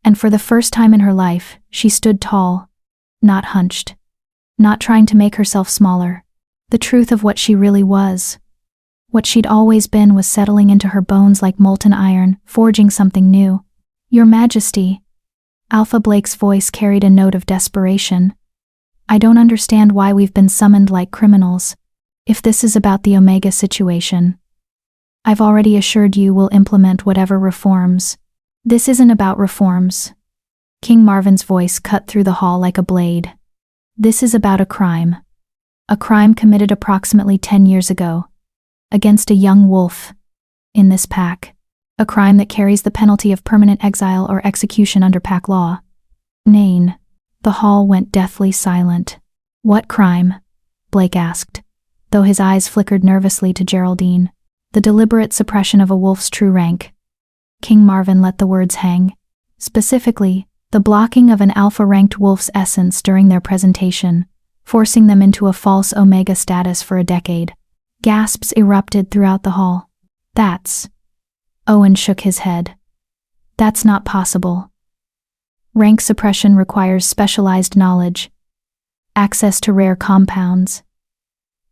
and for the first time in her life, she stood tall, not hunched, not trying to make herself smaller. The truth of what she really was, what she'd always been, was settling into her bones like molten iron, forging something new. "Your Majesty," Alpha Blake's voice carried a note of desperation. "I don't understand why we've been summoned like criminals. If this is about the Omega situation, I've already assured you we'll implement whatever reforms." "This isn't about reforms." King Marvin's voice cut through the hall like a blade. "This is about a crime. A crime committed approximately 10 years ago, against a young wolf in this pack. A crime that carries the penalty of permanent exile or execution under pack law." "Nain." The hall went deathly silent. "What crime?" Blake asked, though his eyes flickered nervously to Geraldine. "The deliberate suppression of a wolf's true rank." King Marvin let the words hang. "Specifically, the blocking of an alpha-ranked wolf's essence during their presentation, forcing them into a false Omega status for a decade." Gasps erupted throughout the hall. "That's..." Owen shook his head. "That's not possible. Rank suppression requires specialized knowledge, access to rare compounds,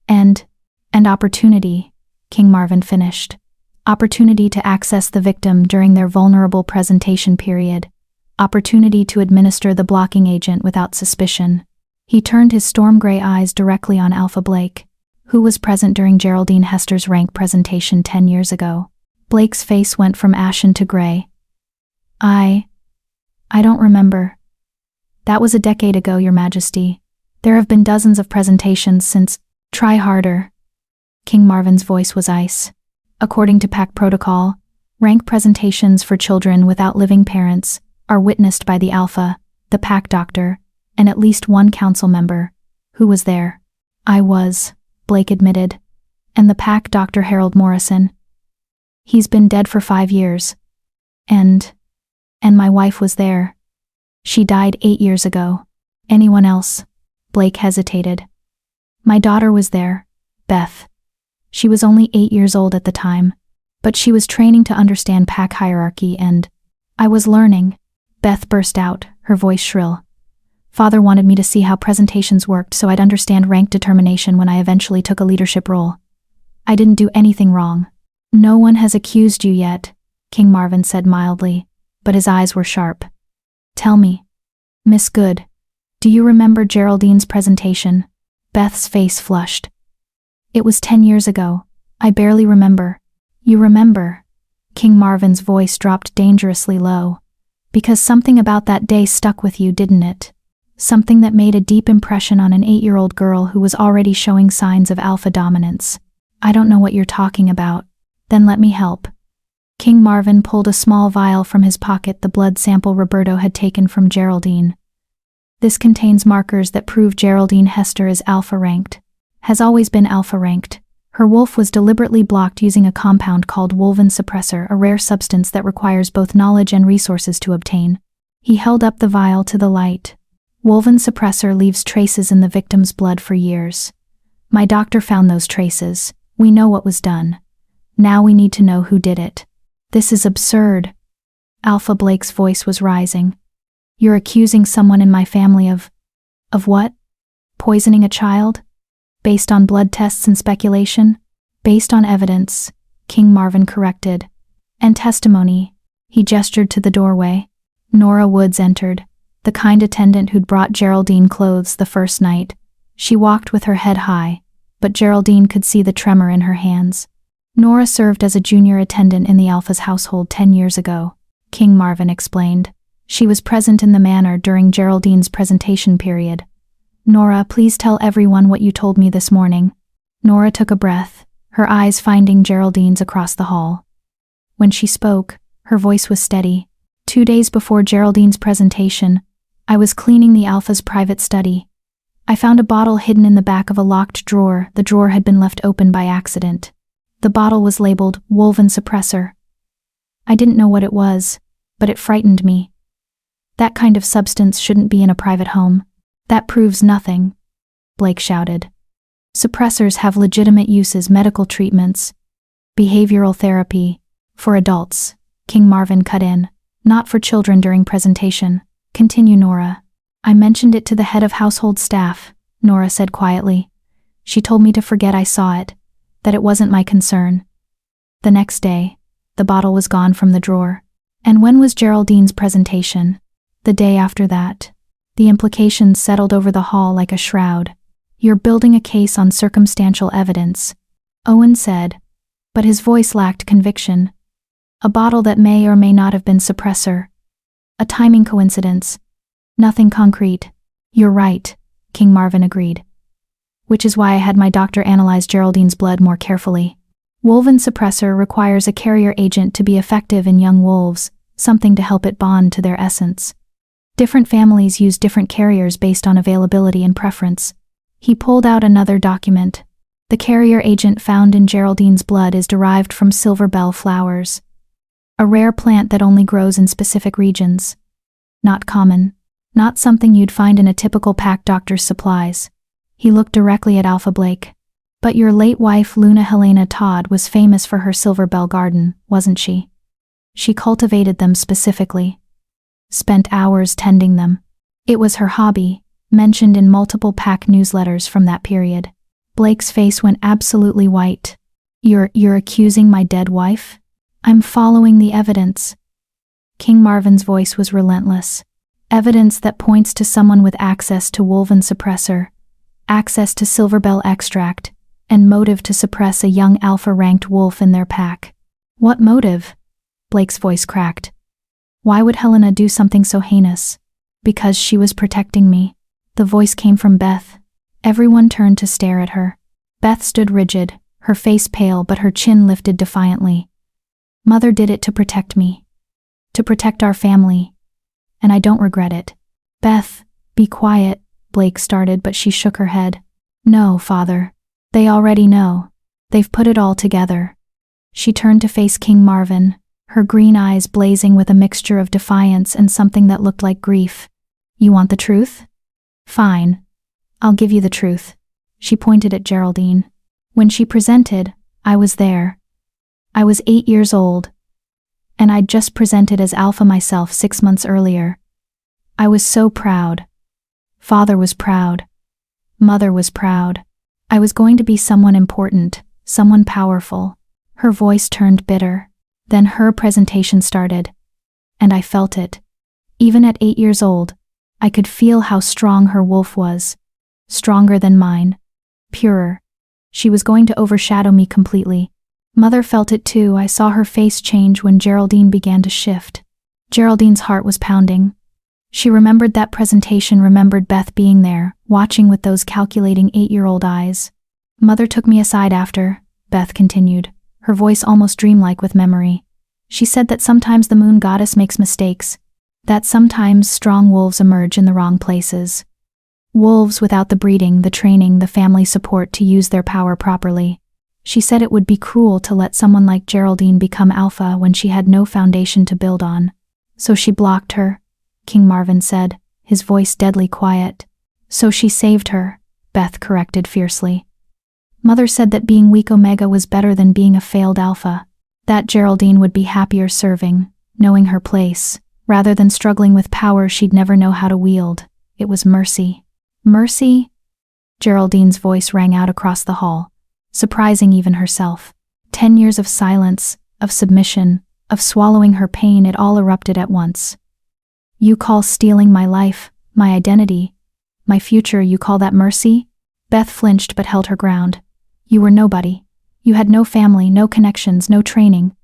and opportunity," King Marvin finished. "Opportunity to access the victim during their vulnerable presentation period. Opportunity to administer the blocking agent without suspicion." He turned his storm-gray eyes directly on Alpha Blake, who was present during Geraldine Hester's rank presentation 10 years ago. Blake's face went from ashen to gray. I don't remember. That was a decade ago, Your Majesty. There have been dozens of presentations since." "Try harder." King Marvin's voice was ice. "According to pack protocol, rank presentations for children without living parents are witnessed by the Alpha, the pack doctor, and at least one council member. Who was there?" "I was," Blake admitted. "And the pack doctor, Harold Morrison. He's been dead for 5 years. And my wife was there. She died 8 years ago." "Anyone else?" Blake hesitated. "My daughter was there, Beth. She was only 8 years old at the time, but she was training to understand pack hierarchy and..." "I was learning," Beth burst out, her voice shrill. "Father wanted me to see how presentations worked so I'd understand rank determination when I eventually took a leadership role. I didn't do anything wrong." "No one has accused you yet," King Marvin said mildly, but his eyes were sharp. "Tell me, Miss Good, do you remember Geraldine's presentation?" Beth's face flushed. "It was 10 years ago. I barely remember." "You remember?" King Marvin's voice dropped dangerously low. "Because something about that day stuck with you, didn't it? Something that made a deep impression on an 8-year-old girl who was already showing signs of alpha dominance." "I don't know what you're talking about." "Then let me help." King Marvin pulled a small vial from his pocket, the blood sample Roberto had taken from Geraldine. "This contains markers that prove Geraldine Hester is alpha-ranked. Has always been alpha-ranked. Her wolf was deliberately blocked using a compound called wolven suppressor, a rare substance that requires both knowledge and resources to obtain." He held up the vial to the light. "Wolven suppressor leaves traces in the victim's blood for years. My doctor found those traces. We know what was done. Now we need to know who did it." "This is absurd." Alpha Blake's voice was rising. "You're accusing someone in my family of what? Poisoning a child? Based on blood tests and speculation?" "Based on evidence," King Marvin corrected. "And testimony." He gestured to the doorway. Nora Woods entered, the kind attendant who'd brought Geraldine clothes the first night. She walked with her head high, but Geraldine could see the tremor in her hands. "Nora served as a junior attendant in the Alpha's household 10 years ago," King Marvin explained. "She was present in the manor during Geraldine's presentation period." "Nora, please tell everyone what you told me this morning." Nora took a breath, her eyes finding Geraldine's across the hall. When she spoke, her voice was steady. 2 days before Geraldine's presentation, I was cleaning the Alpha's private study. I found a bottle hidden in the back of a locked drawer. The drawer had been left open by accident. The bottle was labeled Wolven Suppressor. I didn't know what it was, but it frightened me. That kind of substance shouldn't be in a private home. That proves nothing, Blake shouted. Suppressors have legitimate uses: medical treatments, behavioral therapy, for adults, King Marvin cut in, not for children during presentation. Continue, Nora. I mentioned it to the head of household staff, Nora said quietly. She told me to forget I saw it, that it wasn't my concern. The next day, the bottle was gone from the drawer. And when was Geraldine's presentation? The day after that. The implications settled over the hall like a shroud. You're building a case on circumstantial evidence, Owen said, but his voice lacked conviction. A bottle that may or may not have been suppressor. A timing coincidence. Nothing concrete. You're right, King Marvin agreed. Which is why I had my doctor analyze Geraldine's blood more carefully. Wolven suppressor requires a carrier agent to be effective in young wolves, something to help it bond to their essence. Different families use different carriers based on availability and preference. He pulled out another document. The carrier agent found in Geraldine's blood is derived from silver bell flowers, a rare plant that only grows in specific regions. Not common. Not something you'd find in a typical pack doctor's supplies. He looked directly at Alpha Blake. But your late wife Luna Helena Todd was famous for her silver bell garden, wasn't she? She cultivated them specifically. Spent hours tending them. It was her hobby, mentioned in multiple pack newsletters from that period. Blake's face went absolutely white. You're accusing my dead wife? I'm following the evidence. King Marvin's voice was relentless. Evidence that points to someone with access to Wolven suppressor, access to silverbell extract, and motive to suppress a young alpha-ranked wolf in their pack. What motive? Blake's voice cracked. Why would Helena do something so heinous? Because she was protecting me. The voice came from Beth. Everyone turned to stare at her. Beth stood rigid, her face pale but her chin lifted defiantly. Mother did it to protect me. To protect our family. And I don't regret it. Beth, be quiet, Blake started, but she shook her head. No, Father. They already know. They've put it all together. She turned to face King Marvin, her green eyes blazing with a mixture of defiance and something that looked like grief. You want the truth? Fine. I'll give you the truth. She pointed at Geraldine. When she presented, I was there. I was 8 years old. And I'd just presented as Alpha myself 6 months earlier. I was so proud. Father was proud. Mother was proud. I was going to be someone important, someone powerful. Her voice turned bitter. Then her presentation started. And I felt it. Even at 8 years old, I could feel how strong her wolf was. Stronger than mine. Purer. She was going to overshadow me completely. Mother felt it too. I saw her face change when Geraldine began to shift. Geraldine's heart was pounding. She remembered that presentation, remembered Beth being there, watching with those calculating 8-year-old eyes. Mother took me aside after, Beth continued, her voice almost dreamlike with memory. She said that sometimes the moon goddess makes mistakes, that sometimes strong wolves emerge in the wrong places. Wolves without the breeding, the training, the family support to use their power properly. She said it would be cruel to let someone like Geraldine become alpha when she had no foundation to build on. So she blocked her, King Marvin said, his voice deadly quiet. So she saved her, Beth corrected fiercely. Mother said that being weak Omega was better than being a failed alpha. That Geraldine would be happier serving, knowing her place, rather than struggling with power she'd never know how to wield. It was mercy. Mercy? Geraldine's voice rang out across the hall, surprising even herself. 10 years of silence, of submission, of swallowing her pain, it all erupted at once. You call stealing my life, my identity, my future, you call that mercy? Beth flinched but held her ground. You were nobody. You had no family, no connections, no training.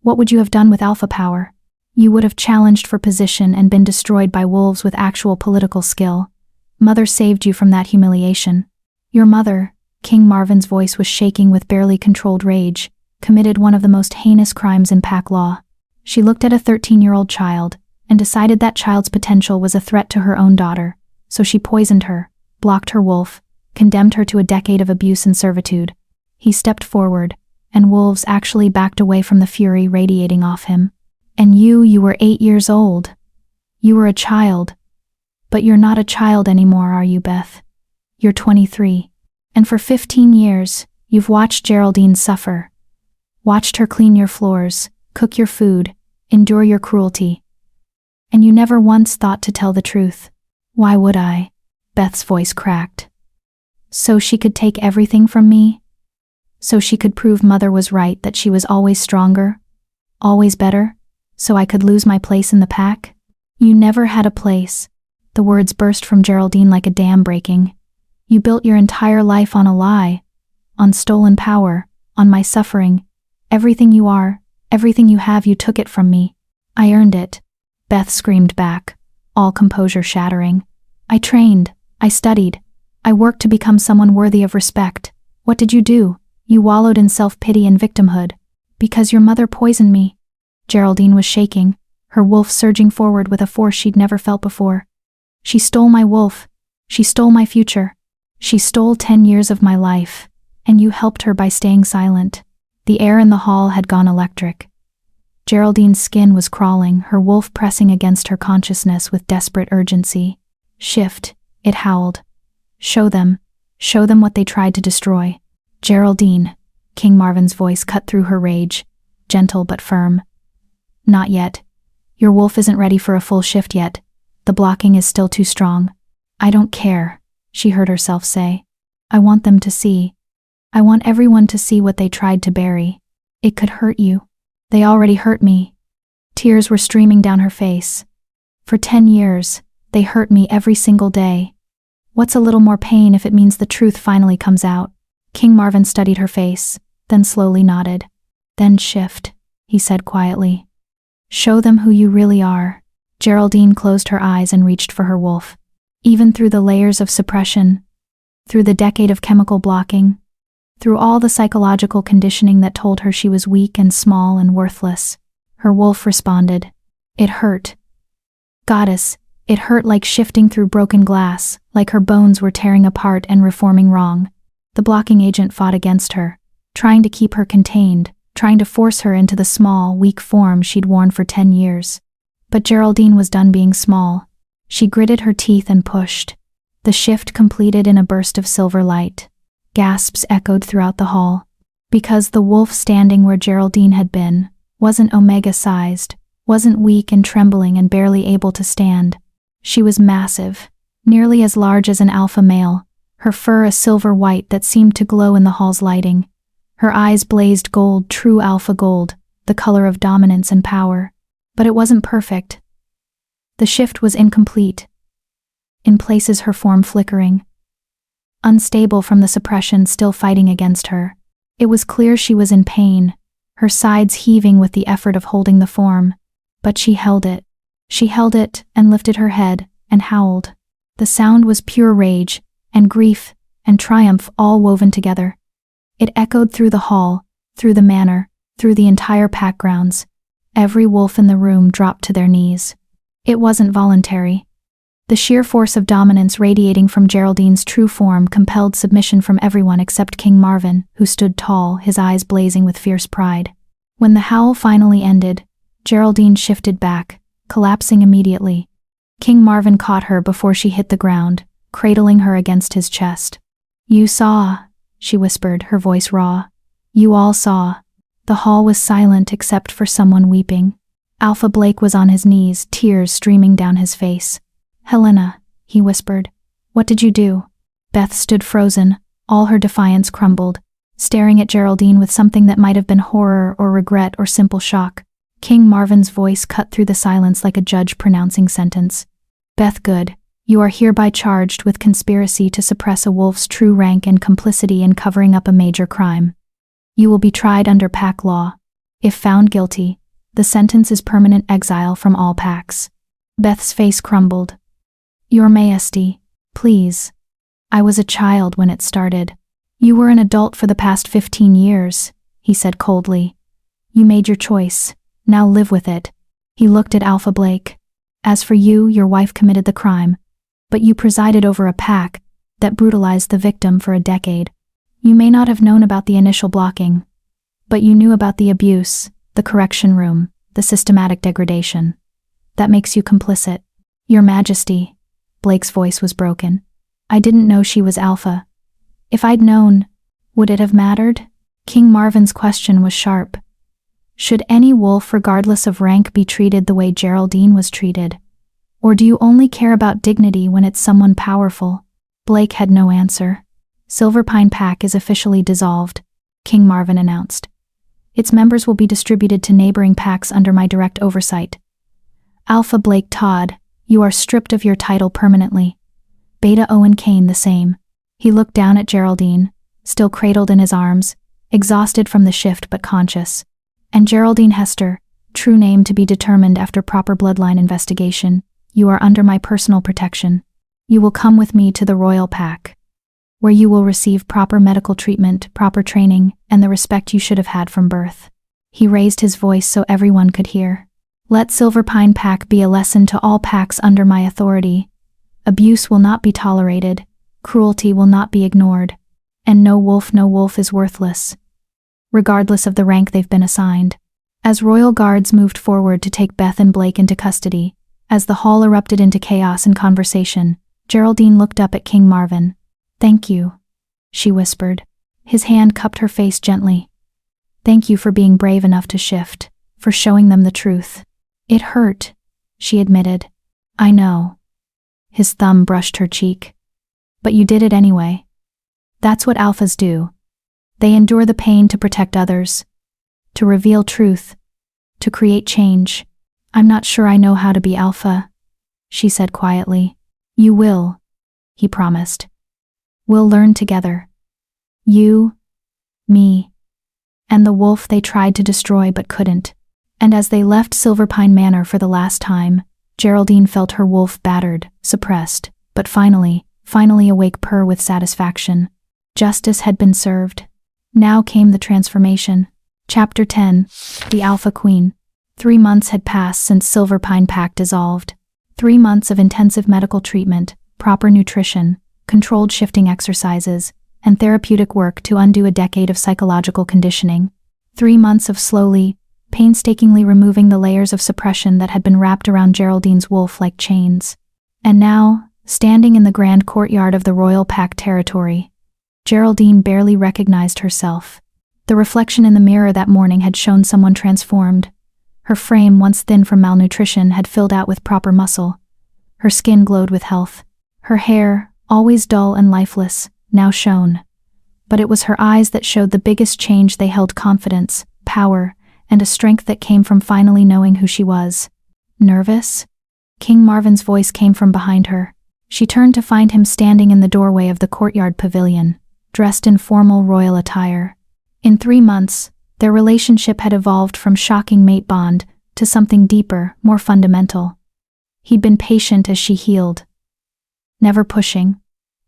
What would you have done with alpha power? You would have challenged for position and been destroyed by wolves with actual political skill. Mother saved you from that humiliation. Your mother, King Marvin's voice was shaking with barely controlled rage, committed one of the most heinous crimes in pack law. She looked at a 13-year-old child, and decided that child's potential was a threat to her own daughter, so she poisoned her, blocked her wolf, condemned her to a decade of abuse and servitude. He stepped forward, and wolves actually backed away from the fury radiating off him. And you were 8 years old. You were a child. But you're not a child anymore, are you, Beth? You're 23. And for 15 years, you've watched Geraldine suffer. Watched her clean your floors, cook your food, endure your cruelty. And you never once thought to tell the truth. Why would I? Beth's voice cracked. So she could take everything from me? So she could prove Mother was right, that she was always stronger? Always better? So I could lose my place in the pack? You never had a place. The words burst from Geraldine like a dam breaking. You built your entire life on a lie, on stolen power, on my suffering. Everything you are, everything you have, you took it from me. I earned it. Beth screamed back, all composure shattering. I trained, I studied, I worked to become someone worthy of respect. What did you do? You wallowed in self-pity and victimhood. Because your mother poisoned me. Geraldine was shaking, her wolf surging forward with a force she'd never felt before. She stole my wolf. She stole my future. She stole 10 years of my life, and you helped her by staying silent. The air in the hall had gone electric. Geraldine's skin was crawling, her wolf pressing against her consciousness with desperate urgency. Shift, it howled. Show them what they tried to destroy. Geraldine, King Marvin's voice cut through her rage, gentle but firm. Not yet. Your wolf isn't ready for a full shift yet. The blocking is still too strong. I don't care, she heard herself say. I want them to see. I want everyone to see what they tried to bury. It could hurt you. They already hurt me. Tears were streaming down her face. For 10 years, they hurt me every single day. What's a little more pain if it means the truth finally comes out? King Marvin studied her face, then slowly nodded. Then shift, he said quietly. Show them who you really are. Geraldine closed her eyes and reached for her wolf. Even through the layers of suppression, through the decade of chemical blocking, through all the psychological conditioning that told her she was weak and small and worthless, her wolf responded. It hurt. Goddess, it hurt like shifting through broken glass, like her bones were tearing apart and reforming wrong. The blocking agent fought against her, trying to keep her contained, trying to force her into the small, weak form she'd worn for 10 years. But Geraldine was done being small. She gritted her teeth and pushed. The shift completed in a burst of silver light. Gasps echoed throughout the hall. Because the wolf standing where Geraldine had been wasn't omega-sized, wasn't weak and trembling and barely able to stand. She was massive, nearly as large as an alpha male, her fur a silver white that seemed to glow in the hall's lighting. Her eyes blazed gold, true alpha gold, the color of dominance and power. But it wasn't perfect. The shift was incomplete. In places her form flickering. Unstable from the suppression still fighting against her. It was clear she was in pain, her sides heaving with the effort of holding the form. But she held it. She held it and lifted her head and howled. The sound was pure rage and grief and triumph all woven together. It echoed through the hall, through the manor, through the entire pack grounds. Every wolf in the room dropped to their knees. It wasn't voluntary. The sheer force of dominance radiating from Geraldine's true form compelled submission from everyone except King Marvin, who stood tall, his eyes blazing with fierce pride. When the howl finally ended, Geraldine shifted back, collapsing immediately. King Marvin caught her before she hit the ground, cradling her against his chest. You saw, she whispered, her voice raw. You all saw. The hall was silent except for someone weeping. Alpha Blake was on his knees, tears streaming down his face. Helena, he whispered. What did you do? Beth stood frozen, all her defiance crumbled, staring at Geraldine with something that might have been horror or regret or simple shock. King Marvin's voice cut through the silence like a judge pronouncing sentence. Beth Good, you are hereby charged with conspiracy to suppress a wolf's true rank and complicity in covering up a major crime. You will be tried under pack law. If found guilty, the sentence is permanent exile from all packs. Beth's face crumbled. Your Majesty, please. I was a child when it started. You were an adult for the past 15 years, he said coldly. You made your choice. Now live with it. He looked at Alpha Blake. As for you, your wife committed the crime, but you presided over a pack that brutalized the victim for a decade. You may not have known about the initial blocking, But you knew about the abuse, the correction room, the systematic degradation. That makes you complicit. Your Majesty. Blake's voice was broken. I didn't know she was Alpha. If I'd known, would it have mattered? King Marvin's question was sharp. Should any wolf, regardless of rank, be treated the way Geraldine was treated? Or do you only care about dignity when it's someone powerful? Blake had no answer. Silverpine Pack is officially dissolved, King Marvin announced. Its members will be distributed to neighboring packs under my direct oversight. Alpha Blake Todd, you are stripped of your title permanently. Beta Owen Kane the same. He looked down at Geraldine, still cradled in his arms, exhausted from the shift but conscious. And Geraldine Hester, true name to be determined after proper bloodline investigation, you are under my personal protection. You will come with me to the Royal Pack, where you will receive proper medical treatment, proper training, and the respect you should have had from birth. He raised his voice so everyone could hear. Let Silverpine Pack be a lesson to all packs under my authority. Abuse will not be tolerated, cruelty will not be ignored, and no wolf is worthless, regardless of the rank they've been assigned. As royal guards moved forward to take Beth and Blake into custody, as the hall erupted into chaos and conversation, Geraldine looked up at King Marvin. Thank you, she whispered. His hand cupped her face gently. Thank you for being brave enough to shift, for showing them the truth. It hurt, she admitted. I know. His thumb brushed her cheek. But you did it anyway. That's what alphas do. They endure the pain to protect others, to reveal truth, to create change. I'm not sure I know how to be alpha, she said quietly. You will, he promised. We'll learn together. You, me, and the wolf they tried to destroy but couldn't. And as they left Silverpine Manor for the last time, Geraldine felt her wolf battered, suppressed, but finally awake purr with satisfaction. Justice had been served. Now came the transformation. Chapter 10, The Alpha Queen. 3 months had passed since Silverpine Pack dissolved. 3 months of intensive medical treatment, proper nutrition, controlled shifting exercises, and therapeutic work to undo a decade of psychological conditioning. 3 months of slowly, painstakingly removing the layers of suppression that had been wrapped around Geraldine's wolf like chains. And now, standing in the grand courtyard of the Royal Pack territory, Geraldine barely recognized herself. The reflection in the mirror that morning had shown someone transformed. Her frame, once thin from malnutrition, had filled out with proper muscle. Her skin glowed with health. Her hair, always dull and lifeless, now shone. But it was her eyes that showed the biggest change. They held confidence, power, and a strength that came from finally knowing who she was. Nervous? King Marvin's voice came from behind her. She turned to find him standing in the doorway of the courtyard pavilion, dressed in formal royal attire. In 3 months, their relationship had evolved from shocking mate bond to something deeper, more fundamental. He'd been patient as she healed. Never pushing,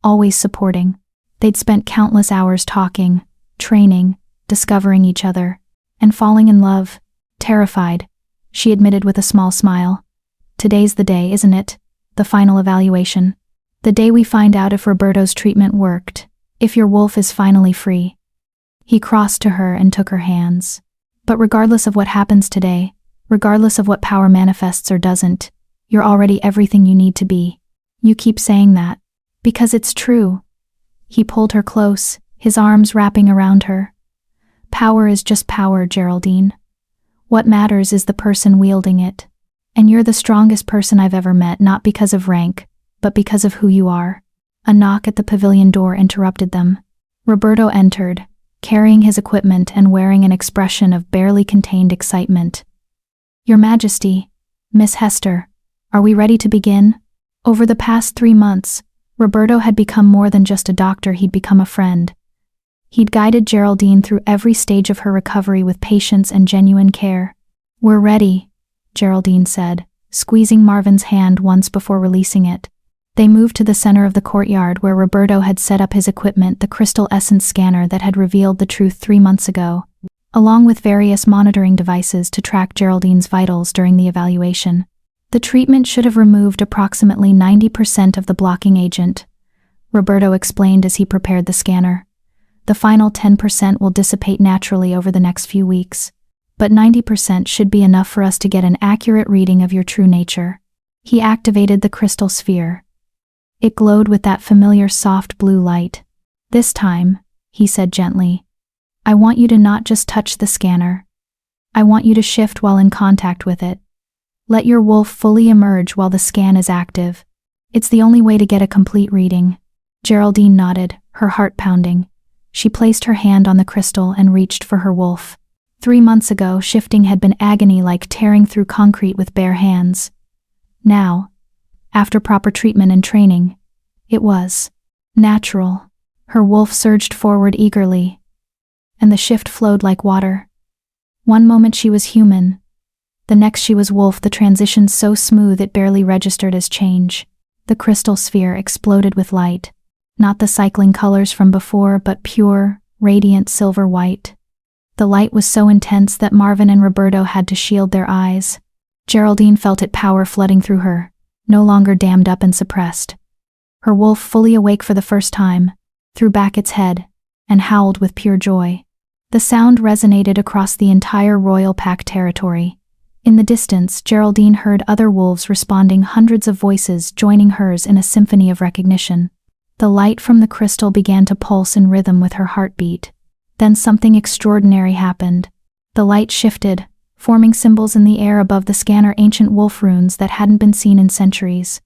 always supporting. They'd spent countless hours talking, training, discovering each other, and falling in love. Terrified, she admitted with a small smile. Today's the day, isn't it? The final evaluation. The day we find out if Roberto's treatment worked, if your wolf is finally free. He crossed to her and took her hands. But regardless of what happens today, regardless of what power manifests or doesn't, you're already everything you need to be. You keep saying that, because it's true. He pulled her close, his arms wrapping around her. Power is just power, Geraldine. What matters is the person wielding it. And you're the strongest person I've ever met, not because of rank, but because of who you are. A knock at the pavilion door interrupted them. Roberto entered, carrying his equipment and wearing an expression of barely contained excitement. Your Majesty, Miss Hester, are we ready to begin? Over the past 3 months, Roberto had become more than just a doctor. He'd become a friend. He'd guided Geraldine through every stage of her recovery with patience and genuine care. We're ready, Geraldine said, squeezing Marvin's hand once before releasing it. They moved to the center of the courtyard where Roberto had set up his equipment, the crystal essence scanner that had revealed the truth 3 months ago, along with various monitoring devices to track Geraldine's vitals during the evaluation. The treatment should have removed approximately 90% of the blocking agent, Roberto explained as he prepared the scanner. The final 10% will dissipate naturally over the next few weeks. But 90% should be enough for us to get an accurate reading of your true nature." He activated the crystal sphere. It glowed with that familiar soft blue light. "This time," he said gently, "I want you to not just touch the scanner. I want you to shift while in contact with it. Let your wolf fully emerge while the scan is active. It's the only way to get a complete reading." Geraldine nodded, her heart pounding. She placed her hand on the crystal and reached for her wolf. 3 months ago, shifting had been agony like tearing through concrete with bare hands. Now, after proper treatment and training, it was natural. Her wolf surged forward eagerly, and the shift flowed like water. One moment she was human, the next she was wolf, the transition so smooth it barely registered as change. The crystal sphere exploded with light, not the cycling colors from before, but pure, radiant silver white. The light was so intense that Marvin and Roberto had to shield their eyes. Geraldine felt it power flooding through her, no longer dammed up and suppressed. Her wolf, fully awake for the first time, threw back its head and howled with pure joy. The sound resonated across the entire Royal Pack territory. In the distance, Geraldine heard other wolves responding, hundreds of voices joining hers in a symphony of recognition. The light from the crystal began to pulse in rhythm with her heartbeat. Then something extraordinary happened. The light shifted, forming symbols in the air above the scanner, ancient wolf runes that hadn't been seen in centuries.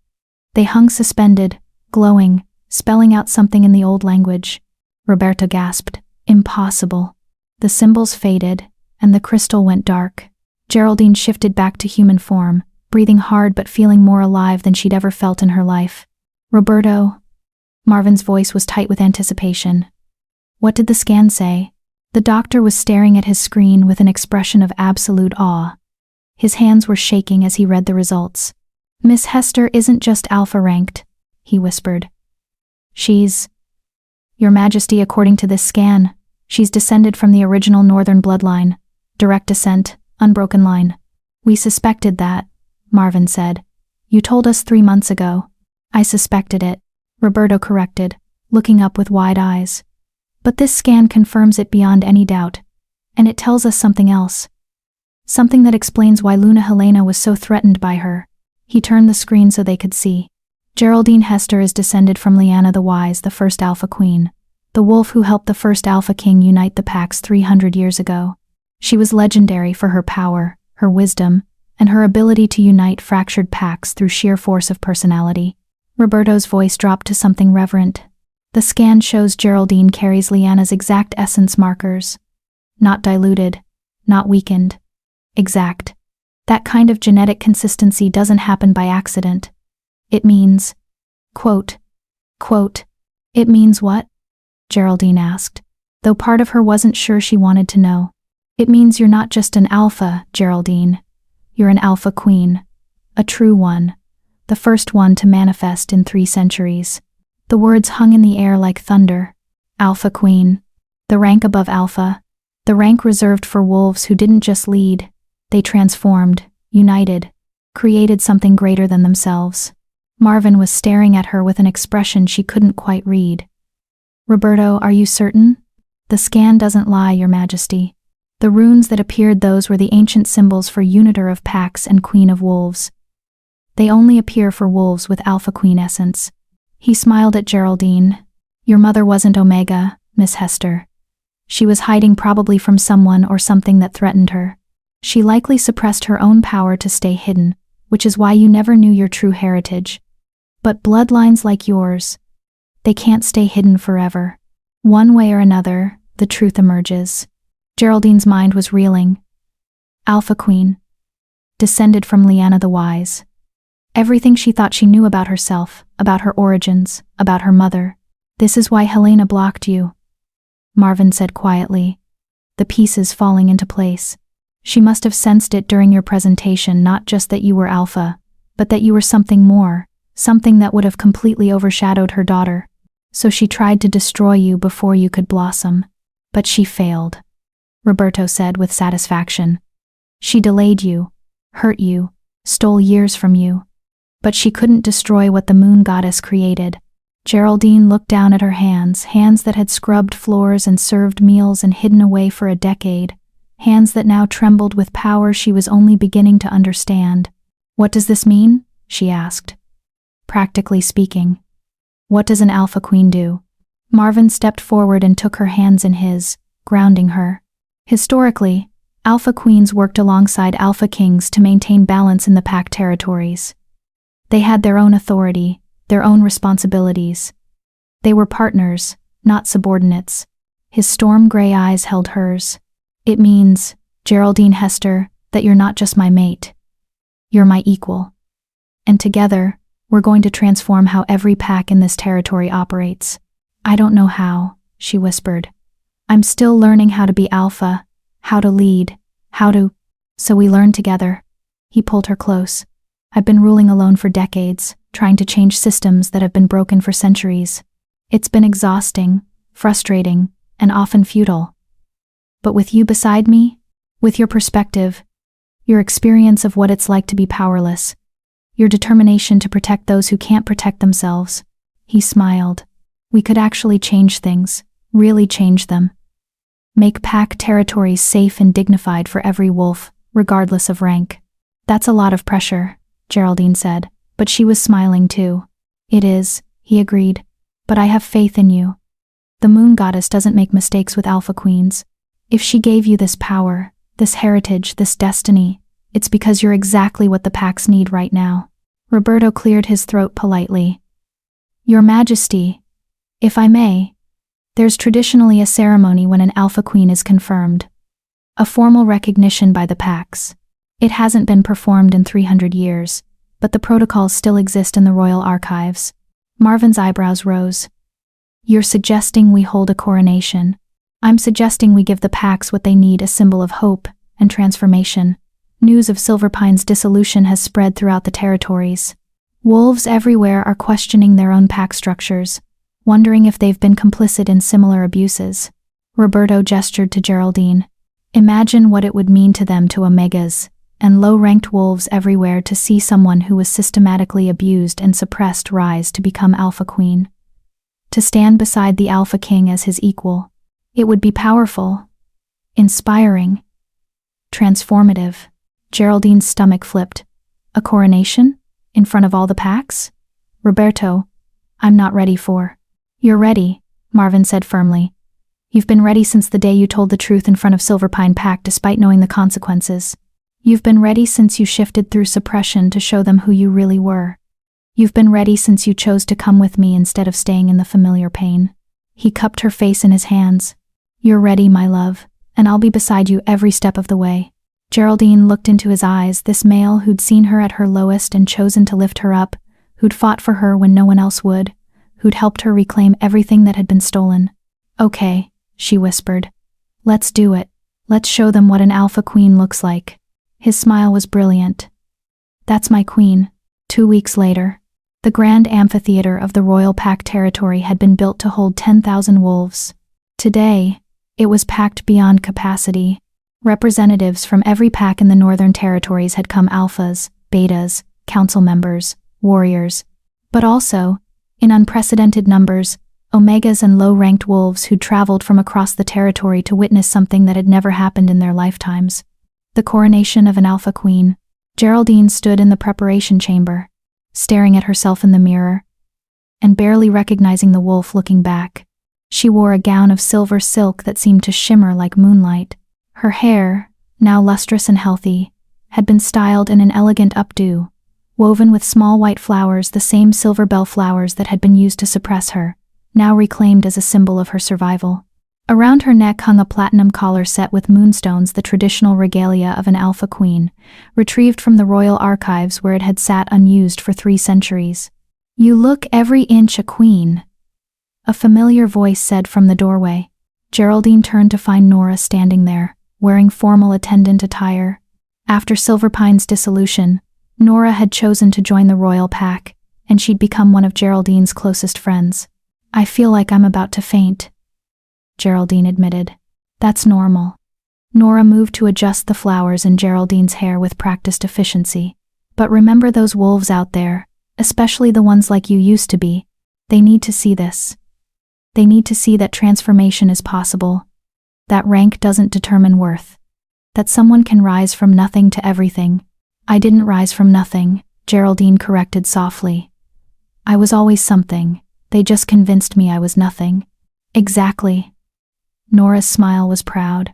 They hung suspended, glowing, spelling out something in the old language. Roberto gasped. "Impossible." The symbols faded, and the crystal went dark. Geraldine shifted back to human form, breathing hard but feeling more alive than she'd ever felt in her life. "Roberto?" Marvin's voice was tight with anticipation. "What did the scan say?" The doctor was staring at his screen with an expression of absolute awe. His hands were shaking as he read the results. "Miss Hester isn't just alpha ranked," he whispered. "She's... Your Majesty, according to this scan, she's descended from the original Northern bloodline. Direct descent, unbroken line." "We suspected that," Marvin said. "You told us 3 months ago." "I suspected it," Roberto corrected, looking up with wide eyes. "But this scan confirms it beyond any doubt. And it tells us something else. Something that explains why Luna Helena was so threatened by her." He turned the screen so they could see. "Geraldine Hester is descended from Lyanna the Wise, the first Alpha Queen, the wolf who helped the first Alpha King unite the packs 300 years ago. She was legendary for her power, her wisdom, and her ability to unite fractured packs through sheer force of personality." Roberto's voice dropped to something reverent. "The scan shows Geraldine carries Lyanna's exact essence markers. Not diluted, not weakened. Exact. That kind of genetic consistency doesn't happen by accident. It means... Quote. "It means what?" Geraldine asked, though part of her wasn't sure she wanted to know. "It means you're not just an alpha, Geraldine. You're an alpha queen. A true one. The first one to manifest in 3 centuries. The words hung in the air like thunder. Alpha Queen. The rank above Alpha. The rank reserved for wolves who didn't just lead. They transformed, united, created something greater than themselves. Marvin was staring at her with an expression she couldn't quite read. "Roberto, are you certain?" "The scan doesn't lie, Your Majesty. The runes that appeared, those were the ancient symbols for Unitor of Packs and Queen of Wolves. They only appear for wolves with Alpha Queen essence." He smiled at Geraldine. "Your mother wasn't Omega, Miss Hester. She was hiding, probably from someone or something that threatened her. She likely suppressed her own power to stay hidden, which is why you never knew your true heritage. But bloodlines like yours, they can't stay hidden forever. One way or another, the truth emerges." Geraldine's mind was reeling. Alpha Queen. Descended from Lyanna the Wise. Everything she thought she knew about herself, about her origins, about her mother. "This is why Helena blocked you," Marvin said quietly, the pieces falling into place. "She must have sensed it during your presentation, not just that you were Alpha, but that you were something more, something that would have completely overshadowed her daughter. So she tried to destroy you before you could blossom. But she failed," Roberto said with satisfaction. "She delayed you, hurt you, stole years from you. But she couldn't destroy what the moon goddess created. Geraldine looked down at her hands, hands that had scrubbed floors and served meals and hidden away for a decade, hands that now trembled with power she was only beginning to understand. "What does this mean?" she asked. "Practically speaking. What does an alpha queen do?" Marvin stepped forward and took her hands in his, grounding her. Historically, alpha queens worked alongside alpha kings to maintain balance in the pack territories. They had their own authority, their own responsibilities. They were partners, not subordinates. His storm gray eyes held hers. "It means, Geraldine Hester, that you're not just my mate. You're my equal. And together, we're going to transform how every pack in this territory operates." "I don't know how," she whispered. "I'm still learning how to be alpha, how to lead, how to—" "So we learn together." He pulled her close. "I've been ruling alone for decades, trying to change systems that have been broken for centuries. It's been exhausting, frustrating, and often futile. But with you beside me, with your perspective, your experience of what it's like to be powerless, your determination to protect those who can't protect themselves," he smiled, "we could actually change things, really change them. Make pack territories safe and dignified for every wolf, regardless of rank." "That's a lot of pressure," Geraldine said, but she was smiling too. "It is," he agreed, "but I have faith in you. The moon goddess doesn't make mistakes with alpha queens. If she gave you this power, this heritage, this destiny, it's because you're exactly what the packs need right now." Roberto cleared his throat politely. "Your Majesty, if I may, there's traditionally a ceremony when an alpha queen is confirmed. A formal recognition by the packs. It hasn't been performed in 300 years, but the protocols still exist in the royal archives." Marvin's eyebrows rose. "You're suggesting we hold a coronation?" "I'm suggesting we give the packs what they need, a symbol of hope and transformation. News of Silverpine's dissolution has spread throughout the territories. Wolves everywhere are questioning their own pack structures, wondering if they've been complicit in similar abuses." Roberto gestured to Geraldine. "Imagine what it would mean to them, to Omegas and low-ranked wolves everywhere, to see someone who was systematically abused and suppressed rise to become alpha queen. To stand beside the alpha king as his equal. It would be powerful, inspiring, transformative." Geraldine's stomach flipped. "A coronation? In front of all the packs? Roberto, I'm not ready for." "You're ready," Marvin said firmly. "You've been ready since the day you told the truth in front of Silverpine Pack despite knowing the consequences. You've been ready since you shifted through suppression to show them who you really were. You've been ready since you chose to come with me instead of staying in the familiar pain." He cupped her face in his hands. "You're ready, my love, and I'll be beside you every step of the way." Geraldine looked into his eyes, this male who'd seen her at her lowest and chosen to lift her up, who'd fought for her when no one else would, who'd helped her reclaim everything that had been stolen. "Okay," she whispered. "Let's do it. Let's show them what an alpha queen looks like." His smile was brilliant. "That's my queen." 2 weeks later, the grand amphitheater of the Royal Pack territory had been built to hold 10,000 wolves. Today, it was packed beyond capacity. Representatives from every pack in the northern territories had come, alphas, betas, council members, warriors, but also, in unprecedented numbers, omegas and low-ranked wolves who'd traveled from across the territory to witness something that had never happened in their lifetimes. The coronation of an alpha queen. Geraldine stood in the preparation chamber, staring at herself in the mirror, and barely recognizing the wolf looking back. She wore a gown of silver silk that seemed to shimmer like moonlight. Her hair, now lustrous and healthy, had been styled in an elegant updo, woven with small white flowers, the same silver bell flowers that had been used to suppress her, now reclaimed as a symbol of her survival. Around her neck hung a platinum collar set with moonstones, the traditional regalia of an alpha queen, retrieved from the royal archives where it had sat unused for 3 centuries. "You look every inch a queen," a familiar voice said from the doorway. Geraldine turned to find Nora standing there, wearing formal attendant attire. After Silverpine's dissolution, Nora had chosen to join the royal pack, and she'd become one of Geraldine's closest friends. "I feel like I'm about to faint," Geraldine admitted. "That's normal." Nora moved to adjust the flowers in Geraldine's hair with practiced efficiency. "But remember those wolves out there, especially the ones like you used to be. They need to see this. They need to see that transformation is possible, that rank doesn't determine worth, that someone can rise from nothing to everything. I didn't rise from nothing, Geraldine corrected softly. I was always something. They just convinced me I was nothing. Exactly. Nora's smile was proud.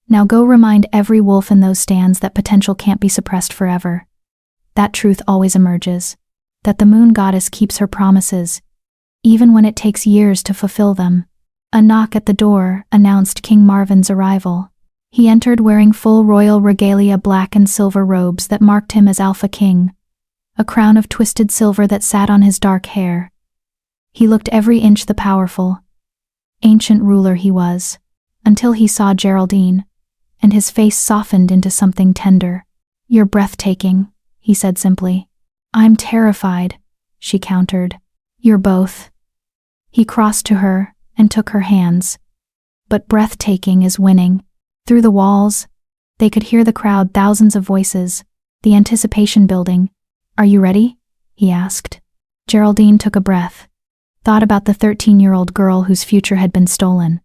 Now go remind every wolf in those stands that potential can't be suppressed forever. That truth always emerges, that the moon goddess keeps her promises, even when it takes years to fulfill them. A knock at the door announced King Marvin's arrival. He entered wearing full royal regalia, black and silver robes that marked him as Alpha King, a crown of twisted silver that sat on his dark hair. He looked every inch the powerful, ancient ruler he was, until he saw Geraldine, and his face softened into something tender. You're breathtaking, he said simply. I'm terrified, she countered. You're both. He crossed to her and took her hands. But breathtaking is winning. Through the walls, they could hear the crowd, thousands of voices, the anticipation building. Are you ready? He asked. Geraldine took a breath. Thought about the 13-year-old girl whose future had been stolen.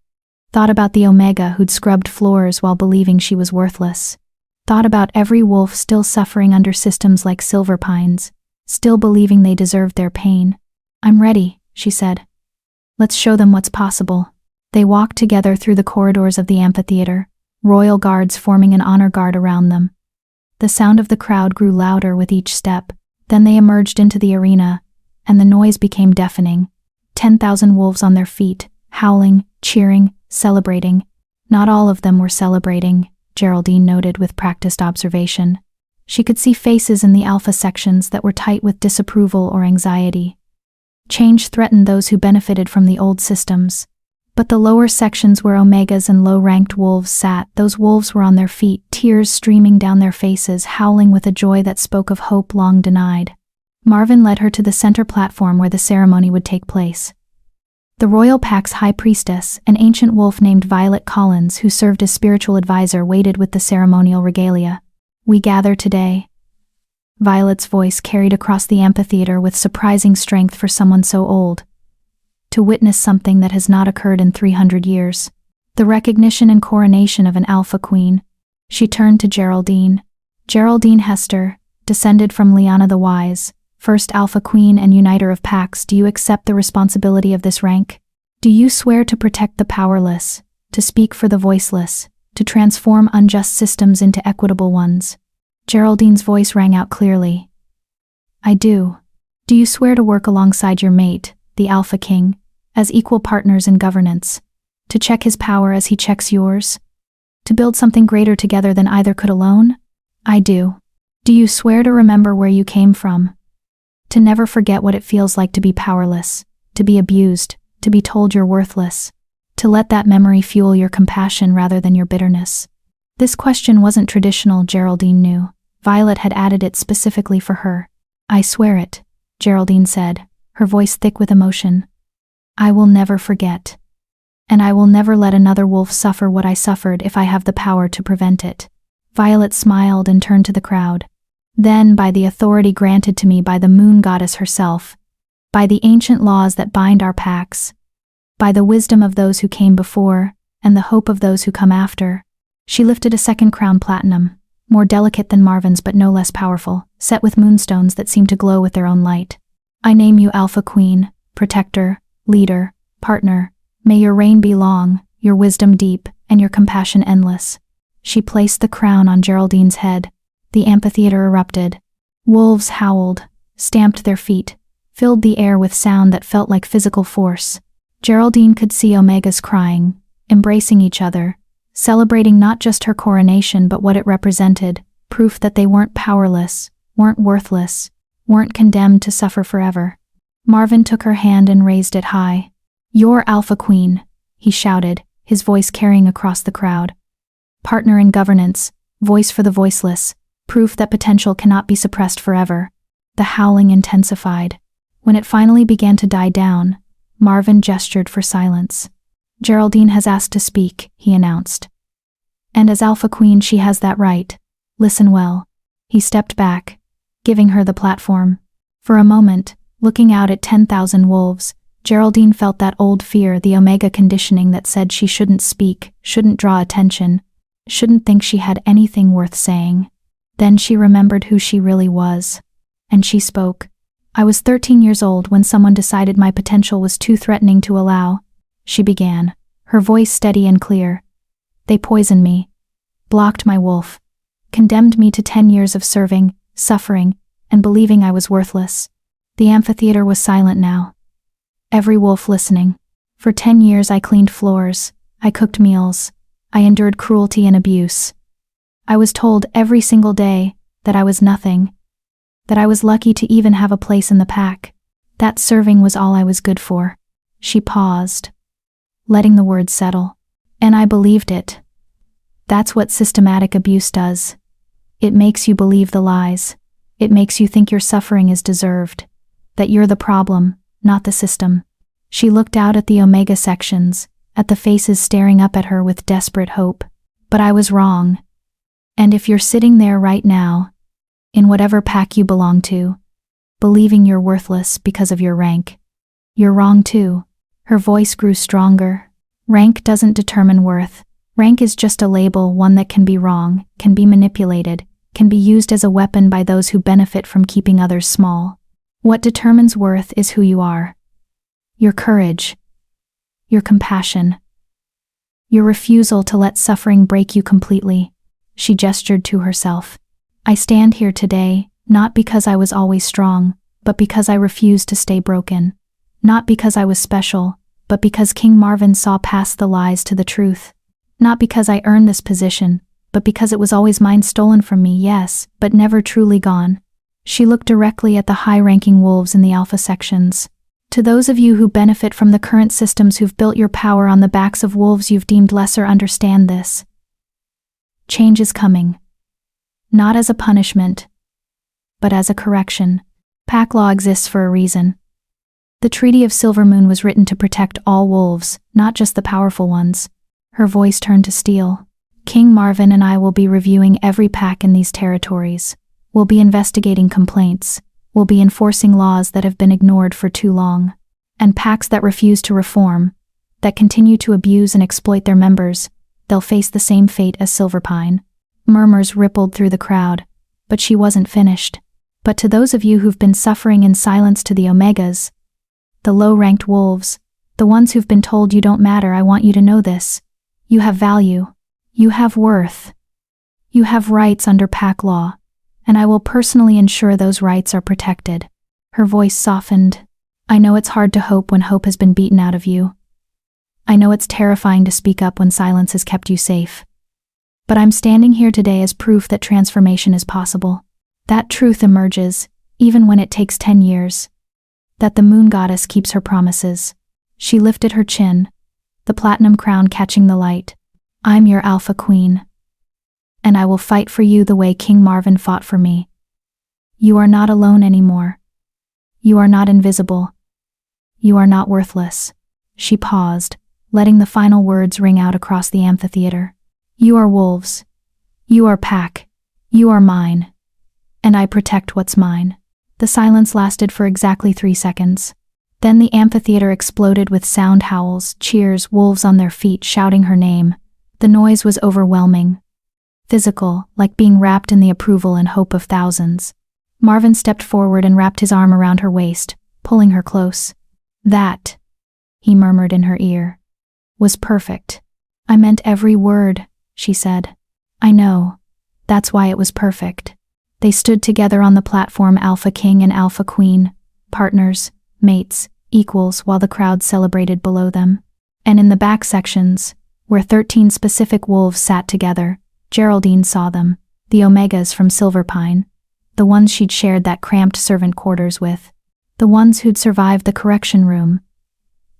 Thought about the Omega who'd scrubbed floors while believing she was worthless. Thought about every wolf still suffering under systems like Silver Pines, still believing they deserved their pain. I'm ready, she said. Let's show them what's possible. They walked together through the corridors of the amphitheater, royal guards forming an honor guard around them. The sound of the crowd grew louder with each step. Then they emerged into the arena, and the noise became deafening. 10,000 wolves on their feet, howling, cheering, celebrating. Not all of them were celebrating, Geraldine noted with practiced observation. She could see faces in the alpha sections that were tight with disapproval or anxiety. Change threatened those who benefited from the old systems. But the lower sections where omegas and low-ranked wolves sat, those wolves were on their feet, tears streaming down their faces, howling with a joy that spoke of hope long denied. Marvin led her to the center platform where the ceremony would take place. The royal pack's high priestess, an ancient wolf named Violet Collins, who served as spiritual advisor, waited with the ceremonial regalia. We gather today. Violet's voice carried across the amphitheater with surprising strength for someone so old. To witness something that has not occurred in 300 years. The recognition and coronation of an alpha queen. She turned to Geraldine. Geraldine Hester, descended from Lyanna the Wise, first alpha queen and uniter of packs, do you accept the responsibility of this rank? Do you swear to protect the powerless, to speak for the voiceless, to transform unjust systems into equitable ones? Geraldine's voice rang out clearly. I do. Do you swear to work alongside your mate, the Alpha King, as equal partners in governance, to check his power as he checks yours, to build something greater together than either could alone? I do. Do you swear to remember where you came from, to never forget what it feels like to be powerless, to be abused, to be told you're worthless, to let that memory fuel your compassion rather than your bitterness? This question wasn't traditional, Geraldine knew. Violet had added it specifically for her. I swear it, Geraldine said, her voice thick with emotion. I will never forget. And I will never let another wolf suffer what I suffered if I have the power to prevent it. Violet smiled and turned to the crowd. Then, by the authority granted to me by the moon goddess herself, by the ancient laws that bind our packs, by the wisdom of those who came before, and the hope of those who come after, she lifted a second crown, platinum, more delicate than Marvin's but no less powerful, set with moonstones that seemed to glow with their own light. I name you Alpha Queen, protector, leader, partner. May your reign be long, your wisdom deep, and your compassion endless. She placed the crown on Geraldine's head. The amphitheater erupted. Wolves howled, stamped their feet, filled the air with sound that felt like physical force. Geraldine could see omegas crying, embracing each other, celebrating not just her coronation but what it represented, proof that they weren't powerless, weren't worthless, weren't condemned to suffer forever. Marvin took her hand and raised it high. You're Alpha Queen, he shouted, his voice carrying across the crowd. Partner in governance, voice for the voiceless, proof that potential cannot be suppressed forever. The howling intensified. When it finally began to die down, Marvin gestured for silence. Geraldine has asked to speak, he announced. And as Alpha Queen she has that right. Listen well. He stepped back, giving her the platform. For a moment, Looking out at 10,000 wolves, Geraldine felt that old fear, the Omega conditioning that said she shouldn't speak, shouldn't draw attention, shouldn't think she had anything worth saying. Then she remembered who she really was. And she spoke. I was 13 years old when someone decided my potential was too threatening to allow. She began, her voice steady and clear. They poisoned me, blocked my wolf, condemned me to 10 years of serving, suffering, and believing I was worthless. The amphitheater was silent now. Every wolf listening. For 10 years I cleaned floors, I cooked meals, I endured cruelty and abuse. I was told every single day that I was nothing, that I was lucky to even have a place in the pack, that serving was all I was good for. She paused, letting the words settle. And I believed it. That's what systematic abuse does. It makes you believe the lies. It makes you think your suffering is deserved, that you're the problem, not the system. She looked out at the Omega sections, at the faces staring up at her with desperate hope. But I was wrong. And if you're sitting there right now, in whatever pack you belong to, believing you're worthless because of your rank, you're wrong too. Her voice grew stronger. Rank doesn't determine worth. Rank is just a label, one that can be wrong, can be manipulated, can be used as a weapon by those who benefit from keeping others small. What determines worth is who you are. Your courage, your compassion, your refusal to let suffering break you completely. She gestured to herself. I stand here today, not because I was always strong, but because I refused to stay broken. Not because I was special, but because King Marvin saw past the lies to the truth. Not because I earned this position, but because it was always mine, stolen from me, yes, but never truly gone. She looked directly at the high-ranking wolves in the alpha sections. To those of you who benefit from the current systems, who've built your power on the backs of wolves you've deemed lesser, understand this. Change is coming. Not as a punishment, but as a correction. Pack law exists for a reason. The Treaty of Silvermoon was written to protect all wolves, not just the powerful ones. Her voice turned to steel. King Marvin and I will be reviewing every pack in these territories. We'll be investigating complaints. We'll be enforcing laws that have been ignored for too long. And packs that refuse to reform, that continue to abuse and exploit their members, they'll face the same fate as Silverpine. Murmurs rippled through the crowd, but she wasn't finished. But to those of you who've been suffering in silence, to the Omegas, the low-ranked wolves, the ones who've been told you don't matter, I want you to know this. You have value. You have worth. You have rights under pack law, and I will personally ensure those rights are protected. Her voice softened. I know it's hard to hope when hope has been beaten out of you. I know it's terrifying to speak up when silence has kept you safe. But I'm standing here today as proof that transformation is possible. That truth emerges, even when it takes 10 years. That the moon goddess keeps her promises. She lifted her chin, the platinum crown catching the light. I'm your alpha queen. And I will fight for you the way King Marvin fought for me. You are not alone anymore. You are not invisible. You are not worthless. She paused, letting the final words ring out across the amphitheater. You are wolves. You are pack. You are mine. And I protect what's mine. The silence lasted for exactly 3 seconds. Then the amphitheater exploded with sound howls, cheers, wolves on their feet shouting her name. The noise was overwhelming. Physical, like being wrapped in the approval and hope of thousands. Marvin stepped forward and wrapped his arm around her waist, pulling her close. That, he murmured in her ear, was perfect. I meant every word, she said. I know. That's why it was perfect. They stood together on the platform, Alpha King and Alpha Queen, partners, mates, equals, while the crowd celebrated below them. And in the back sections, where 13 specific wolves sat together, Geraldine saw them, the Omegas from Silverpine, the ones she'd shared that cramped servant quarters with, the ones who'd survived the correction room,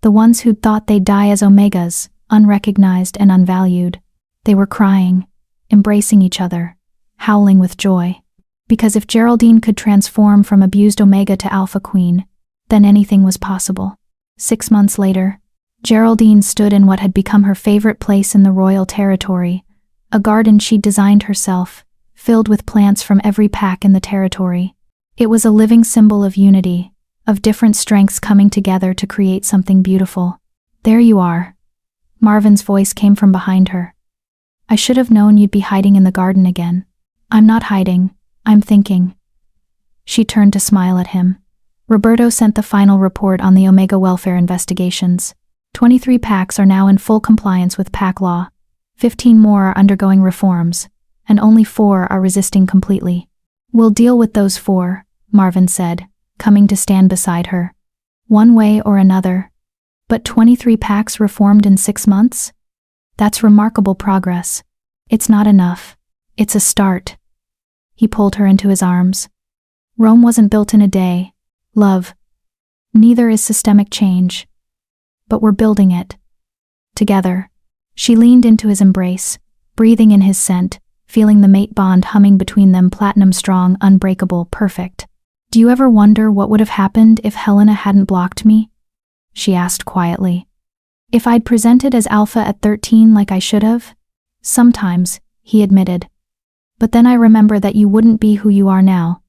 the ones who'd thought they'd die as Omegas, unrecognized and unvalued. They were crying, embracing each other, howling with joy. Because if Geraldine could transform from abused Omega to Alpha Queen, then anything was possible. 6 months later, Geraldine stood in what had become her favorite place in the royal territory, a garden she'd designed herself, filled with plants from every pack in the territory. It was a living symbol of unity, of different strengths coming together to create something beautiful. There you are. Marvin's voice came from behind her. I should have known you'd be hiding in the garden again. I'm not hiding, I'm thinking. She turned to smile at him. Roberto sent the final report on the Omega welfare investigations. 23 packs are now in full compliance with pack law. 15 more are undergoing reforms, and only 4 are resisting completely. We'll deal with those 4, Marvin said, coming to stand beside her. One way or another. But 23 packs reformed in 6 months? That's remarkable progress. It's not enough. It's a start. He pulled her into his arms. Rome wasn't built in a day, love. Neither is systemic change. But we're building it. Together. She leaned into his embrace, breathing in his scent, feeling the mate bond humming between them, platinum strong, unbreakable, perfect. Do you ever wonder what would have happened if Helena hadn't blocked me? She asked quietly. If I'd presented as alpha at 13 like I should have? Sometimes, he admitted. But then I remember that you wouldn't be who you are now.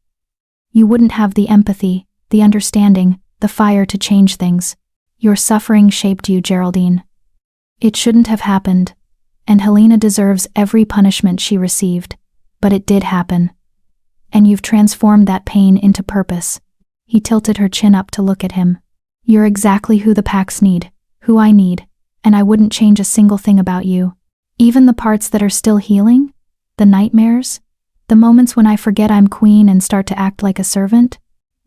You wouldn't have the empathy, the understanding, the fire to change things. Your suffering shaped you, Geraldine. It shouldn't have happened, and Helena deserves every punishment she received, but it did happen. And you've transformed that pain into purpose. He tilted her chin up to look at him. You're exactly who the packs need, who I need, and I wouldn't change a single thing about you. Even the parts that are still healing? The nightmares? The moments when I forget I'm queen and start to act like a servant?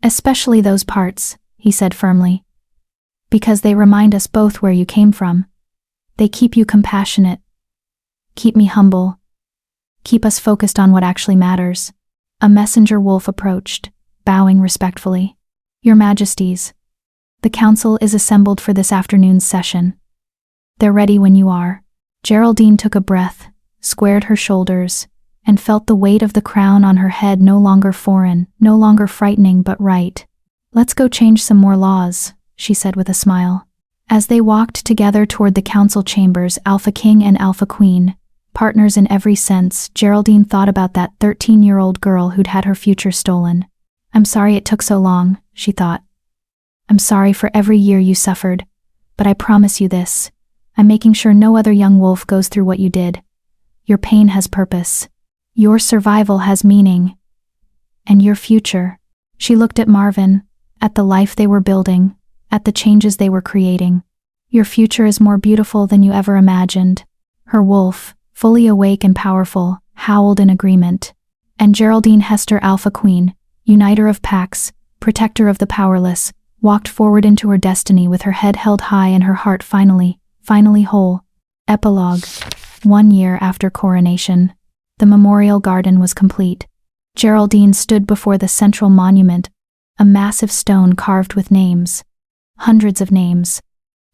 Especially those parts, he said firmly. Because they remind us both where you came from. They keep you compassionate. Keep me humble. Keep us focused on what actually matters. A messenger wolf approached, bowing respectfully. Your Majesties. The council is assembled for this afternoon's session. They're ready when you are. Geraldine took a breath, squared her shoulders, and felt the weight of the crown on her head no longer foreign, no longer frightening but right. Let's go change some more laws, she said with a smile. As they walked together toward the council chambers, Alpha King and Alpha Queen, partners in every sense, Geraldine thought about that 13-year-old girl who'd had her future stolen. I'm sorry it took so long, she thought. I'm sorry for every year you suffered, but I promise you this. I'm making sure no other young wolf goes through what you did. Your pain has purpose. Your survival has meaning. And your future. She looked at Marvin, at the life they were building, at the changes they were creating. Your future is more beautiful than you ever imagined. Her wolf, fully awake and powerful, howled in agreement. And Geraldine Hester Alpha Queen, uniter of packs, protector of the powerless, walked forward into her destiny with her head held high and her heart finally whole. Epilogue. 1 year after coronation. The memorial garden was complete. Geraldine stood before the central monument, a massive stone carved with names. Hundreds of names.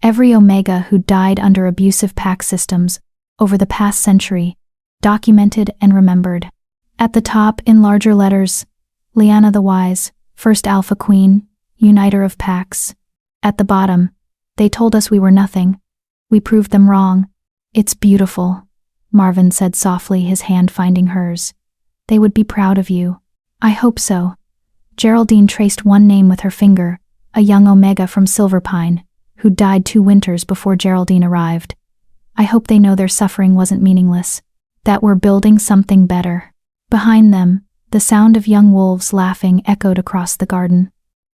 Every Omega who died under abusive pack systems over the past century, documented and remembered. At the top, in larger letters, Lyanna the Wise, First Alpha Queen, Uniter of Packs. At the bottom, they told us we were nothing. We proved them wrong. It's beautiful, Marvin said softly, his hand finding hers. They would be proud of you. I hope so. Geraldine traced one name with her finger, a young Omega from Silverpine, who died 2 winters before Geraldine arrived. I hope they know their suffering wasn't meaningless, that we're building something better. Behind them, the sound of young wolves laughing echoed across the garden.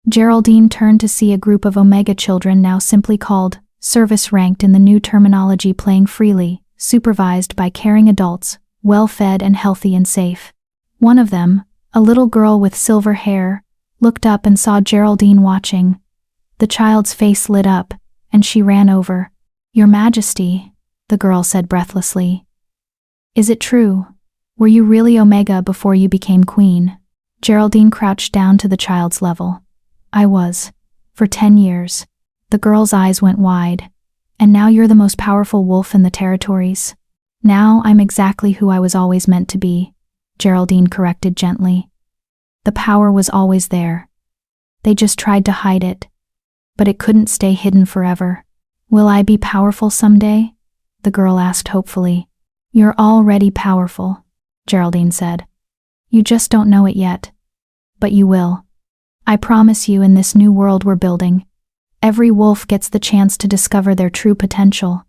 Geraldine turned to see a group of Omega children, now simply called service-ranked in the new terminology, playing freely, supervised by caring adults, well-fed and healthy and safe. One of them, a little girl with silver hair, looked up and saw Geraldine watching. The child's face lit up, and she ran over. Your Majesty, the girl said breathlessly. Is it true? Were you really Omega before you became queen? Geraldine crouched down to the child's level. I was. For 10 years. The girl's eyes went wide. And now you're the most powerful wolf in the territories? Now I'm exactly who I was always meant to be, Geraldine corrected gently. The power was always there. They just tried to hide it. But it couldn't stay hidden forever. Will I be powerful someday? The girl asked hopefully. You're already powerful, Geraldine said. You just don't know it yet. But you will. I promise you, in this new world we're building, every wolf gets the chance to discover their true potential.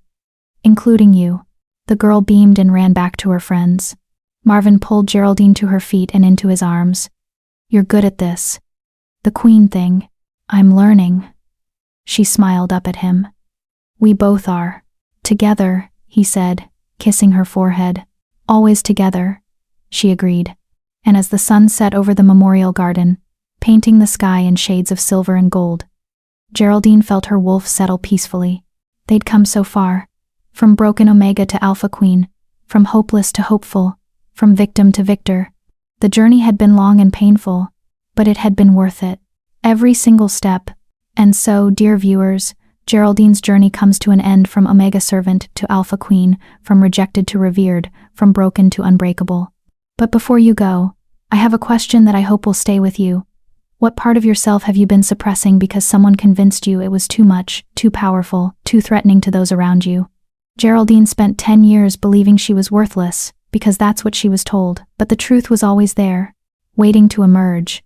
Including you." The girl beamed and ran back to her friends. Marvin pulled Geraldine to her feet and into his arms. "You're good at this. The queen thing. I'm learning." She smiled up at him. "We both are. Together," he said, kissing her forehead. "Always together," she agreed. And as the sun set over the memorial garden, painting the sky in shades of silver and gold, Geraldine felt her wolf settle peacefully. They'd come so far. From broken Omega to Alpha Queen, from hopeless to hopeful, from victim to victor. The journey had been long and painful, but it had been worth it. Every single step. And so, dear viewers, Geraldine's journey comes to an end, from Omega Servant to Alpha Queen, from rejected to revered, from broken to unbreakable. But before you go, I have a question that I hope will stay with you. What part of yourself have you been suppressing because someone convinced you it was too much, too powerful, too threatening to those around you? Geraldine spent 10 years believing she was worthless, because that's what she was told, but the truth was always there, waiting to emerge.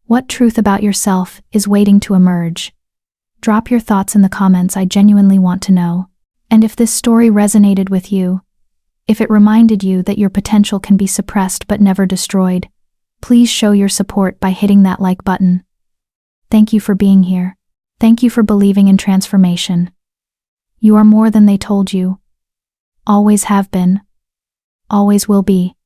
What truth about yourself is waiting to emerge? Drop your thoughts in the comments, I genuinely want to know. And if this story resonated with you, if it reminded you that your potential can be suppressed but never destroyed, please show your support by hitting that like button. Thank you for being here. Thank you for believing in transformation. You are more than they told you. Always have been. Always will be.